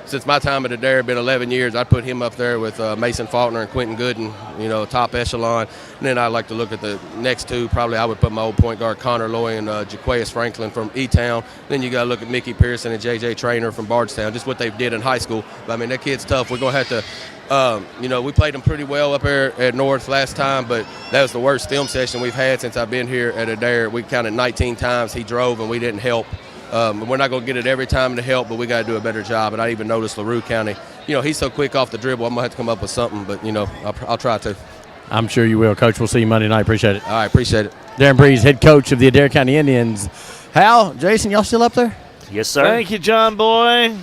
Since my time at Adair, been 11 years, I'd put him up there with Mason Faulkner and Quentin Gooden, you know, top echelon. And then I like to look at the next two. Probably I would put my old point guard Connor Loy and Jaquaeus Franklin from E-Town. Then you got to look at Mickey Pearson and J.J. Traynor from Bardstown, just what they did in high school. But, I mean, that kid's tough. We're going to have to you know, we played them pretty well up there at North last time, but that was the worst film session we've had since I've been here at Adair. We counted 19 times he drove and we didn't help. We're not going to get it every time to help, but we got to do a better job. And I even noticed LaRue County, you know, he's so quick off the dribble, I'm going to have to come up with something, but, you know, I'll try to. I'm sure you will, Coach. We'll see you Monday night. Appreciate it. All right, appreciate it. Darren Breeze, head coach of the Adair County Indians. Hal, Jason, y'all still up there? Yes, sir. Thank you, John Boy.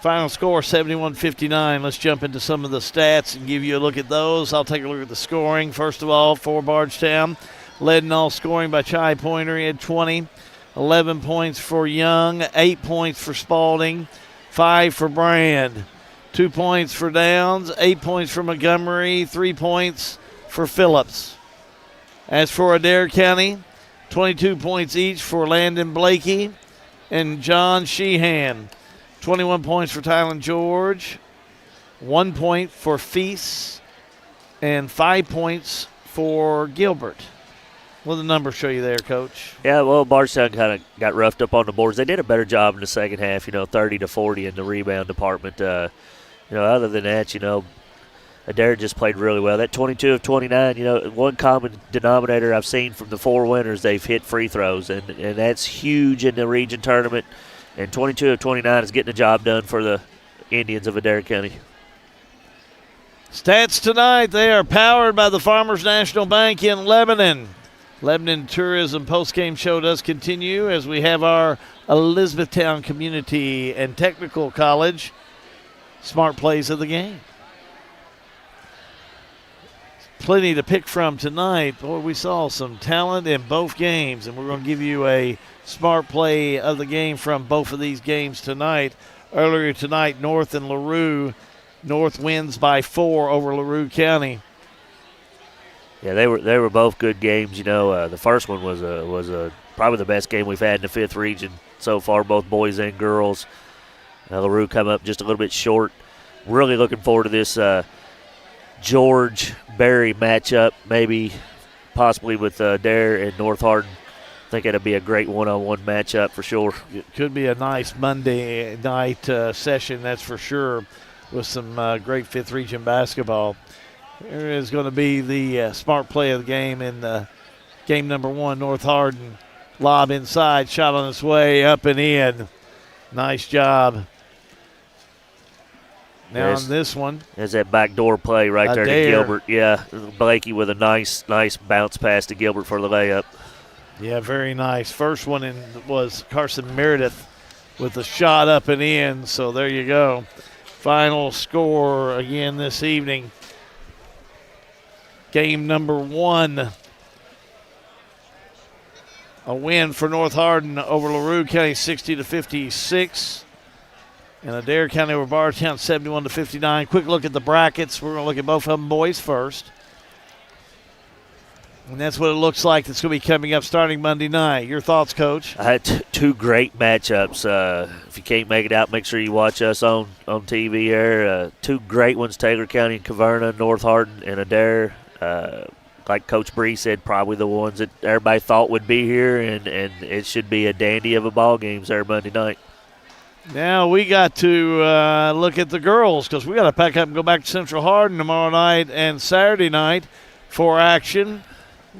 Final score, 71-59. Let's jump into some of the stats and give you a look at those. I'll take a look at the scoring. First of all, for Bardstown, led in all scoring by Chai Pointer. He had 20. 11 points for Young, 8 points for Spalding, 5 for Brand, 2 points for Downs, 8 points for Montgomery, 3 points for Phillips. As for Adair County, 22 points each for Landon Blakey and John Sheehan. 21 points for Tylen George, 1 point for Feast, and 5 points for Gilbert. What the numbers show you there, Coach? Yeah, well, Bardstown kind of got roughed up on the boards. They did a better job in the second half, you know, 30-40 in the rebound department. You know, other than that, you know, Adair just played really well. That 22 of 29, you know, one common denominator I've seen from the 4 winners, they've hit free throws, and that's huge in the region tournament. And 22 of 29 is getting the job done for the Indians of Adair County. Stats tonight, they are powered by the Farmers National Bank in Lebanon. Lebanon Tourism Postgame Show does continue as we have our Elizabethtown Community and Technical College Smart Plays of the Game. plenty to pick from tonight. Boy, we saw some talent in both games, and we're going to give you a smart play of the game from both of these games tonight. Earlier tonight, North and LaRue. North wins by 4 over LaRue County. Yeah, they were both good games. You know, the first one was probably the best game we've had in the 5th region so far, both boys and girls. LaRue come up just a little bit short. Really looking forward to this George-Berry matchup, maybe possibly with Adair and North Hardin. I think it'll be a great one-on-one matchup for sure. It could be a nice Monday night session, that's for sure, with some great 5th region basketball. There is going to be the smart play of the game in game number 1. North Hardin lob inside, shot on its way, up and in. Nice job. Now on this one. There's that backdoor play right there to Gilbert. Yeah, Blakey with a nice bounce pass to Gilbert for the layup. Yeah, very nice. First one was Carson Meredith with the shot up and in, so there you go. Final score again this evening. Game number 1. A win for North Hardin over LaRue County, 60-56. And Adair County over Bardstown, 71-59. Quick look at the brackets. We're going to look at both of them boys first. And that's what it looks like that's going to be coming up starting Monday night. Your thoughts, Coach? I had 2 great matchups. If you can't make it out, make sure you watch us on TV here. 2 great ones, Taylor County and Caverna, North Hardin and Adair. Like Coach Bree said, probably the ones that everybody thought would be here, and it should be a dandy of a ball game there Monday night. Now we got to look at the girls because we got to pack up and go back to Central Hardin tomorrow night and Saturday night for action.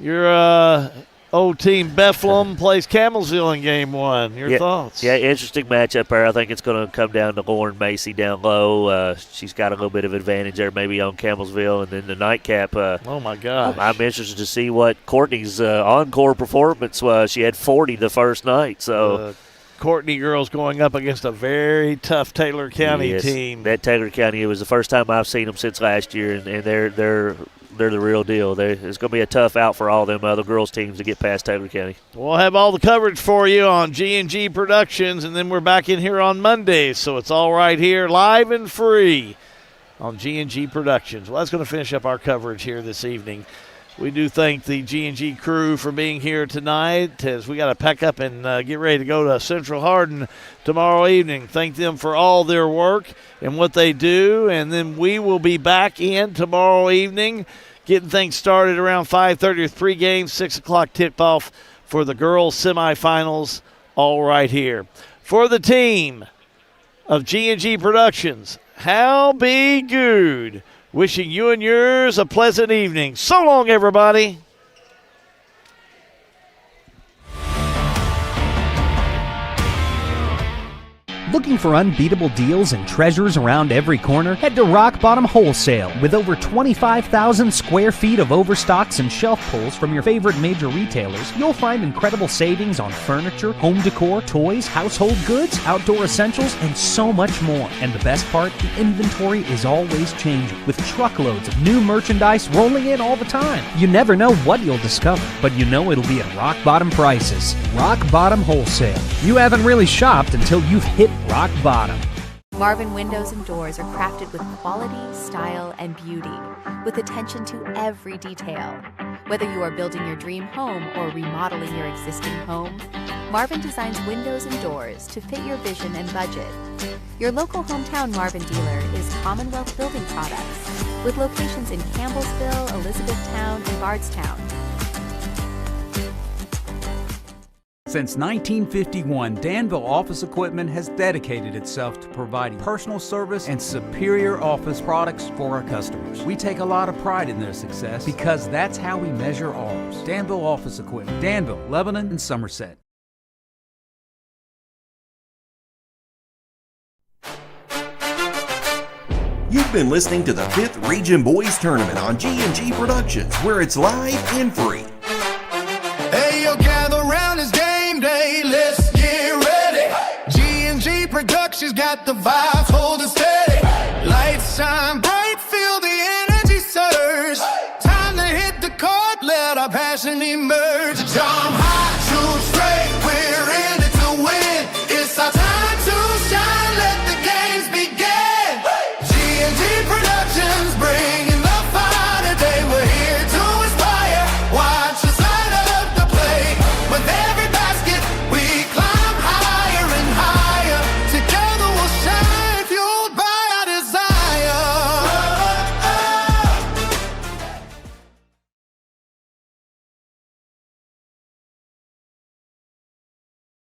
Your old team Bethlehem plays Camelsville in game 1. Your thoughts? Yeah, interesting matchup there. I think it's going to come down to Lauren Macy down low. She's got a little bit of advantage there maybe on Camelsville. And then the nightcap. Oh, my gosh. I'm interested to see what Courtney's encore performance was. She had 40 the first night. So Courtney girls going up against a very tough Taylor County team. That Taylor County, it was the first time I've seen them since last year, and they're the real deal. It's going to be a tough out for all them other girls teams to get past Taylor County. We'll have all the coverage for you on G&G Productions, and then we're back in here on Monday, so it's all right here live and free on G&G Productions. Well, that's going to finish up our coverage here this evening. We do thank the G&G crew for being here tonight as we got to pack up and get ready to go to Central Hardin tomorrow evening. Thank them for all their work and what they do, and then we will be back in tomorrow evening getting things started around 5:30 with pregame, 6 o'clock tip-off for the girls' semifinals, all right here. For the team of G&G Productions, how be good. Wishing you and yours a pleasant evening. So long, everybody. Looking for unbeatable deals and treasures around every corner? Head to Rock Bottom Wholesale. With over 25,000 square feet of overstocks and shelf pulls from your favorite major retailers, you'll find incredible savings on furniture, home decor, toys, household goods, outdoor essentials, and so much more. And the best part, the inventory is always changing, with truckloads of new merchandise rolling in all the time. You never know what you'll discover, but you know it'll be at rock bottom prices. Rock Bottom Wholesale. You haven't really shopped until you've hit rock bottom. Marvin Windows and Doors are crafted with quality, style, and beauty, with attention to every detail. Whether you are building your dream home or remodeling your existing home, Marvin designs windows and doors to fit your vision and budget. Your local hometown Marvin dealer is Commonwealth Building Products, with locations in Campbellsville, Elizabethtown, and Bardstown. Since 1951, Danville Office Equipment has dedicated itself to providing personal service and superior office products for our customers. We take a lot of pride in their success because that's how we measure ours. Danville Office Equipment, Danville, Lebanon, and Somerset. You've been listening to the 5th Region Boys Tournament on G&G Productions, where it's live and free. Hey, yo, gather round, it's game day, let's get ready. G&G Productions got the vibes, hold it steady. Lights shine bright, feel the energy surge. Time to as an emergency. John